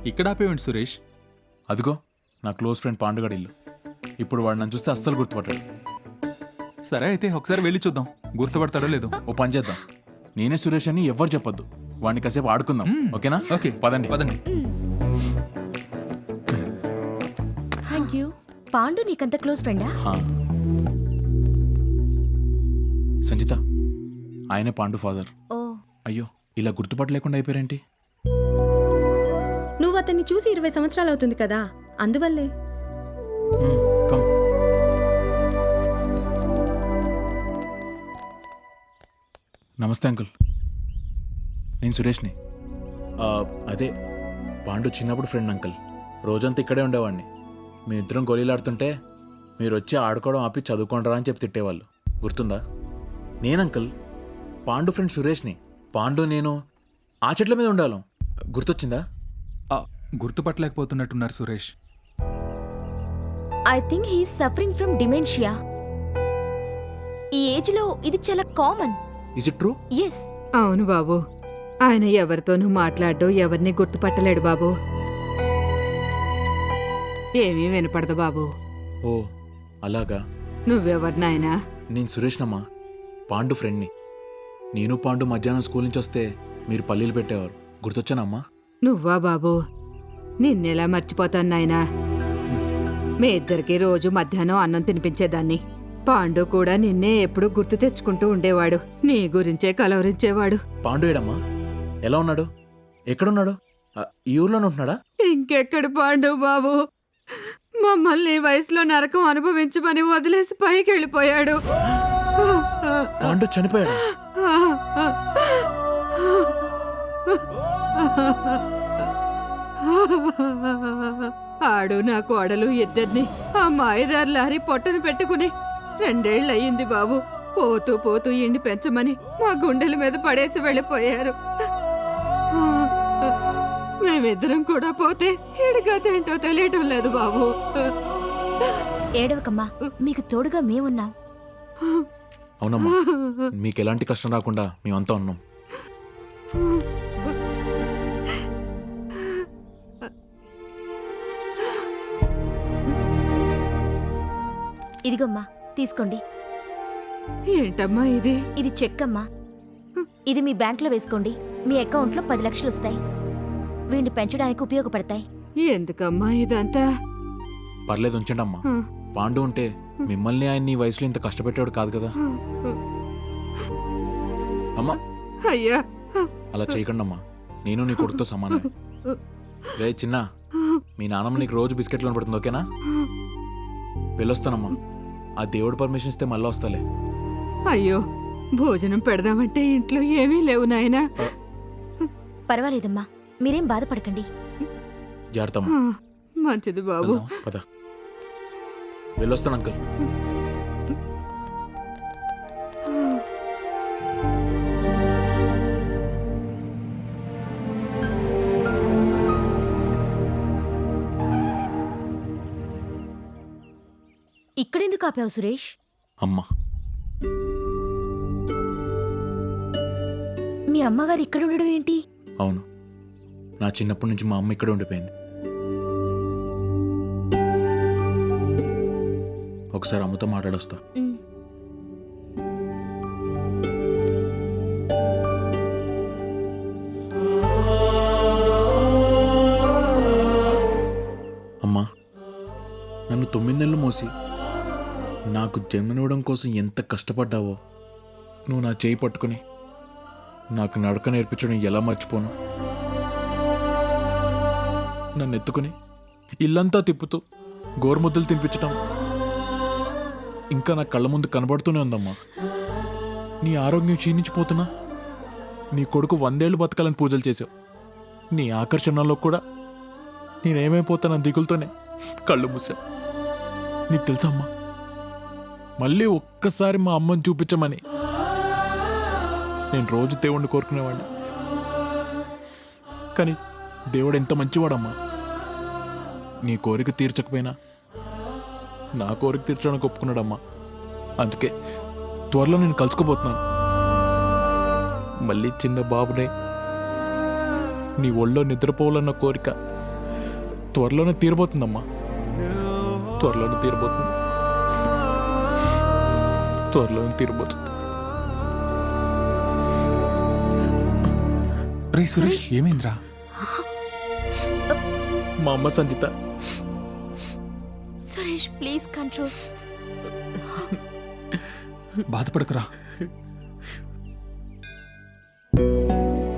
Speaker 4: ఇక్కడ ఆపేయండి సురేష్.
Speaker 2: అదిగో నా క్లోజ్ ఫ్రెండ్ పాండుగడ ఇల్లు. ఇప్పుడు వాడు నన్ను చూస్తే అస్సలు గుర్తుపట్టాడు.
Speaker 4: సరే అయితే ఒకసారి వెళ్ళి చూద్దాం, గుర్తుపడతాడో లేదో.
Speaker 2: ఓ పని చేద్దాం, నేనే సురేష్ అని ఎవ్వరు చెప్పొద్దు. వాడిని కాసేపు ఆడుకుందాం, ఓకేనా?
Speaker 4: ఓకే,
Speaker 2: పదండి
Speaker 4: పదండి.
Speaker 11: Thank you. పాండు నీకంత క్లోజ్ ఫ్రెండా?
Speaker 2: సంచిత, ఆయనే పాండు ఫాదర్.
Speaker 11: ఓ,
Speaker 2: అయ్యో, ఇలా గుర్తుపట్టలేకుండా అయిపోయారేంటి?
Speaker 8: నువ్వు అతన్ని చూసి 20 సంవత్సరాలు అవుతుంది కదా, అందువల్లే.
Speaker 2: కమ్. నమస్తే అంకుల్, నేను సురేష్ని. అదే పాండు చిన్నప్పుడు ఫ్రెండ్ అంకుల్. రోజంతా ఇక్కడే ఉండేవాడిని. మీ ఇద్దరం గోళీలాడుతుంటే మీరు వచ్చి ఆడుకోవడం ఆపి చదువుకోండిరా అని చెప్పి తిట్టేవాళ్ళు. గుర్తుందా? నేను అంకుల్, పాండు ఫ్రెండ్ సురేష్ని. పాండు నేను ఆ చెట్ల మీద ఉండాలం. గుర్తొచ్చిందా?
Speaker 4: గుర్తుపట్టలేకపోతున్నట్టున్నారు Suresh.
Speaker 11: I think he suffering from dementia. ఈ ఏజ్ లో ఇది చాలా common.
Speaker 2: Is it true?
Speaker 11: Yes.
Speaker 22: అవును బాబు, ఆయన ఎవరితోనూ మాట్లాడు, ఎవరిని గుర్తుపట్టలేడు బాబు. ఏమీ వినపడదు బాబు.
Speaker 2: ఓ అలాగా.
Speaker 22: నువ్వెవరినాయనా?
Speaker 2: నేను సురేష్నమ్మా, పాండు ఫ్రెండ్ని. నేను పాండు మధ్యాహ్నం స్కూల్ నుంచి వస్తే మీరు పల్లీలు పెట్టేవారు. గుర్తొచ్చానమ్మా?
Speaker 22: నువ్వా బాబు? నిన్నెలా మర్చిపోతాను నాయనా. మీ ఇద్దరికి రోజు మధ్యాహ్నం అన్నం తినిపించేదాన్ని. పాండు కూడా నిన్నే ఎప్పుడు గుర్తు తెచ్చుకుంటూ ఉండేవాడు, నీ గురించే కలవరించేవాడు.
Speaker 2: పాండు ఏడమ్మా? ఎలా ఉన్నాడు? ఎక్కడున్నాడు? ఈ ఊర్లోనే ఉంటున్నాడా?
Speaker 22: ఇంకెక్కడ పాండు బాబు, మమ్మల్ని వయసులో నరకం అనుభవించమని వదిలేసి పైకి వెళ్ళిపోయాడు.
Speaker 2: పాండు చనిపోయాడు?
Speaker 22: ఆడు నా కోడలు ఇద్దరిని ఆ మాయదారి లారీ పొట్టను పెట్టుకుని 2 ఏళ్ళయింది బాబు. పోతూ పోతూ ఇండి పెంచమని మా గుండెల మీద పడేసి వెళ్ళిపోయారు. మేమిద్దరం కూడా పోతే ఎడగతేంటో తెలియటం లేదు బాబు.
Speaker 11: ఏడవకమ్మా, మీకు తోడుగా మేమున్నాం.
Speaker 2: అవునమ్మా, మీకు ఎలాంటి కష్టం రాకుండా మేమంతా ఉన్నాం.
Speaker 11: ఇదిగోమ్మా, తీసుకోండి.
Speaker 22: ఏంటమ్మా ఇది?
Speaker 11: ఇది చెక్ అమ్మా. ఇది మీ బ్యాంక్లో వేసుకోండి. మీ అకౌంట్లో 10 లక్షలు వస్తాయి. వీడిని పెంచడానికి ఉపయోగపడతాయి.
Speaker 22: ఎందుకమ్మా ఇదంతా?
Speaker 2: పర్లేదు, ఉంచండి అమ్మా. పాండు ఉంటే మిమ్మల్ని ఆయన ఈ వయసులో ఇంత కష్టపెట్టేవాడు కాదు కదా. అమ్మా
Speaker 22: అయ్యా,
Speaker 2: అలా చేయకండి అమ్మా, నేను నీ కొడుకుతో సమానమే. రే చిన్న, మీ నాన్నమ్మ నీకు రోజు బిస్కెట్లు పడుతుంది, ఓకేనా? వెళ్ళొస్తానమ్మా. ఆ దేవుడు పర్మిషన్ ఇస్తే మళ్ళీ వస్తాలే.
Speaker 22: అయ్యో, భోజనం పెడదామంటే ఇంట్లో ఏమీ లేవు నాయనా.
Speaker 11: పర్వాలేదమ్మా, మీరేం బాధపడకండి.
Speaker 2: జాగ్రత్త.
Speaker 22: మంచిది బాబు.
Speaker 2: పద, వెళ్ళొస్తాను అంకుల్.
Speaker 11: ఇక్కడెందుకు ఆపావు సురేష్?
Speaker 2: అమ్మా,
Speaker 11: మీ అమ్మగారు ఇక్కడ ఉండడం ఏంటి?
Speaker 2: అవును, నా చిన్నప్పటి నుంచి మా అమ్మ ఇక్కడ ఉండిపోయింది. ఒకసారి అమ్మతో మాట్లాడొస్తా. అమ్మా, నన్ను 9 నెలలు మోసి నాకు జన్మనివ్వడం కోసం ఎంత కష్టపడ్డావో నువ్వు నా చేయి పట్టుకుని నాకు నడక నేర్పించడం ఎలా మర్చిపోను. నన్ను ఎత్తుకుని ఇల్లంతా తిప్పుతూ గోరుముద్దలు తినిపించటం ఇంకా నా కళ్ళ ముందు కనబడుతూనే ఉందమ్మా. నీ ఆరోగ్యం క్షీణించిపోతున్నా నీ కొడుకు 100 ఏళ్ళు బతకాలని పూజలు చేసావు. నీ ఆకర్షణలో కూడా నేనేమైపోతానన్న దిగులతోనే కళ్ళు మూసావు. నీకు తెలుసమ్మా, మళ్ళీ ఒక్కసారి మా అమ్మని చూపించమని నేను రోజు దేవుణ్ణి కోరుకునేవాడిని. కానీ దేవుడు ఎంత మంచివాడమ్మా. నీ కోరిక తీర్చకపోయినా నా కోరిక తీర్చడానికి ఒప్పుకున్నాడమ్మా. అందుకే త్వరలో నేను కలుసుకోబోతున్నాను. మళ్ళీ చిన్న బాబునే నీ ఒళ్ళో నిద్రపోవాలన్న కోరిక త్వరలోనే తీరబోతుందమ్మా. త్వరలోనే తీరబోతుంది. త్వరలోనే తీరబోతుంది.
Speaker 4: రే సురేష్, ఏమైందిరా?
Speaker 2: మా అమ్మ సంజిత.
Speaker 11: Suresh please control.
Speaker 4: బాధపడకురా.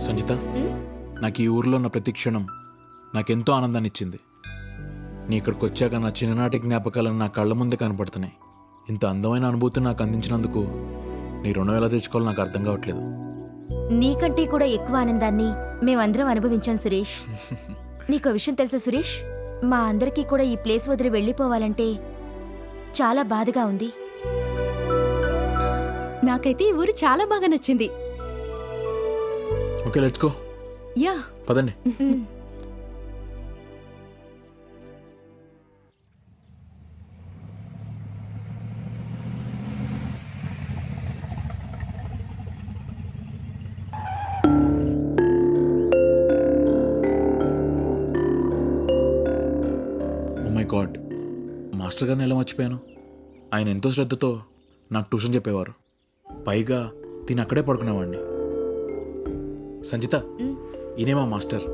Speaker 2: సంజిత, నాకు ఈ ఊర్లో ఉన్న ప్రతి క్షణం నాకెంతో ఆనందాన్ని ఇచ్చింది. నీ ఇక్కడికి వచ్చాక నా చిన్ననాటి జ్ఞాపకాలను నా కళ్ళ ముందే కనపడుతున్నాయి. ఇంత అందమైన అనుభూతిని నాకు అందించినందుకు నీ రుణం ఎలా తెచ్చుకోవాలో నాకు అర్థం కావట్లేదు.
Speaker 11: నీకంటే కూడా ఎక్కువ ఆనందాన్ని మేమందరం అనుభవించాం సురేష్. నీకో విషయం తెలుసా సురేష్? మా అందరికీ కూడా ఈ ప్లేస్ వదిలి వెళ్ళిపోవాలంటే చాలా బాధగా ఉంది.
Speaker 8: నాకైతే ఈ ఊరు చాలా బాగా నచ్చింది.
Speaker 2: Okay, let's go.
Speaker 8: యా,
Speaker 2: పదండి. ఓ మై గాడ్, మాస్టర్ గారిని ఎలా మర్చిపోయాను. ఆయన ఎంతో శ్రద్ధతో నాకు ట్యూషన్ చెప్పేవారు. పైగా తిని అక్కడే పడుకునేవాడిని. సంజిత, ఈయనే మా మాస్టర్.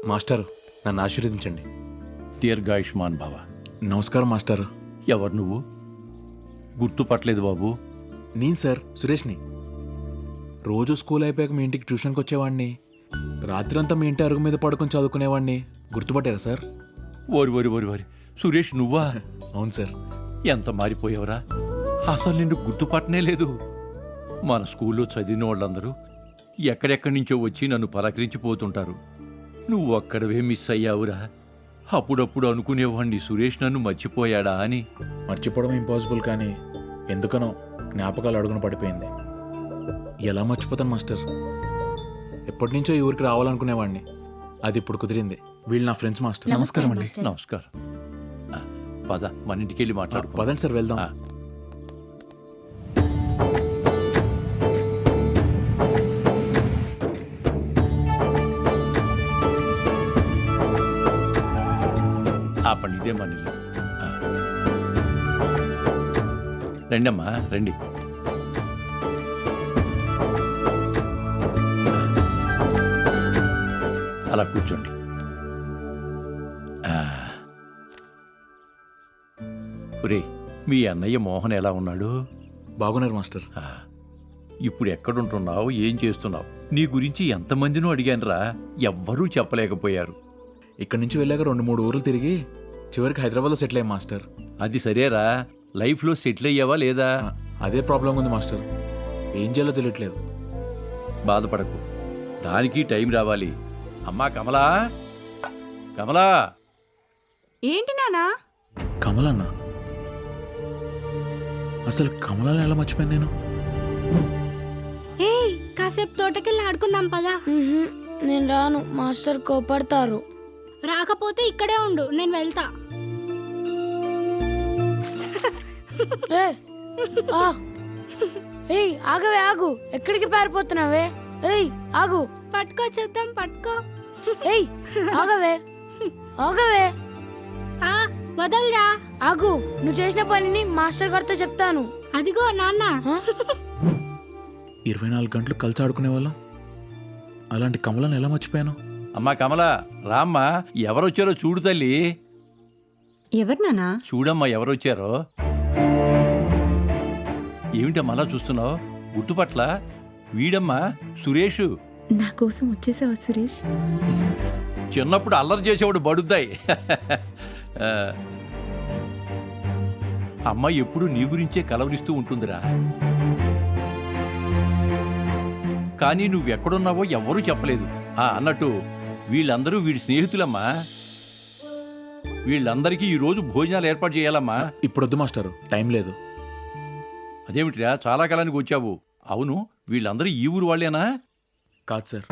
Speaker 2: మాస్టర్, నన్ను ఆశీర్వదించండి.
Speaker 9: దీర్ఘాయుష్మాన్ భవ.
Speaker 2: నమస్కారం మాస్టర్.
Speaker 9: ఎవరు నువ్వు? గుర్తుపట్టలేదు బాబు.
Speaker 2: నేను సార్, సురేష్ని. రోజు స్కూల్ అయిపోయాక మీ ఇంటికి ట్యూషన్కి వచ్చేవాడిని. రాత్రి అంతా మీ ఇంటి అరుగు మీద పడుకొని చదువుకునేవాడిని. గుర్తుపట్టారా సార్?
Speaker 9: ఓరి ఓరి ఓరి ఓరి, సురేష్ నువ్వా?
Speaker 2: అవును సార్.
Speaker 9: ఎంత మారిపోయావరా, అసలు నిన్ను గుర్తుపట్టనే లేదు. మన స్కూల్లో చదివిన వాళ్ళందరూ ఎక్కడెక్కడి నుంచో వచ్చి నన్ను పలకరించిపోతుంటారు. నువ్వు అక్కడవే మిస్ అయ్యావురా. అప్పుడప్పుడు అనుకునేవాడిని సురేష్ నన్ను మర్చిపోయాడా అని.
Speaker 2: మర్చిపోవడం ఇంపాసిబుల్, కానీ ఎందుకనో జ్ఞాపకాలు అడుగున పడిపోయింది. ఎలా మర్చిపోతాను మాస్టర్? ఎప్పటి నుంచో ఈ ఊరికి రావాలనుకునేవాడిని. అది ఇప్పుడు కుదిరింది. వీళ్ళు నా ఫ్రెండ్స్ మాస్టర్.
Speaker 9: నమస్కారం అండి. నమస్కారం. పద, మన ఇంటికి వెళ్ళి మాట్లాడు.
Speaker 2: పదండి సార్, వెళ్దాం.
Speaker 9: ఆ పని ఇదే మన ఇల్లు. రండమ్మా, రండి. అలా కూర్చోండి. ఒరే, మీ అన్నయ్య మోహన్ ఎలా ఉన్నాడు?
Speaker 2: బాగున్నారు మాస్టర్.
Speaker 9: ఇప్పుడు ఎక్కడుంటున్నావు, ఏం చేస్తున్నావు? నీ గురించి ఎంతమందినో అడిగానురా, ఎవ్వరూ చెప్పలేకపోయారు.
Speaker 2: ఇక్కడి నుంచి వెళ్ళాక 2-3 ఊర్లు తిరిగి చివరికి హైదరాబాద్లో సెటిల్ అయ్యాం మాస్టర్.
Speaker 9: అది సరేరా, లైఫ్లో సెటిల్ అయ్యావా లేదా?
Speaker 2: అదే ప్రాబ్లం ఉంది మాస్టర్. ఏం చేయాలో తెలియట్లేదు.
Speaker 9: బాధపడకు, దానికి టైం రావాలి. అమ్మా కమలా, కమలా.
Speaker 8: ఏంటి నానా?
Speaker 2: కమలన్న? అసలు కమలని ఎలా మర్చిపోయాను నేను?
Speaker 10: ఏయ్, కాసేపు తోటకెళ్ళి ఆడుకుందాం పదా.
Speaker 18: నేను రాను, మాస్టర్ కోపడతారు.
Speaker 10: రాకపోతే ఇక్కడే ఉండు, నేను వెళ్తా.
Speaker 18: ఏయ్ ఆగవే, ఆగు. ఎక్కడికి పారిపోతున్నావే? ఏయ్ ఆగు.
Speaker 10: పట్టుకో, చూద్దాం, పట్టుకో.
Speaker 18: ఏయ్ ఆగవే, ఆగవే.
Speaker 10: వదలరా.
Speaker 18: ఆగు, నువ్వు చేసిన పనిని మాస్టర్ గారితో చెప్తాను.
Speaker 10: అదిగో నాన్న.
Speaker 2: 24 గంటలు కలిసి ఆడుకునే వాళ్ళం. అలాంటి కమలను ఎలా మర్చిపోయాను?
Speaker 9: అమ్మా కమలా, రామ్మా. ఎవరొచ్చారో చూడు తల్లి.
Speaker 8: ఎవరు నానా?
Speaker 9: చూడమ్మా ఎవరొచ్చారో. ఏమిటమ్మా అలా చూస్తున్నావు? గుర్తుపట్ల? వీడమ్మా సురేష్.
Speaker 8: నా కోసం వచ్చేసావా సురేష్?
Speaker 9: చిన్నప్పుడు అల్లరి చేసేవాడు బడుద్దాయి. అమ్మ ఎప్పుడు నీ గురించే కలవరిస్తూ ఉంటుందిరా. కానీ నువ్వెక్కడున్నావో ఎవ్వరూ చెప్పలేదు. అన్నట్టు వీళ్ళందరూ వీడి స్నేహితులమ్మా. వీళ్ళందరికీ ఈరోజు భోజనాలు ఏర్పాటు చేయాలమ్మా.
Speaker 2: ఇప్పుడొద్దు మాస్టారు, టైం లేదు.
Speaker 9: అదేమిటిరా చాలా కాలానికి వచ్చావు? అవును, వీళ్ళందరూ ఈ ఊరు వాళ్ళేనా?
Speaker 2: కాదు సార్,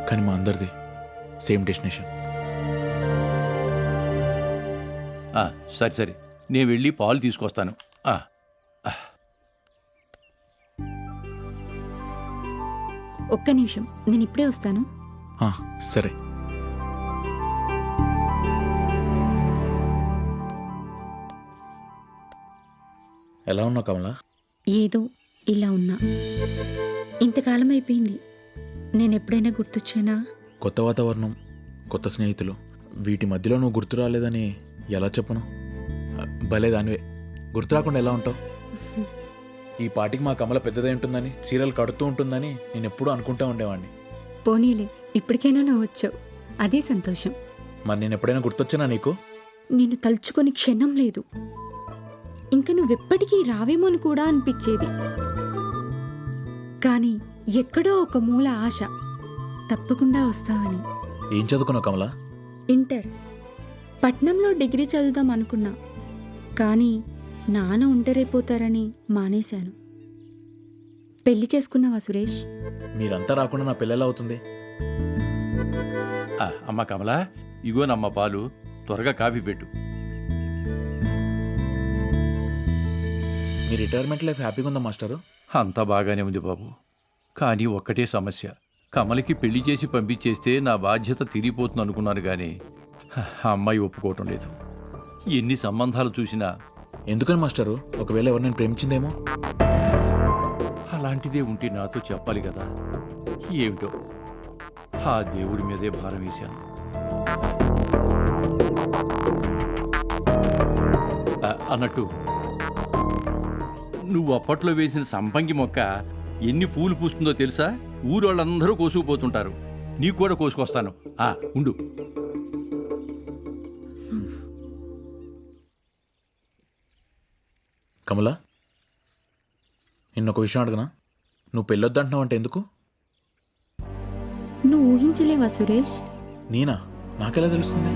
Speaker 2: కానీ మా అందరిది సేమ్ డెస్టినేషన్.
Speaker 9: సరే సరే, నేను వెళ్ళి పాలు తీసుకొస్తాను.
Speaker 8: ఒక్క నిమిషం, నేను ఇప్పుడే వస్తాను.
Speaker 2: సరే. ఎలా ఉన్నావు కమలా?
Speaker 8: ఏదో ఇలా ఉన్నా. ఇంతకాలం అయిపోయింది. నేను ఎప్పుడైనా గుర్తొచ్చానా?
Speaker 2: కొత్త వాతావరణం, కొత్త స్నేహితులు, వీటి మధ్యలో నువ్వు గుర్తు రాలేదని ఎలా చెప్పను? భలే దానివే, గుర్తు రాకుండా ఎలా ఉంటావు? ఈ పాటికి మా కమల పెద్దదై ఉంటుందని, సీరియల్ కడుతూ ఉంటుందని నేను ఎప్పుడూ అనుకుంటా ఉండేవాడిని.
Speaker 8: పోనీలే, ఇప్పటికైనా నువ్వు వచ్చావు, అదే సంతోషం.
Speaker 2: మరి నేను ఎప్పుడైనా గుర్తొచ్చానా నీకు?
Speaker 8: నిన్ను తలుచుకొని క్షణం లేదు. ఇంకా నువ్వెప్పటికీ రావేమోని కూడా అనిపించేది. కానీ ఎక్కడో ఒక మూల ఆశ, తప్పకుండా వస్తావని.
Speaker 2: ఏం చదువుకున్నావు కమలా?
Speaker 8: ఇంటర్. పట్నంలో డిగ్రీ చదువుదాం అనుకున్నా, కానీ నాన్న ఒంటరైపోతారని మానేశాను. పెళ్లి చేసుకున్నావా సురేష్?
Speaker 2: మీరంతా రాకుండా నా పిల్లలు అవుతుంది.
Speaker 9: అమ్మ కమలా, ఇగోనమ్మ పాలు, త్వరగా కాఫీ పెట్టు.
Speaker 2: మీ రిటైర్మెంట్ లైఫ్ హ్యాపీగా ఉందా మాస్టారు?
Speaker 9: అంతా బాగానే ఉంది బాబు, కానీ ఒక్కటే సమస్య. కమలకి పెళ్లి చేసి పంపించేస్తే నా బాధ్యత తీరిపోతుంది అనుకున్నాను, కానీ అమ్మాయి ఒప్పుకోవటం లేదు. ఎన్ని సంబంధాలు చూసినా.
Speaker 2: ఎందుకని మాస్టారు? ఒకవేళ ఎవరు నేను ప్రేమించిందేమో?
Speaker 9: అలాంటిదే ఉంటే నాతో చెప్పాలి కదా. ఏమిటో ఆ దేవుడి మీదే భారం వేశాను. అన్నట్టు నువ్వు అప్పట్లో వేసిన సంపంగి మొక్క ఎన్ని పూలు పూస్తుందో తెలుసా? ఊరోళ్ళందరూ కోసుకుపోతుంటారు. నీకు కూడా కోసుకొస్తాను. ఉండు.
Speaker 2: కమలా, నిన్నొక విషయం అడగనా? నువ్వు పెళ్ళొద్దంటున్నావు అంటే ఎందుకు?
Speaker 8: నువ్వు ఊహించలేవా సురేష్?
Speaker 2: నేనా? నాకెలా తెలుస్తుంది?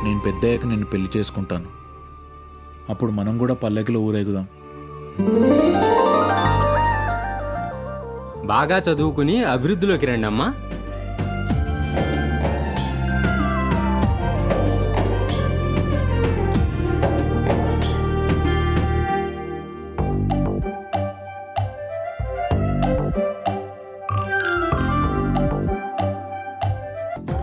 Speaker 2: నేను పెద్దయ్యాక నిన్ను పెళ్లి చేసుకుంటాను. అప్పుడు మనం కూడా పల్లకిలో ఊరేగుదాం.
Speaker 1: బాగా చదువుకుని అభివృద్ధిలోకి రండి అమ్మా.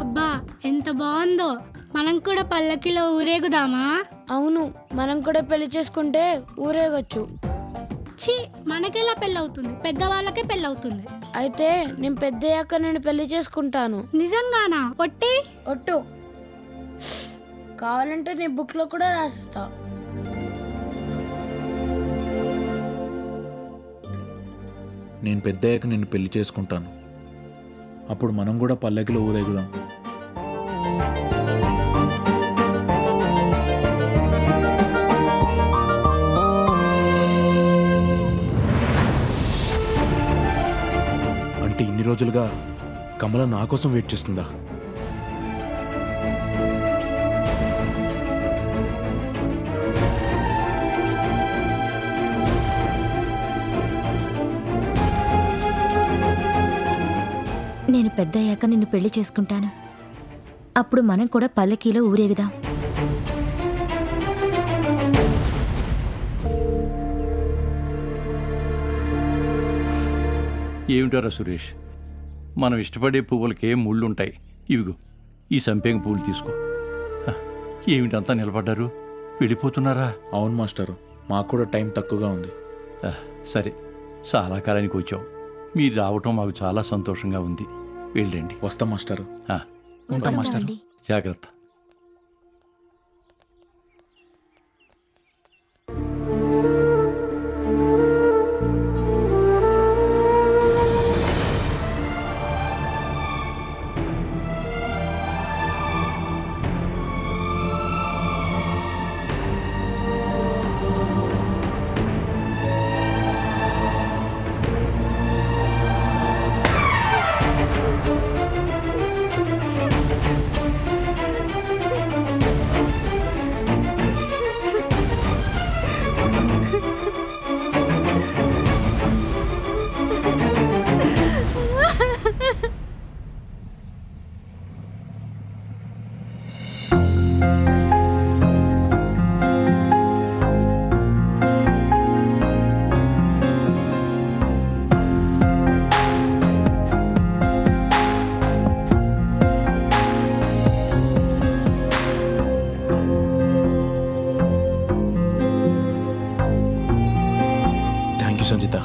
Speaker 18: అబ్బా ఎంత బాగుందో. మనం కూడా పల్లకిలో ఊరేగుదామా? అవును, మనం కూడా పెళ్లి చేసుకుంటే ఊరేగొచ్చు. ఛీ, మనకెలా పెళ్ళవుతుంది? పెద్దవాళ్ళకే పెళ్ళవుతుంది. అయితే నేను పెద్దయ్యాక నేను పెళ్లి చేసుకుంటాను. నిజంగానా? ఒట్టి ఒట్టు. కావాలంటే నీ బుక్ లో కూడా రాసిస్తా.
Speaker 2: నేను పెద్దయ్యాక నిన్ను పెళ్లి చేసుకుంటాను. అప్పుడు మనం కూడా పల్లకిలో ఊరేగుదాం. అంటే ఇన్ని రోజులుగా కమల నా కోసం వెయిట్ చేస్తుందా?
Speaker 11: పెద్దయ్యాక నిన్ను పెళ్లి చేసుకుంటాను. అప్పుడు మనం కూడా పల్లకీలో ఊరేగుదాం.
Speaker 9: ఏమిటారా సురేష్, మనం ఇష్టపడే పువ్వులకే ముళ్ళుంటాయి. ఇవిగో ఈ సంపంగి పువ్వులు తీసుకో. హ, ఏమిటంతా నిలబడ్డారు, వెళ్ళిపోతున్నారా?
Speaker 2: అవును మాస్టారు, మాకు కూడా టైం తక్కువగా ఉంది.
Speaker 9: సరే, చాలా కాలానికి వచ్చాం. మీరు రావటం మాకు చాలా సంతోషంగా ఉంది. వెళ్ళండి.
Speaker 2: వస్తాం మాస్టారు.
Speaker 11: వస్తాం మాస్టారు.
Speaker 9: జాగ్రత్త.
Speaker 2: Thank you Sanjitha.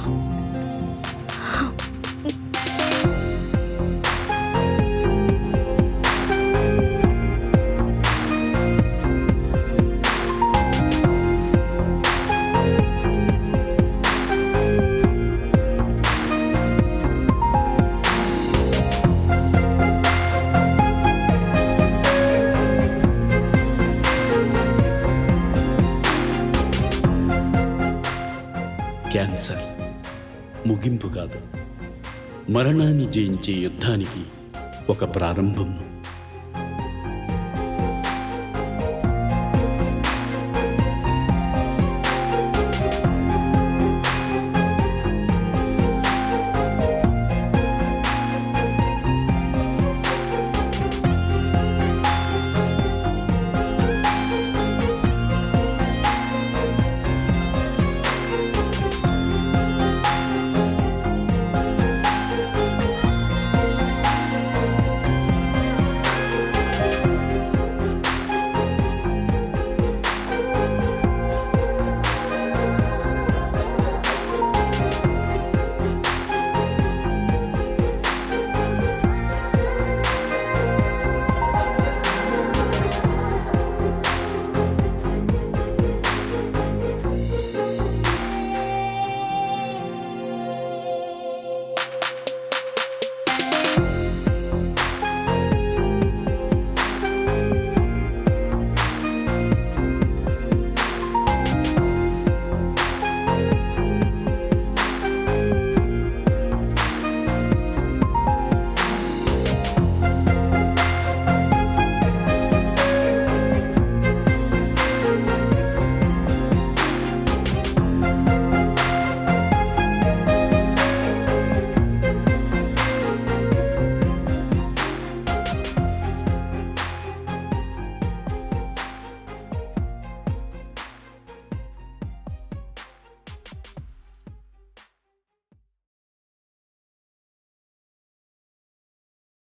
Speaker 14: క్యాన్సర్ ముగింపు కాదు, మరణాన్ని జయించే యుద్ధానికి ఒక ప్రారంభం.